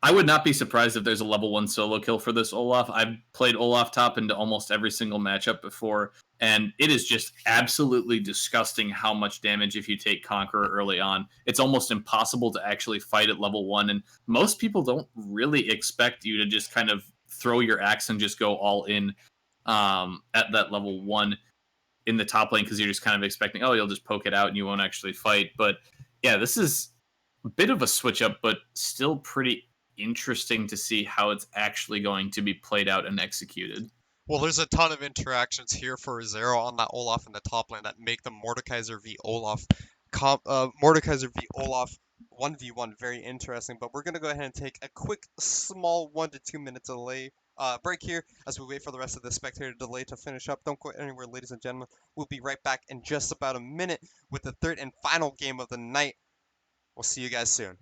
D: I would not be surprised if there's a level 1 solo kill for this Olaf. I've played Olaf top into almost every single matchup before, and it is just absolutely disgusting how much damage if you take Conqueror early on. It's almost impossible to actually fight at level 1, and most people don't really expect you to just kind of throw your axe and just go all in at that level 1 in the top lane, because you're just kind of expecting, oh, you'll just poke it out and you won't actually fight. But yeah, this is a bit of a switch up, but still pretty interesting to see how it's actually going to be played out and executed.
B: Well, there's a ton of interactions here for Zero on that Olaf in the top lane that make the Mordekaiser v Olaf Mordekaiser v Olaf 1v1 very interesting. But we're gonna go ahead and take a quick, small 1 to 2 minute delay break here as we wait for the rest of the spectator delay to finish up. Don't go anywhere, ladies and gentlemen. We'll be right back in just about a minute with the third and final game of the night. We'll see you guys soon.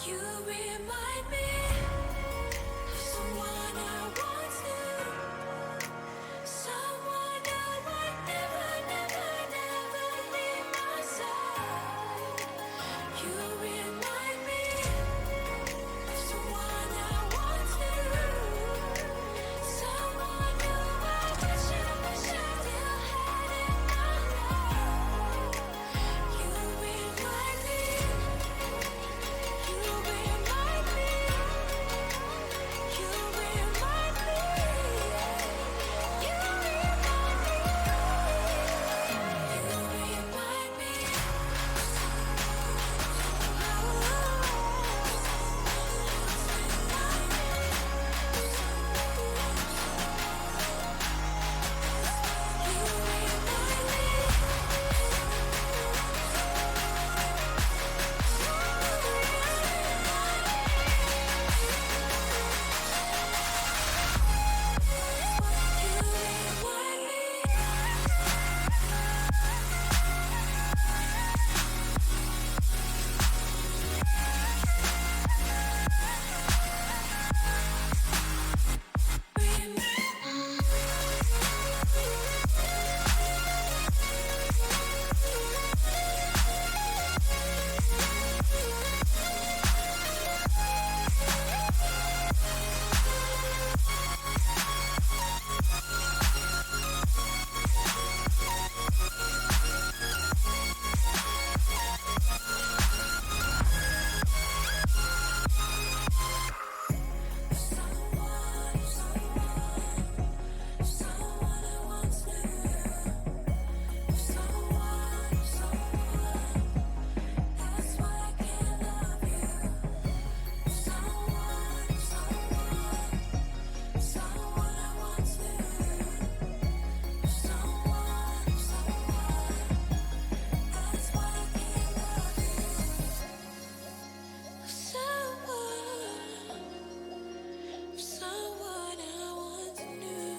E: You remind me of someone I once knew, someone who would never, never, never leave my side. You remind me of someone I once knew, someone who I wish I still had in my life. You remind me. You remind me. You remind me. You remind me. Someone I once knew.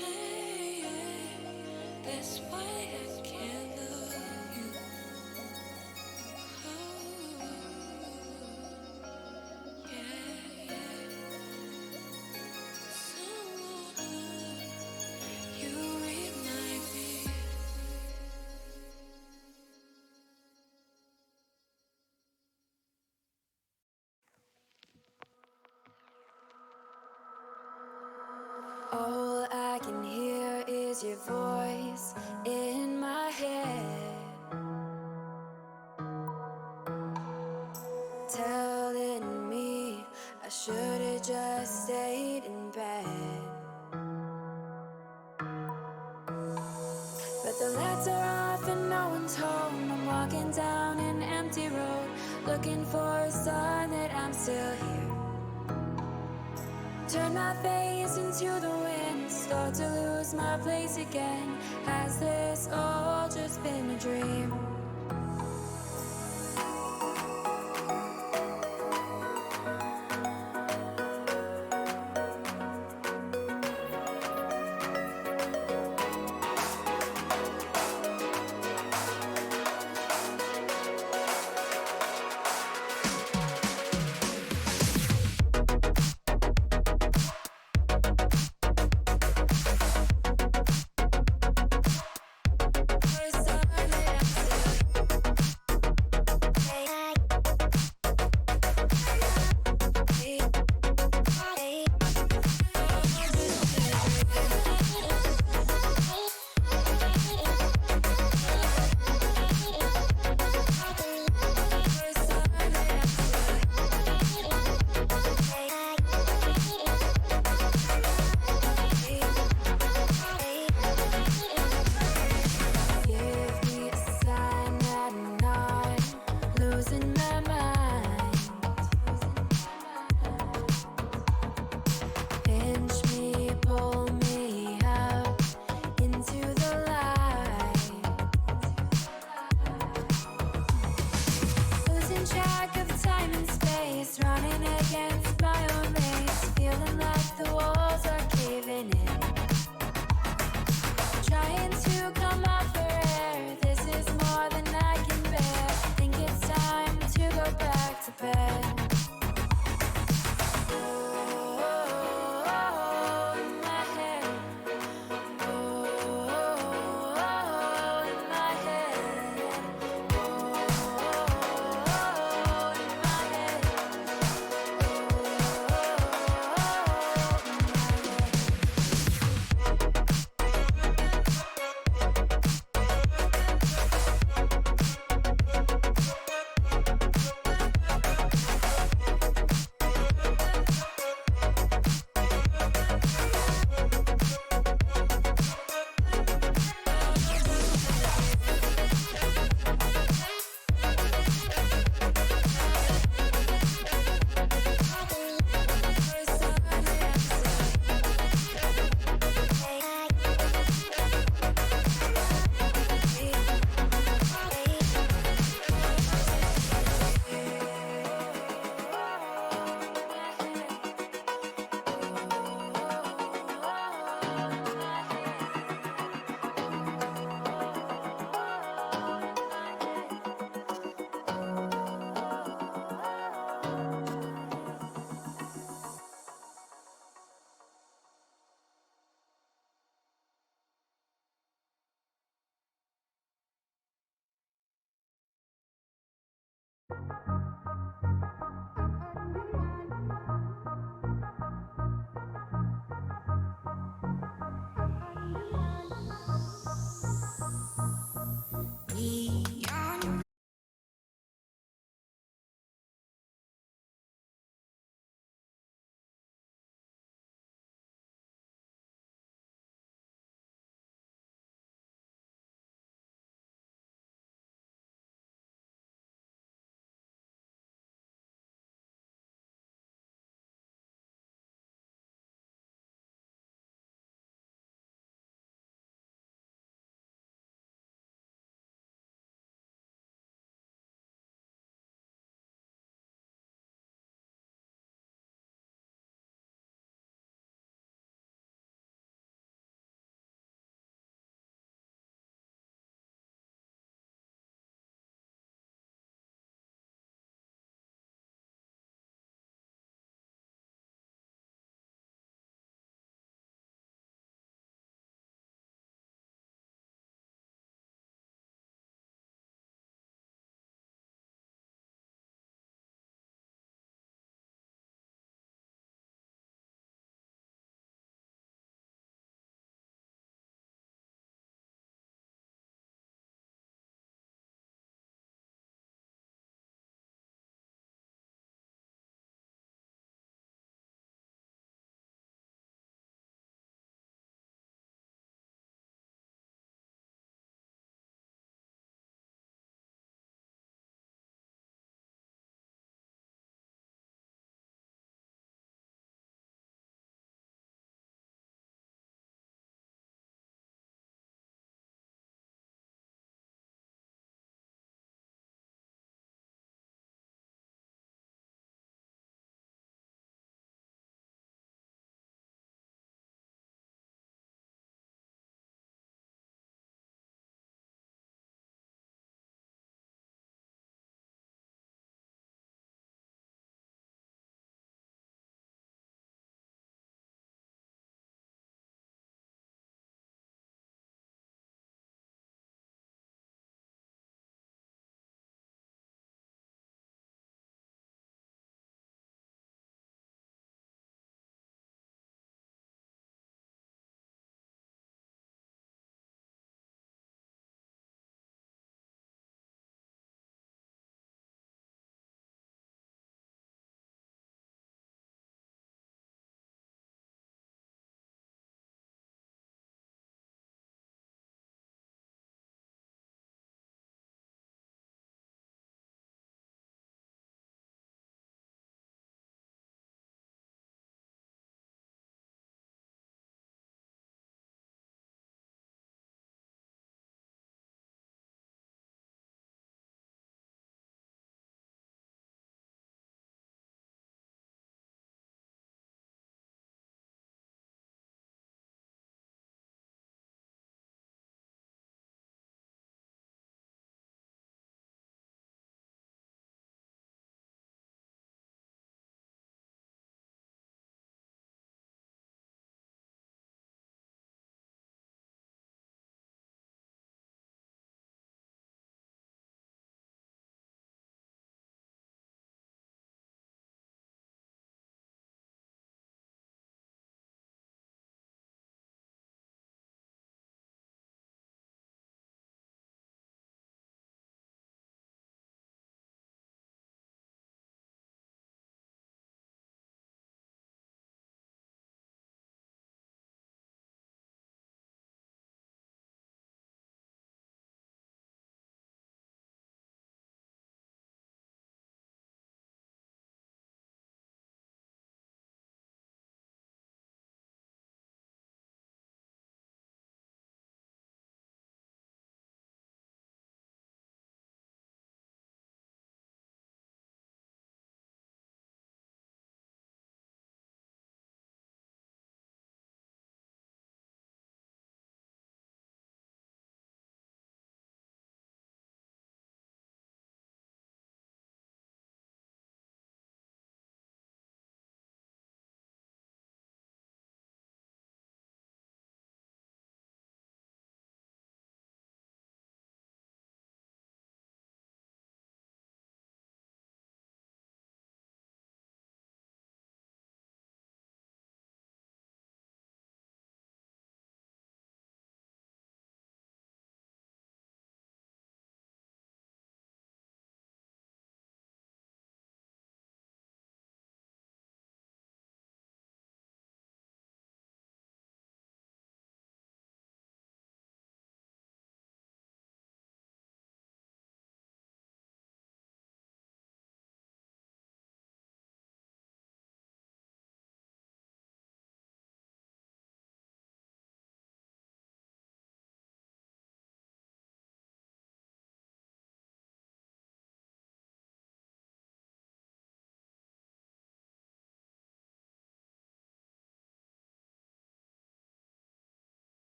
E: Hey, that's why I can't love you. Oh, yeah. Someone you remind me. All I can hear is your voice in my head, telling me I should've just stayed in bed. But the lights are off and no one's home. I'm walking down an empty road, looking for a sign that I'm still here. Turn my face into the wind, start to lose my place again. Has this all just been a dream? First time that I'm still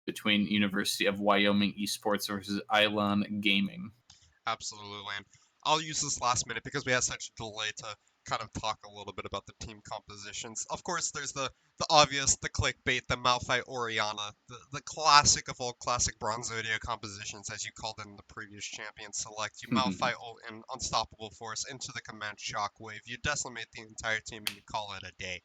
D: between University of Wyoming Esports versus Ilon Gaming.
B: Absolutely. And I'll use this last minute because we had such a delay to kind of talk a little bit about the team compositions. Of course, there's the obvious, the clickbait, the Malphite Orianna, the classic of all classic Bronze Zodiac compositions, as you called it in the previous Champion Select. You Malphite an Unstoppable Force into the Command Shockwave. You decimate the entire team and you call it a day.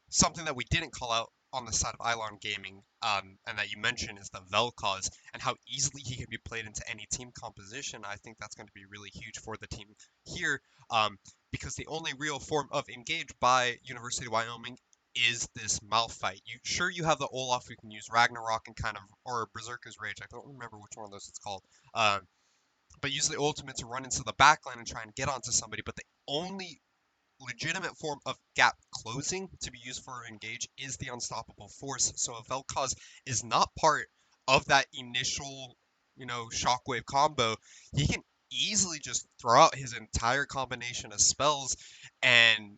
B: Something that we didn't call out on the side of Ilon Gaming, and that you mentioned, is the Vel'Koz and how easily he can be played into any team composition. I think that's going to be really huge for the team here, because the only real form of engage by University of Wyoming is this Malphite. You have the Olaf who can use Ragnarok and kind of, or Berserker's Rage. I don't remember which one of those it's called. But use the ultimate to run into the backline and try and get onto somebody. But the only legitimate form of gap closing to be used for engage is the Unstoppable Force. So if Vel'Koz is not part of that initial, shockwave combo, he can easily just throw out his entire combination of spells and,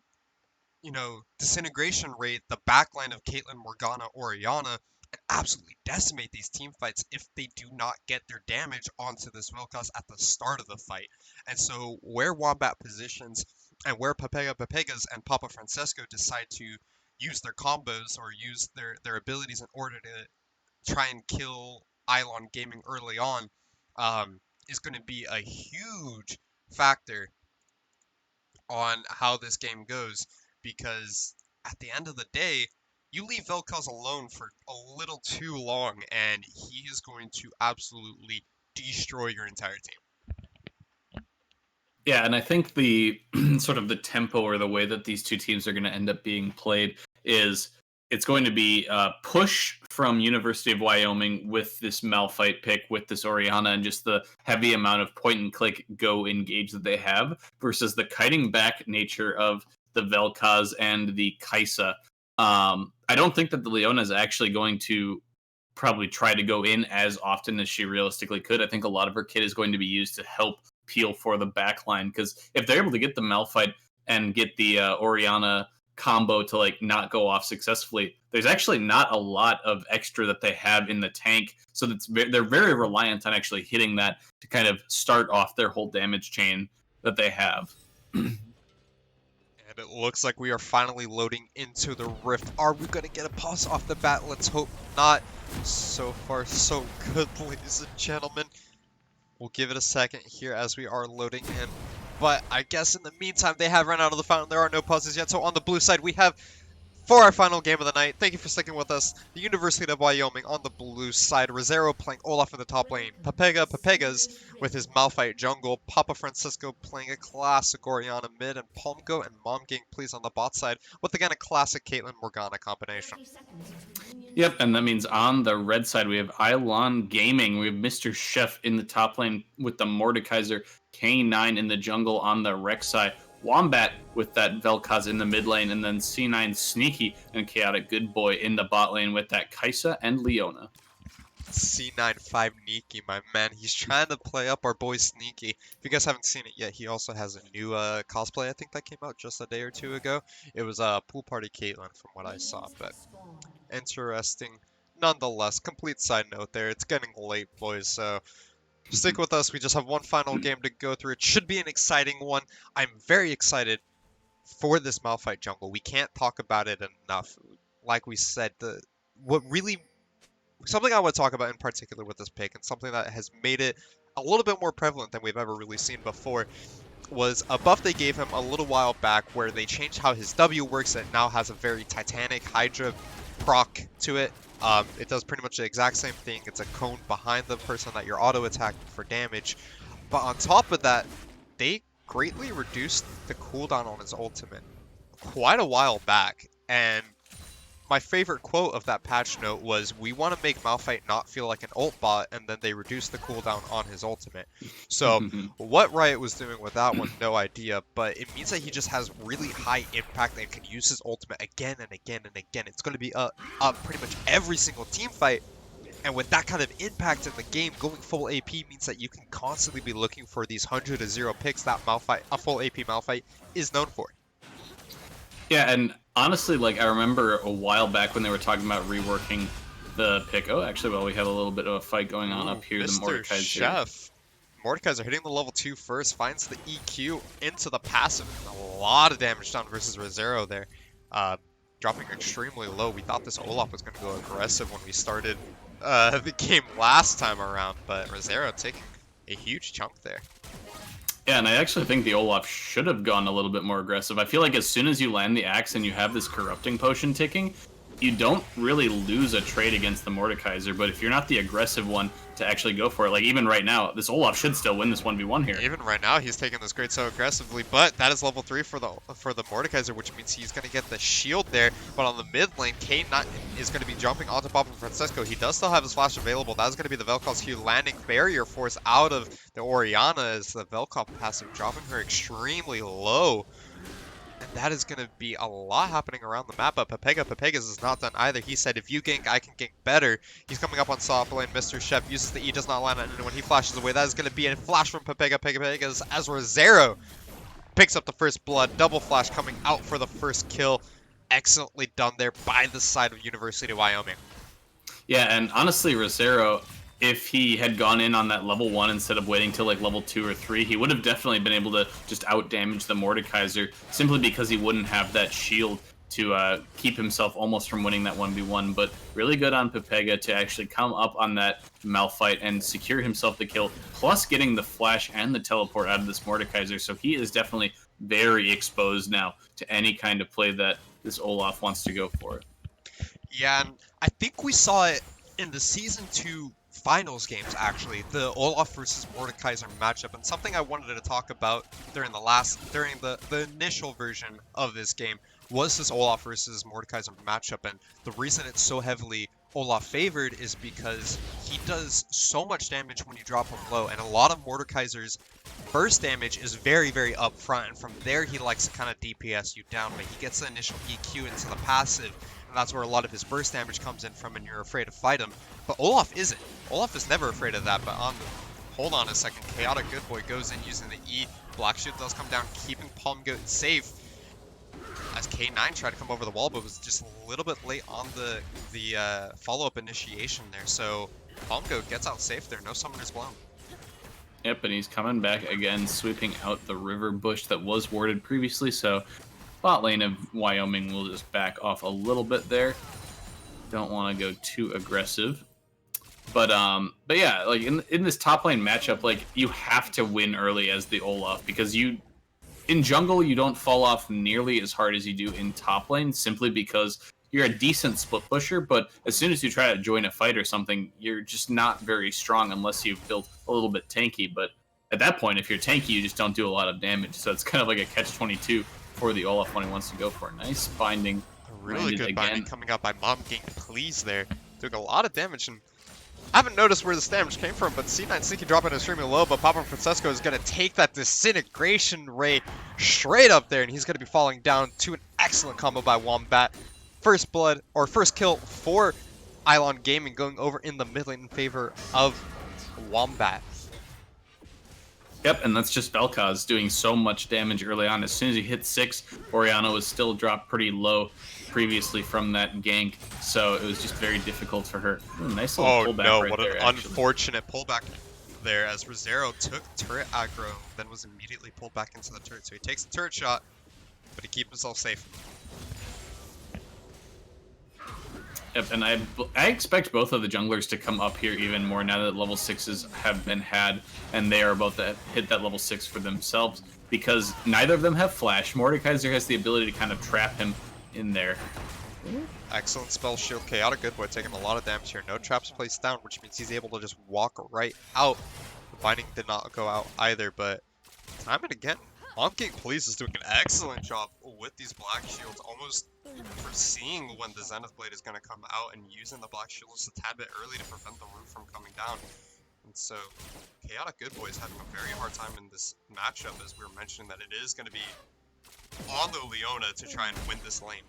B: disintegration rate the backline of Caitlyn, Morgana, Orianna, and absolutely decimate these team fights if they do not get their damage onto this Vel'Koz at the start of the fight. And so where Wombat positions and where Pepegas and Papa Francesco decide to use their combos or use their abilities in order to try and kill Ilon Gaming early on, is going to be a huge factor on how this game goes, because at the end of the day, you leave Vel'Koz alone for a little too long and he is going to absolutely destroy your entire team.
D: Yeah, and I think the sort of the tempo or the way that these two teams are going to end up being played is it's going to be a push from University of Wyoming with this Malphite pick, with this Orianna, and just the heavy amount of point-and-click go engage that they have, versus the kiting back nature of the Vel'Koz and the Kai'Sa. I don't think that the Leona is actually going to probably try to go in as often as she realistically could. I think a lot of her kit is going to be used to help peel for the backline, because if they're able to get the Malphite and get the Orianna combo to not go off successfully, there's actually not a lot of extra that they have in the tank, so they're very reliant on actually hitting that to kind of start off their whole damage chain that they have.
B: And it looks like we are finally loading into the Rift. Are we going to get a pause off the bat? Let's hope not. So far, so good, ladies and gentlemen. We'll give it a second here as we are loading in. But I guess in the meantime, they have run out of the fountain. There are no pauses yet. So on the blue side, we have, for our final game of the night, thank you for sticking with us, the University of Wyoming on the blue side. Rosero playing Olaf in the top lane. Pepegas with his Malphite jungle. Papa Francisco playing a classic Orianna mid. And Palmgo and Momgang plays on the bot side with, again, a classic Caitlyn Morgana combination.
D: Yep, and that means on the red side, we have Ilon Gaming. We have Mr. Chef in the top lane with the Mordekaiser, K9 in the jungle on the Rex side, Wombat with that Vel'Koz in the mid lane, and then C9 Sneaky and Chaotic Good Boy in the bot lane with that Kai'Sa and Leona.
B: C9 5 Niki, my man. He's trying to play up our boy Sneaky. If you guys haven't seen it yet, he also has a new cosplay, I think, that came out just a day or two ago. It was Pool Party Caitlyn from what I saw, but interesting nonetheless. Complete side note there. It's getting late, boys, so stick with us. We just have one final game to go through. It should be an exciting one. I'm very excited for this Malphite jungle. We can't talk about it enough. Like we said, something I want to talk about in particular with this pick, and something that has made it a little bit more prevalent than we've ever really seen before, was a buff they gave him a little while back where they changed how his W works. It now has a very Titanic Hydra proc to it. It does pretty much the exact same thing. It's a cone behind the person that you're auto attacking for damage. But on top of that, they greatly reduced the cooldown on his ultimate quite a while back. And my favorite quote of that patch note was, "We want to make Malphite not feel like an ult bot," and then they reduced the cooldown on his ultimate. So what Riot was doing with that one, no idea, but it means that he just has really high impact and can use his ultimate again and again and again. It's going to be up pretty much every single team fight, and with that kind of impact in the game, going full AP means that you can constantly be looking for these 100-0 picks that Malphite, a full AP Malphite, is known for.
D: Yeah, and honestly, I remember a while back when they were talking about reworking the pick. Oh, actually, well, we have a little bit of a fight going on up here. The
B: Mr.
D: Mordekaiser.
B: Chef. Mordekaiser hitting the level 2 first, finds the EQ into the passive. A lot of damage done versus Rosero there. Dropping extremely low. We thought this Olaf was going to go aggressive when we started the game last time around, but Rosero taking a huge chunk there.
D: Yeah, and I actually think the Olaf should have gone a little bit more aggressive. I feel like as soon as you land the axe and you have this corrupting potion ticking, you don't really lose a trade against the Mordekaiser, but if you're not the aggressive one to actually go for it, like even right now, this Olaf should still win this 1v1 here.
B: Even right now, he's taking this grade so aggressively, but that is level 3 for the Mordekaiser, which means he's going to get the shield there. But on the mid lane, K9 is going to be jumping onto Papa Francesco. He does still have his flash available. That is going to be the Vel'Koz Q landing barrier force out of the Orianna as the Vel'Koz passive dropping her extremely low. And that is going to be a lot happening around the map, but Pepegas is not done either. He said, if you gank, I can gank better. He's coming up on top lane. Mr. Chef uses the E, does not land on anyone. He flashes away. That is going to be a flash from Pepegas as Rosero picks up the first blood. Double flash coming out for the first kill. Excellently done there by the side of University of Wyoming.
D: Yeah, and honestly, Rosero, if he had gone in on that level 1 instead of waiting till like level 2 or 3, he would have definitely been able to just out-damage the Mordekaiser simply because he wouldn't have that shield to keep himself almost from winning that 1v1. But really good on Pepega to actually come up on that Malphite and secure himself the kill, plus getting the flash and the teleport out of this Mordekaiser. So he is definitely very exposed now to any kind of play that this Olaf wants to go for.
B: Yeah, and I think we saw it in the Season 2 finals games, actually, the Olaf versus Mordekaiser matchup, and something I wanted to talk about during the initial version of this game was this Olaf versus Mordekaiser matchup, and the reason it's so heavily Olaf favored is because he does so much damage when you drop him low, and a lot of Mordekaiser's burst damage is very, very upfront, and from there he likes to kind of DPS you down, but he gets the initial EQ into the passive, and that's where a lot of his burst damage comes in from, and you're afraid to fight him. But Olaf isn't. Olaf is never afraid of that, but hold on a second. Chaotic Good Boy goes in using the E. Black Shield does come down, keeping Palm Goat safe. As K9 tried to come over the wall, but was just a little bit late on the follow-up initiation there. So Palm Goat gets out safe there. No Summoner's Blown.
D: Yep, and he's coming back again, sweeping out the river bush that was warded previously. So bot lane of Wyoming will just back off a little bit there. Don't want to go too aggressive. But yeah, like in this top lane matchup, like you have to win early as the Olaf, because in jungle you don't fall off nearly as hard as you do in top lane, simply because you're a decent split pusher, but as soon as you try to join a fight or something, you're just not very strong unless you've built a little bit tanky. But at that point, if you're tanky, you just don't do a lot of damage. So it's kind of like a catch-22 for the Olaf when he wants to go for a nice binding.
B: A really good binding coming out by Mom Gang Please there. Took a lot of damage, and I haven't noticed where this damage came from, but C9 Sneaky dropping extremely low, but Papa Francesco is going to take that Disintegration Ray straight up there, and he's going to be falling down to an excellent combo by Wombat. First blood, or first kill for Ylon Gaming going over in the mid lane in favor of Wombat.
D: Yep, and that's just Vel'Koz doing so much damage early on. As soon as he hit 6, Orianna was still dropped pretty low previously from that gank, so it was just very difficult for her. Ooh, nice little pullback right
B: what
D: there,
B: an
D: actually.
B: Unfortunate pullback there as Rosero took turret aggro, then was immediately pulled back into the turret. So he takes the turret shot, but he keeps himself safe.
D: Yep, and I expect both of the junglers to come up here even more now that level 6s have been had, and they are about to hit that level 6 for themselves, because neither of them have flash. Mordekaiser has the ability to kind of trap him in there.
B: Excellent spell shield. Chaotic Good Boy taking a lot of damage here. No traps placed down, which means he's able to just walk right out. The binding did not go out either, but time and again, Mom King Police is doing an excellent job with these black shields, almost foreseeing when the Zenith Blade is going to come out and using the black shields a tad bit early to prevent the roof from coming down. And so Chaotic Good Boy is having a very hard time in this matchup, as we were mentioning that it is going to be on the Leona to try and win this lane.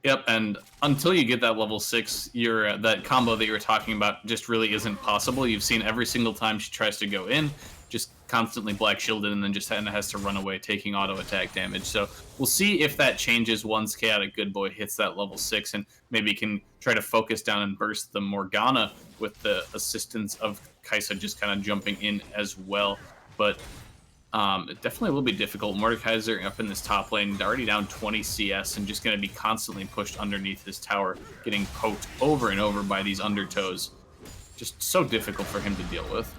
D: Yep, and until you get that level 6, that combo that you were talking about just really isn't possible. You've seen every single time she tries to go in, just constantly black shielded and then just has to run away, taking auto attack damage. So we'll see if that changes once Chaotic Good Boy hits that level 6 and maybe can try to focus down and burst the Morgana with the assistance of Kai'Sa just kind of jumping in as well. But it definitely will be difficult. Mordekaiser up in this top lane, already down 20 CS and just going to be constantly pushed underneath his tower, getting poked over and over by these undertows. Just so difficult for him to deal with.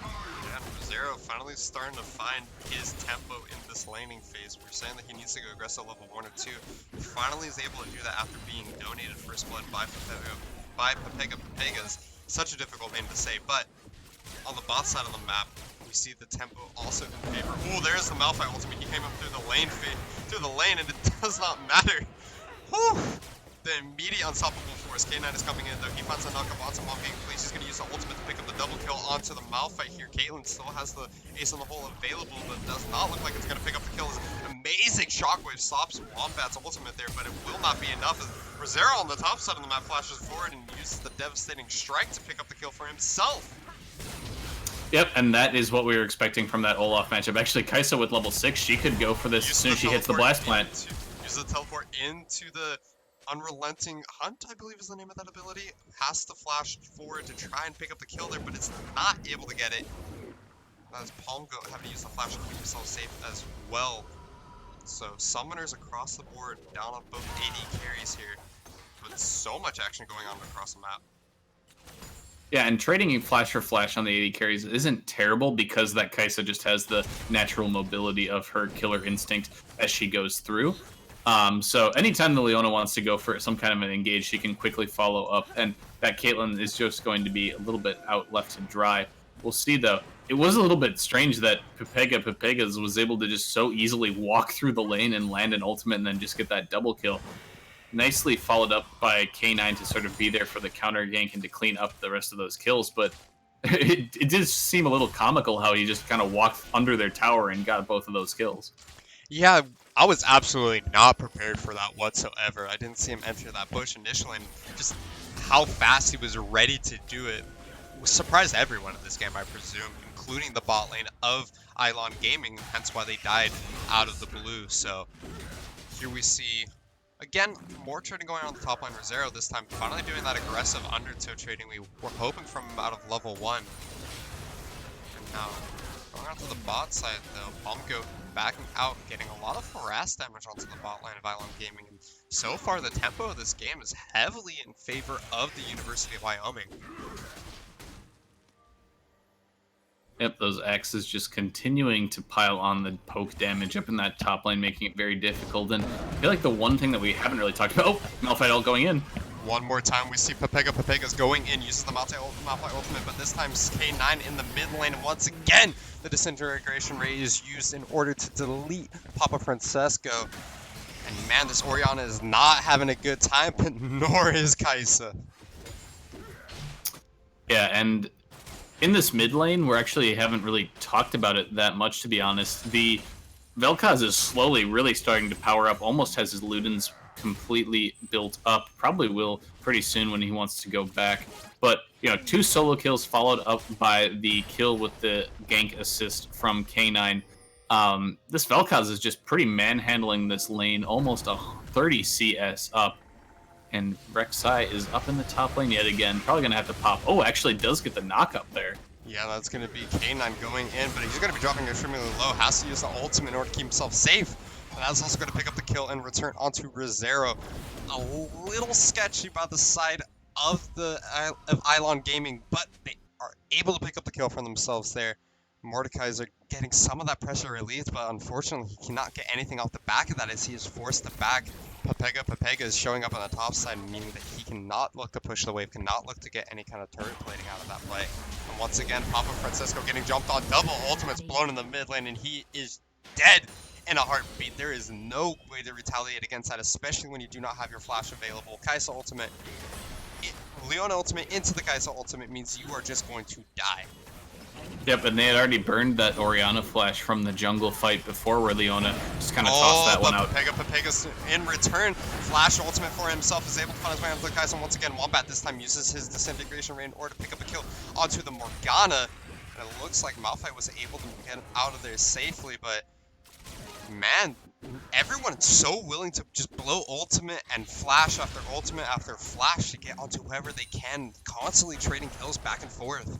B: Zero finally starting to find his tempo in this laning phase. We're saying that he needs to go aggressive level 1 or 2. He finally is able to do that after being donated First Blood by Pepega. Pepega's such a difficult name to say, but on the bot side of the map, we see the tempo also in favor. Oh, there's the Malphite ultimate. He came up through the lane, and it does not matter. Whew. The immediate unstoppable force. K9 is coming in though. He finds a knockup onto Mom being pleased. He's going to use the ultimate to pick up the double kill onto the Malphite here. Caitlyn still has the ace on the hole available, but does not look like it's going to pick up the kills. Amazing shockwave stops Wombat's ultimate there, but it will not be enough as Rosero on the top side of the map flashes forward and uses the devastating strike to pick up the kill for himself.
D: Yep, and that is what we were expecting from that Olaf matchup. Actually, Kai'Sa with level 6, she could go for this as soon as she hits the blast plant.
B: Use the teleport into the Unrelenting Hunt, I believe is the name of that ability. Has to flash forward to try and pick up the kill there, but it's not able to get it. As Palmgo having to use the flash to keep himself safe as well. So summoners across the board, down on both AD carries here. With so much action going on across the map.
D: Yeah, and trading flash for flash on the AD carries isn't terrible because that Kai'Sa just has the natural mobility of her killer instinct as she goes through. So anytime the Leona wants to go for some kind of an engage, she can quickly follow up, and that Caitlyn is just going to be a little bit out left to dry. We'll see, though. It was a little bit strange that Pepegas was able to just so easily walk through the lane and land an ultimate and then just get that double kill. Nicely followed up by K9 to sort of be there for the counter gank and to clean up the rest of those kills, but it did seem a little comical how he just kind of walked under their tower and got both of those kills.
B: Yeah, I was absolutely not prepared for that whatsoever. I didn't see him enter that bush initially, and just how fast he was ready to do it surprised everyone in this game, I presume, including the bot lane of Ilon Gaming, hence why they died out of the blue. So here we see, again, more trading going on the top line. Rosero this time finally doing that aggressive undertow trading we were hoping from him out of level 1. And now going on to the bot side though, Palmgo backing out, getting a lot of harass damage onto the bot line of Ilon Gaming. And so far the tempo of this game is heavily in favor of the University of Wyoming.
D: Yep, those X's just continuing to pile on the poke damage up in that top lane, making it very difficult. And I feel like the one thing that we haven't really talked about... Oh, Malphite ult going in.
B: One more time, we see Pepega's going in, uses the Malphite ultimate, but this time K9 in the mid lane. And once again, the Disintegration Ray is used in order to delete Papa Francesco. And man, this Orianna is not having a good time, but nor is Kai'Sa.
D: Yeah, and in this mid lane, we actually haven't really talked about it that much, to be honest. The Vel'Koz is slowly really starting to power up, almost has his Ludens completely built up. Probably will pretty soon when he wants to go back. But, you know, 2 solo kills followed up by the kill with the gank assist from K9. This Vel'Koz is just pretty manhandling this lane, almost a 30 CS up. And Rek'Sai is up in the top lane yet again. Probably going to have to pop. Oh, actually does get the knock up there.
B: Yeah, that's going to be K9 going in, but he's going to be dropping extremely low. Has to use the ultimate in order to keep himself safe. And that's also going to pick up the kill and return onto Rosero. A little sketchy by the side of Ilon Gaming, but they are able to pick up the kill for themselves there. Mordekaiser getting some of that pressure relieved, but unfortunately he cannot get anything off the back of that as he is forced to back. Pepega is showing up on the top side, meaning that he cannot look to push the wave, cannot look to get any kind of turret plating out of that play. And once again, Papa Francesco getting jumped on, double ultimates blown in the mid lane, and he is dead in a heartbeat. There is no way to retaliate against that, especially when you do not have your flash available. Kai'Sa ultimate, Leona ultimate into the Kai'Sa ultimate means you are just going to die.
D: Yep, and they had already burned that Orianna flash from the jungle fight before, where Leona just kind of tossed that one out.
B: Pepega's in return, flash ultimate for himself, is able to find his way onto the Kai'Sa. Once again, Wombat this time uses his Disintegration Ray in order to pick up a kill onto the Morgana. And it looks like Malphite was able to get out of there safely, but man, everyone's so willing to just blow ultimate and flash after flash to get onto whoever they can, constantly trading kills back and forth.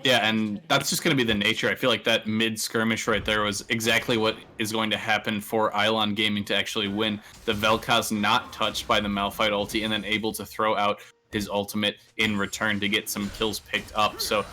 D: Yeah, and that's just going to be the nature. I feel like that mid skirmish right there was exactly what is going to happen for Ylon Gaming to actually win. The Vel'Koz not touched by the Malphite ulti and then able to throw out his ultimate in return to get some kills picked up. So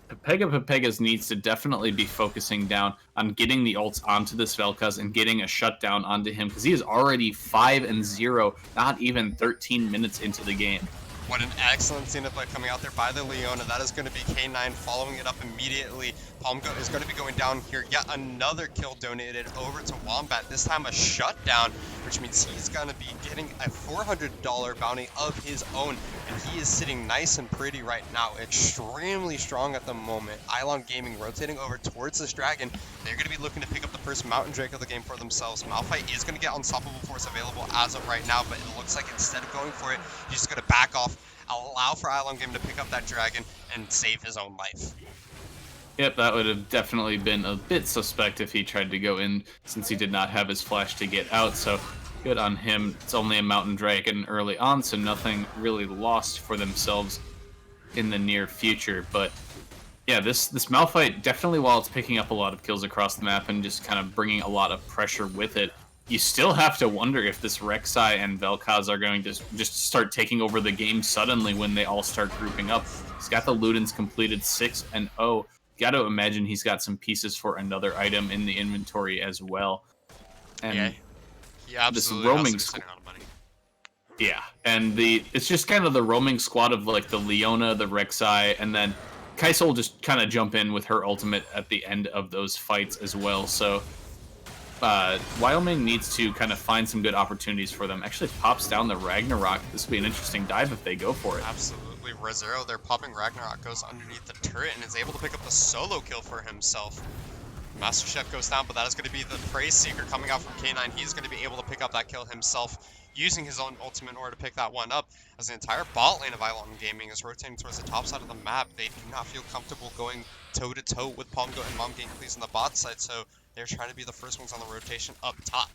D: Pepegas needs to definitely be focusing down on getting the ults onto this Vel'Koz and getting a shutdown onto him, because he is already 5-0, not even 13 minutes into the game.
B: What an excellent scene of play coming out there by the Leona. That is going to be K9 following it up immediately. Palmgo is going to be going down here. Yet another kill donated over to Wombat. This time a shutdown, which means he's going to be getting a $400 bounty of his own. And he is sitting nice and pretty right now. Extremely strong at the moment. Ylon Gaming rotating over towards this dragon. They're going to be looking to pick up the first Mountain Drake of the game for themselves. Malphite is going to get Unstoppable Force available as of right now, but it looks like instead of going for it, he's just going to back off, allow for Ylon Gaming to pick up that dragon and save his own life.
D: Yep, that would have definitely been a bit suspect if he tried to go in, since he did not have his flash to get out, so good on him. It's only a Mountain Dragon early on, so nothing really lost for themselves in the near future. But yeah, this Malphite, definitely while it's picking up a lot of kills across the map and just kind of bringing a lot of pressure with it, you still have to wonder if this Rek'Sai and Vel'Koz are going to just start taking over the game suddenly when they all start grouping up. He's got the Ludens completed 6-0. Got to imagine he's got some pieces for another item in the inventory as well. And
B: yeah,
D: this
B: absolutely
D: roaming
B: has to be sitting on money.
D: yeah, and it's just kind of the roaming squad of like the Leona, the Rek'Sai, and then Kai'Sa will just kind of jump in with her ultimate at the end of those fights as well. So Wyoming needs to kind of find some good opportunities for them. Actually pops down the Ragnarok. This would be an interesting dive if they go for it.
B: Absolutely. Rezero, they're popping Ragnarok, goes underneath the turret and is able to pick up the solo kill for himself. Master Chef goes down, but that is going to be the Praise Seeker coming out from K9. He's going to be able to pick up that kill himself, using his own ultimate in order to pick that one up, as the entire bot lane of Ylon Gaming is rotating towards the top side of the map. They do not feel comfortable going toe-to-toe with Palmgo and Mom Game Please on the bot side, so they're trying to be the first ones on the rotation up top.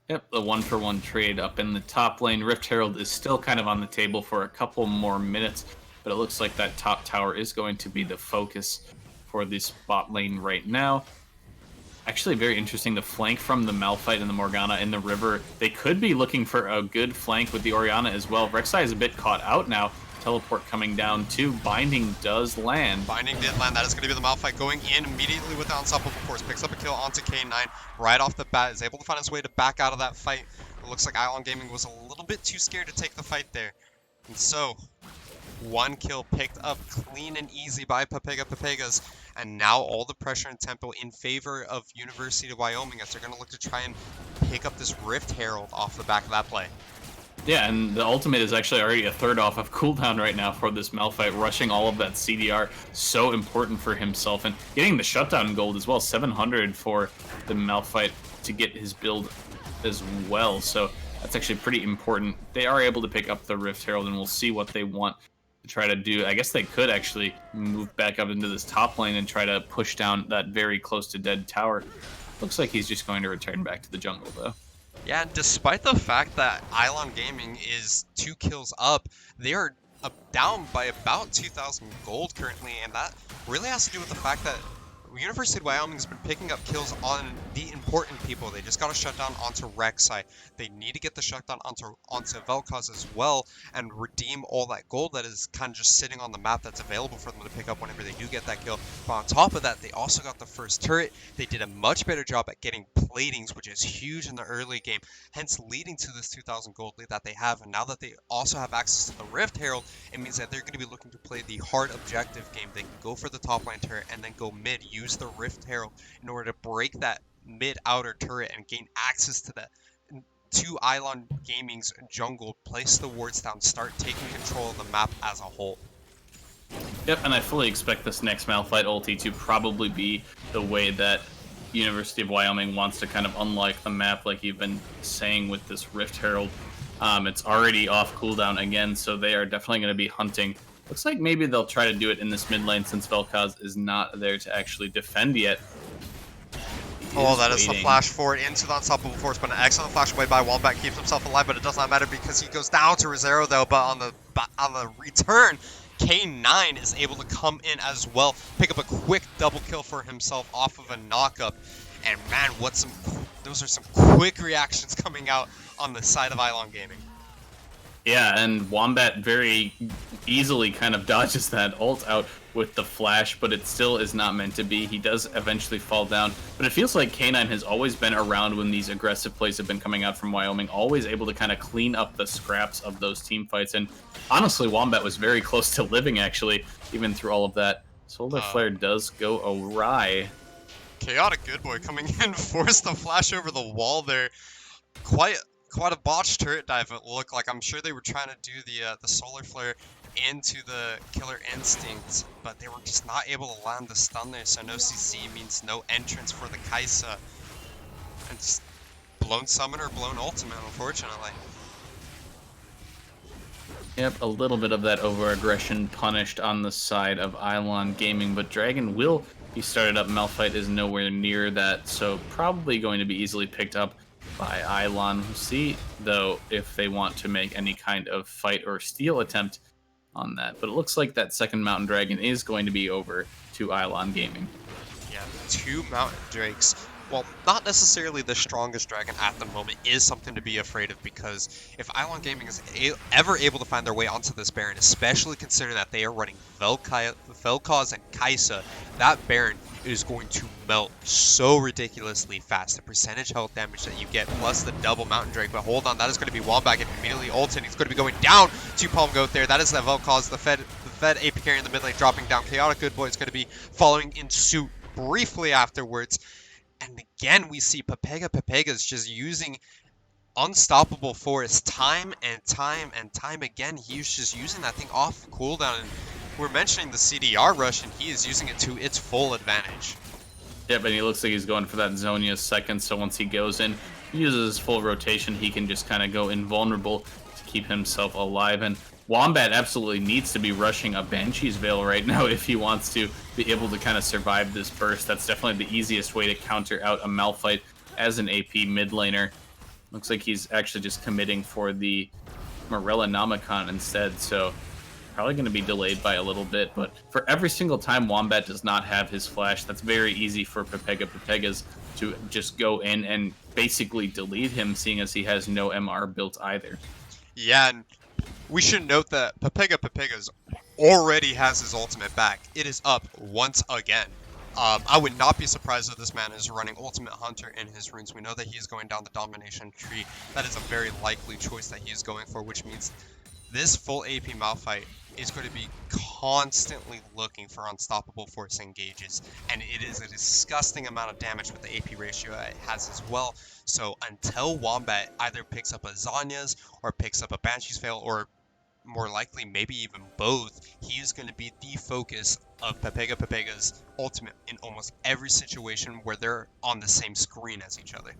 D: Yep, the 1-for-1 trade up in the top lane. Rift Herald is still kind of on the table for a couple more minutes, but it looks like that top tower is going to be the focus for this bot lane right now. Actually, very interesting, the flank from the Malphite and the Morgana in the river. They could be looking for a good flank with the Orianna as well. Rek'Sai is a bit caught out now. Teleport coming down too. Binding does land.
B: Binding did land. That is going to be the Malphite going in immediately with the Unstoppable Force. Picks up a kill onto K9 right off the bat. Is able to find his way to back out of that fight. It looks like Ylon Gaming was a little bit too scared to take the fight there. And so, one kill picked up clean and easy by Pepegas. And now all the pressure and tempo in favor of University of Wyoming as they're going to look to try and pick up this Rift Herald off the back of that play.
D: Yeah, and the ultimate is actually already a third off of cooldown right now for this Malphite, rushing all of that CDR. So important for himself, and getting the shutdown gold as well, 700 for the Malphite to get his build as well. So that's actually pretty important. They are able to pick up the Rift Herald, and we'll see what they want to try to do. I guess they could actually move back up into this top lane and try to push down that very close to dead tower. Looks like he's just going to return back to the jungle, though.
B: Yeah, despite the fact that Ylon Gaming is 2 kills up, they are down by about 2,000 gold currently, and that really has to do with the fact that University of Wyoming has been picking up kills on the important people. They just got a shutdown onto Rek'Sai. They need to get the shutdown onto Vel'Koz as well and redeem all that gold that is kind of just sitting on the map that's available for them to pick up whenever they do get that kill. But on top of that, they also got the first turret. They did a much better job at getting platings, which is huge in the early game, hence leading to this 2,000 gold lead that they have. And now that they also have access to the Rift Herald, it means that they're going to be looking to play the hard objective game. They can go for the top lane turret and then go mid, use the Rift Herald in order to break that mid-outer turret and gain access to that to Ylon Gaming's jungle, place the wards down, start taking control of the map as a whole.
D: Yep, and I fully expect this next Malphite ulti to probably be the way that University of Wyoming wants to kind of unlock the map, like you've been saying with this Rift Herald. It's already off cooldown again, so they are definitely going to be hunting Looks like maybe they'll try to do it in this mid lane since Vel'Koz is not there to actually defend yet.
B: Oh, that is the
D: waiting.
B: flash forward into the unstoppable force, but an excellent flash away by Wombat keeps himself alive, but it does not matter because he goes down to Rezero though, but on the return, K9 is able to come in as well, pick up a quick double kill for himself off of a knockup. And man, those are some quick reactions coming out on the side of Ilon Gaming.
D: Yeah, and Wombat very easily kind of dodges that ult out with the flash, but it still is not meant to be. He does eventually fall down, but it feels like K9 has always been around when these aggressive plays have been coming out from Wyoming, always able to kind of clean up the scraps of those team fights. And honestly, Wombat was very close to living, actually, even through all of that. Solar Flare does go awry.
B: Chaotic Good Boy coming in, forced the flash over the wall there. Quite a botched turret dive it looked like. I'm sure they were trying to do the Solar Flare into the Killer Instinct, but they were just not able to land the stun there, so no CC means no entrance for the Kai'Sa. And just blown summon or blown ultimate, unfortunately.
D: Yep, a little bit of that over-aggression punished on the side of Ilon Gaming, but Dragon will be started up. Malphite is nowhere near that, so probably going to be easily picked up by Ilon. We'll see, though, if they want to make any kind of fight or steal attempt on that. But it looks like that second Mountain Dragon is going to be over to Ilon Gaming.
B: Yeah, 2 Mountain Drakes. Well, not necessarily the strongest dragon at the moment, is something to be afraid of, because if Ilon Gaming is ever able to find their way onto this Baron, especially considering that they are running Vel'Koz and Kai'Sa, that Baron is going to melt so ridiculously fast. The percentage health damage that you get, plus the double Mountain Drake. But hold on, that is going to be Wombat and immediately ulted. He's going to be going down to Palm Goat there. That is the Vel'Koz, the Fed AP carry in the mid lane dropping down. Chaotic Good Boy is going to be following in suit briefly afterwards. And again, we see Pepega's just using Unstoppable Force time and time again. He's just using that thing off cooldown. And we're mentioning the CDR rush, and he is using it to its full advantage.
D: Yep, and he looks like he's going for that Zhonya second, so once he goes in, uses his full rotation, he can just kind of go invulnerable to keep himself alive. And Wombat absolutely needs to be rushing a Banshee's Veil right now if he wants to be able to kind of survive this burst. That's definitely the easiest way to counter out a Malphite as an AP mid laner. Looks like he's actually just committing for the Morella Namicon instead, so probably going to be delayed by a little bit. But for every single time Wombat does not have his flash, that's very easy for Pepega's to just go in and basically delete him, seeing as he has no MR built either.
B: Yeah, and we should note that Pepega's already has his ultimate back. It is up once again. I would not be surprised if this man is running Ultimate Hunter in his runes. We know that he is going down the Domination tree. That is a very likely choice that he is going for, which means this full AP Malphite is going to be constantly looking for Unstoppable Force engages, and it is a disgusting amount of damage with the AP ratio it has as well. So until Wombat either picks up a Zhonya's or picks up a Banshee's Veil, or more likely maybe even both, he is going to be the focus of Pepega's ultimate in almost every situation where they're on the same screen as each other.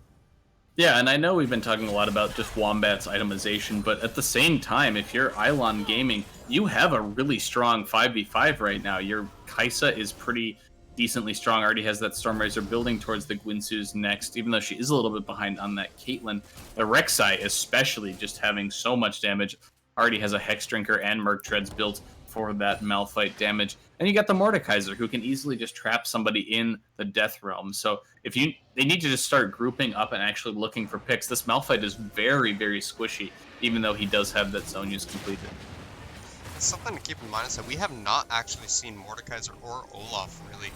D: Yeah, and I know we've been talking a lot about just Wombat's itemization, but at the same time, if you're Ilon Gaming, you have a really strong 5v5 right now. Your Kai'Sa is pretty decently strong, already has that Stormrazor building towards the Guinsoo's next, even though she is a little bit behind on that Caitlyn. The Rek'Sai especially just having so much damage, already has a Hex Drinker and Merc Treads built for that Malphite damage. And you got the Mordekaiser, who can easily just trap somebody in the Death Realm. So if they need to just start grouping up and actually looking for picks. This Malphite is very, very squishy, even though he does have that Zhonya's completed.
B: Something to keep in mind is that we have not actually seen Mordekaiser or Olaf really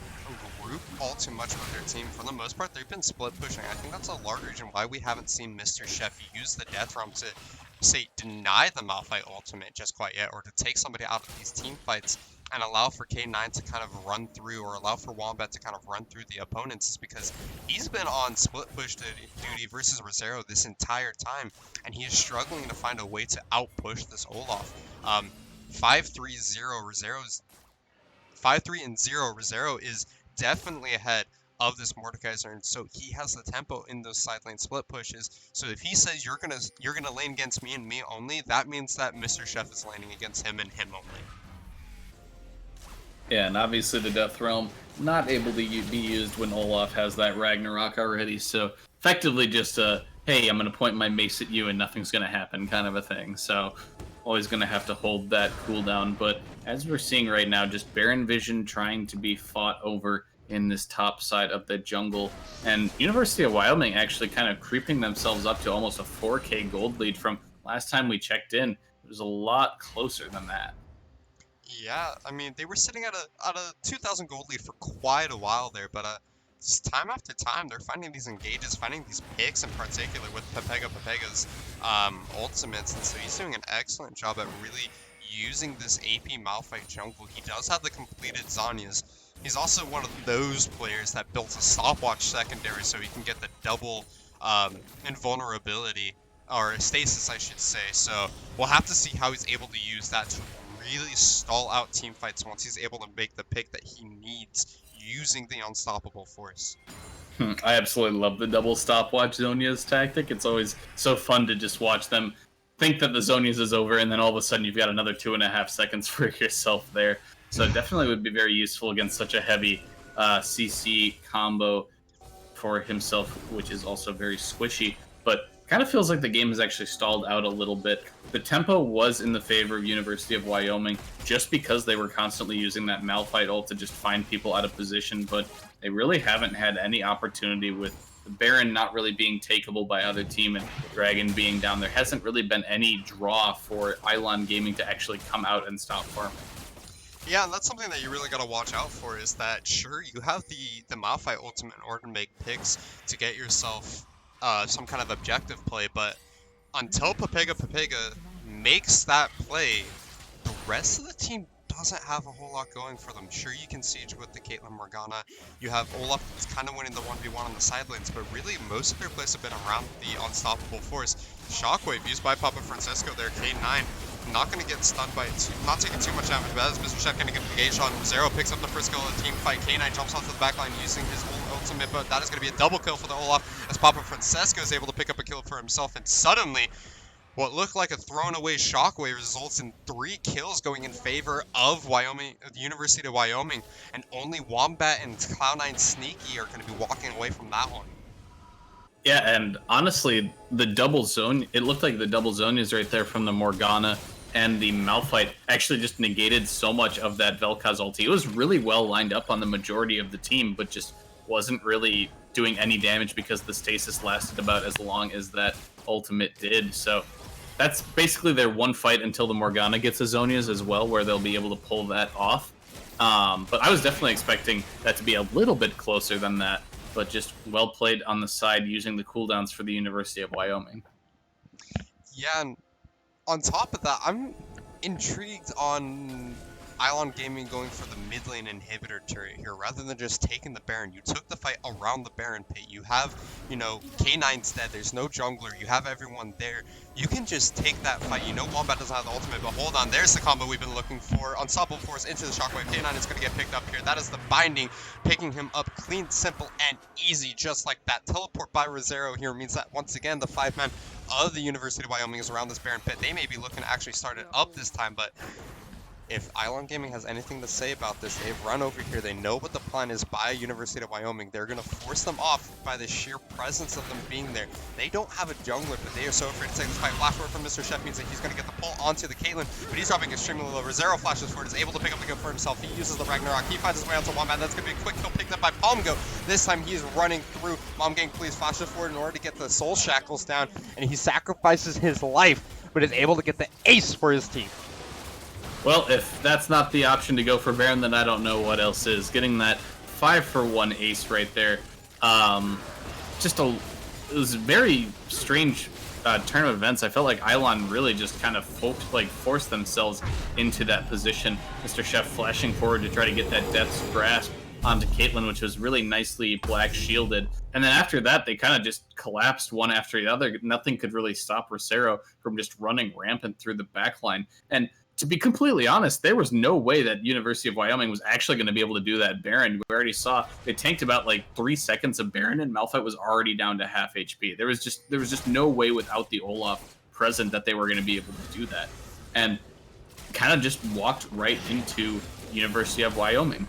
B: group all too much with their team. For the most part, they've been split pushing. I think that's a large reason why we haven't seen Mr. Chef use the Death Realm to, say, deny the Malphite ultimate just quite yet, or to take somebody out of these team fights and allow for K9 to kind of run through, or allow for Wombat to kind of run through the opponents, is because he's been on split push duty versus Rezero this entire time, and he is struggling to find a way to outpush this Olaf. 5-3-0 Rezero's 5-3 and 0 Rezero is definitely ahead of this Mordekaiser, and so he has the tempo in those side lane split pushes. So if he says you're gonna lane against me and me only, that means that Mr. Chef is laning against him and him only.
D: Yeah, and obviously the Death Realm not able to be used when Olaf has that Ragnarok already. So effectively just hey, I'm going to point my mace at you and nothing's going to happen kind of a thing. So always going to have to hold that cooldown. But as we're seeing right now, just Baron Vision trying to be fought over in this top side of the jungle. And University of Wyoming actually kind of creeping themselves up to almost a 4K gold lead from last time we checked in. It was a lot closer than that.
B: Yeah, I mean, they were sitting at a 2,000 gold lead for quite a while there, but just time after time, they're finding these engages, finding these picks in particular with Pepega's ultimates, and so he's doing an excellent job at really using this AP Malphite jungle. He does have the completed Zhonya's. He's also one of those players that built a stopwatch secondary so he can get the double invulnerability, or stasis, I should say. So we'll have to see how he's able to use that to really stall out team fights once he's able to make the pick that he needs using the unstoppable force.
D: I absolutely love the double stopwatch Zhonya's tactic. It's always so fun to just watch them think that the Zhonya's is over, and then all of a sudden you've got another 2.5 seconds for yourself there. So definitely would be very useful against such a heavy CC combo for himself, which is also very squishy. But kind of feels like the game has actually stalled out a little bit. The tempo was in the favor of University of Wyoming just because they were constantly using that Malphite ult to just find people out of position, but they really haven't had any opportunity with the Baron not really being takeable by other team and Dragon being down. There hasn't really been any draw for Ilon Gaming to actually come out and stop farming.
B: Yeah, and that's something that you really got to watch out for, is that sure, you have the Malphite ultimate in order to make picks to get yourself some kind of objective play, but until Pepega makes that play, the rest of the team doesn't have a whole lot going for them. Sure, you can siege with the Caitlyn Morgana. You have Olaf that's kind of winning the 1v1 on the side lanes, but really most of their plays have been around the unstoppable force. Shockwave used by Papa Francisco there, K9. Not going to get stunned by it, not taking too much damage, but as Mr. Chef going to get engaged on, Zero picks up the first kill of the team fight. K9 jumps onto the backline using his ultimate, but that is going to be a double kill for the Olaf as Papa Francesco is able to pick up a kill for himself, and suddenly what looked like a thrown away Shockwave results in 3 kills going in favor of Wyoming, the University of Wyoming, and only Wombat and Cloud9 Sneaky are going to be walking away from that one.
D: Yeah, and honestly, the double zone, it looked like the double zone is right there from the Morgana, and the Malphite actually just negated so much of that Vel'Koz ulti. It was really well lined up on the majority of the team, but just wasn't really doing any damage because the stasis lasted about as long as that ultimate did. So that's basically their one fight until the Morgana gets a Zhonya's as well, where they'll be able to pull that off. But I was definitely expecting that to be a little bit closer than that, but just well played on the side using the cooldowns for the University of Wyoming.
B: Yeah, and on top of that, I'm intrigued on Ilon Gaming going for the mid lane inhibitor turret here rather than just taking the Baron. You took the fight around the Baron pit. You have, you know, K9's dead. There's no jungler. You have everyone there. You can just take that fight. You know Wombat doesn't have the ultimate, but hold on. There's the combo we've been looking for. Unstoppable Force into the Shockwave. K9 is going to get picked up here. That is the binding, picking him up clean, simple, and easy, just like that. Teleport by Rosero here means that, once again, the 5-man of the University of Wyoming is around this Baron pit. They may be looking to actually start it up this time, but if Ilon Gaming has anything to say about this, they've run over here. They know what the plan is by University of Wyoming. They're going to force them off by the sheer presence of them being there. They don't have a jungler, but they are so afraid to take this fight. Flash forward from Mr. Chef means that he's going to get the pull onto the Caitlyn, but he's dropping extremely low. Rosero flashes forward, is able to pick up the kill for himself. He uses the Ragnarok. He finds his way onto Wombat. That's going to be a quick kill picked up by Palmgo. This time he is running through. Mom Gang please flashes forward in order to get the soul shackles down, and he sacrifices his life, but is able to get the ace for his team.
D: Well, if that's not the option to go for Baron, then I don't know what else is. Getting that 5-for-1 ace right there. It was a very strange turn of events. I felt like Ilon really just kind of forced themselves into that position. Mr. Chef flashing forward to try to get that Death's Grasp onto Caitlyn, which was really nicely black shielded. And then after that, they kind of just collapsed one after the other. Nothing could really stop Rosero from just running rampant through the backline. And to be completely honest, there was no way that University of Wyoming was actually going to be able to do that Baron. We already saw they tanked about like 3 seconds of Baron, and Malphite was already down to half HP. There was just no way without the Olaf present that they were going to be able to do that. And kind of just walked right into University of Wyoming.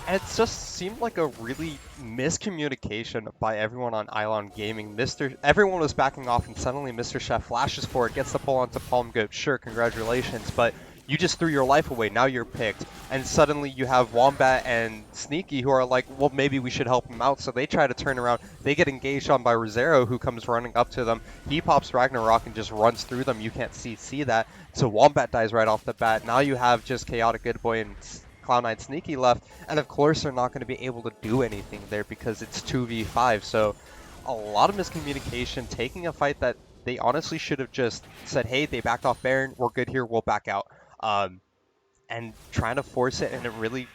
B: And it just seemed like a really miscommunication by everyone on Ilon Gaming. Everyone was backing off, and suddenly Mr. Chef flashes for it, gets the pull onto Palm Goat. Sure, congratulations, but you just threw your life away. Now you're picked, and suddenly you have Wombat and Sneaky who are like, well, maybe we should help him out. So they try to turn around. They get engaged on by Rosero, who comes running up to them. He pops Ragnarok and just runs through them. You can't see that. So Wombat dies right off the bat. Now you have just Chaotic Good Boy and Cloud9 Sneaky left, and of course they're not going to be able to do anything there because it's 2v5. So a lot of miscommunication, taking a fight that they honestly should have just said, hey, they backed off Baron, we're good here, we'll back out. And trying to force it, and it really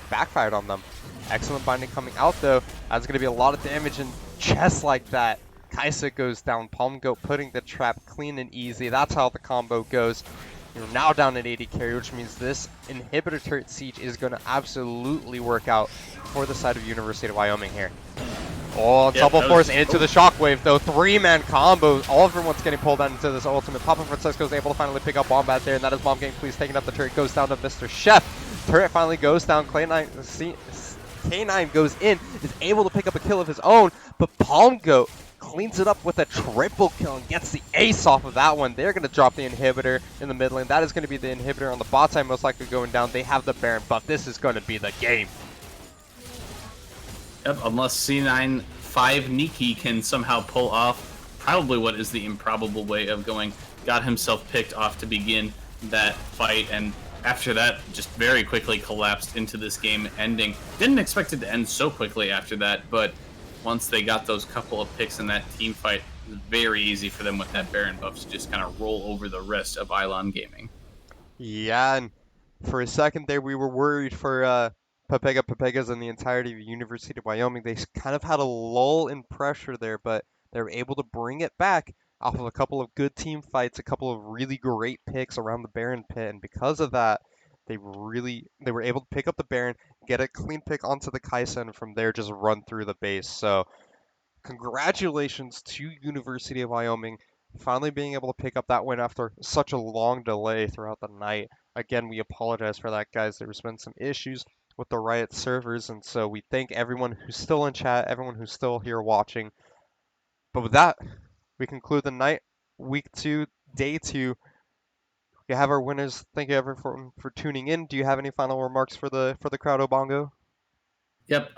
B: backfired on them. Excellent binding coming out though. That's going to be a lot of damage, and just like that, Kaisa goes down. Palm Goat putting the trap clean and easy. That's how the combo goes. You're now down at 80 carry, which means this inhibitor turret siege is going to absolutely work out for the side of University of Wyoming here. Oh, double force into the shockwave though. 3-man combo. All everyone's getting pulled out into this ultimate. Papa Francisco is able to finally pick up Wombat there, and that is Mom Gang Please taking up the turret. Goes down to Mr. Chef. Turret finally goes down. K9 goes in, is able to pick up a kill of his own, but Palm Goat cleans it up with a triple kill and gets the ace off of that one. They're going to drop the inhibitor in the mid lane. That is going to be the inhibitor on the bot side, most likely going down. They have the Baron buff. This is going to be the game.
D: Yep, unless C9 5 Nikki can somehow pull off probably what is the improbable way of going. Got himself picked off to begin that fight, and after that just very quickly collapsed into this game ending. Didn't expect it to end so quickly after that, but once they got those couple of picks in that team fight, it was very easy for them with that Baron buff to just kind of roll over the rest of Ilon Gaming.
B: Yeah, and for a second there, we were worried for Pepegas and the entirety of University of Wyoming. They kind of had a lull in pressure there, but they were able to bring it back off of a couple of good team fights, a couple of really great picks around the Baron pit, and because of that, they were able to pick up the Baron, get a clean pick onto the Kaisa, and from there just run through the base. So congratulations to University of Wyoming finally being able to pick up that win after such a long delay throughout the night. Again, we apologize for that, guys. There's been some issues with the Riot servers, and so we thank everyone who's still in chat, everyone who's still here watching. But with that, we conclude the night, week 2, day 2. We have our winners. Thank you everyone for tuning in. Do you have any final remarks for the crowd, Obongo?
D: Yep.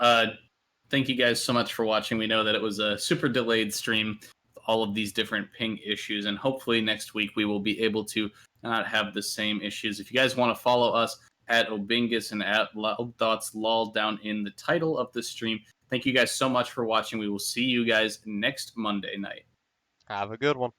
D: Thank you guys so much for watching. We know that it was a super delayed stream, all of these different ping issues, and hopefully next week we will be able to not have the same issues. If you guys want to follow us at Obingus and at LOL down in the title of the stream. Thank you guys so much for watching. We will see you guys next Monday night.
B: Have a good one.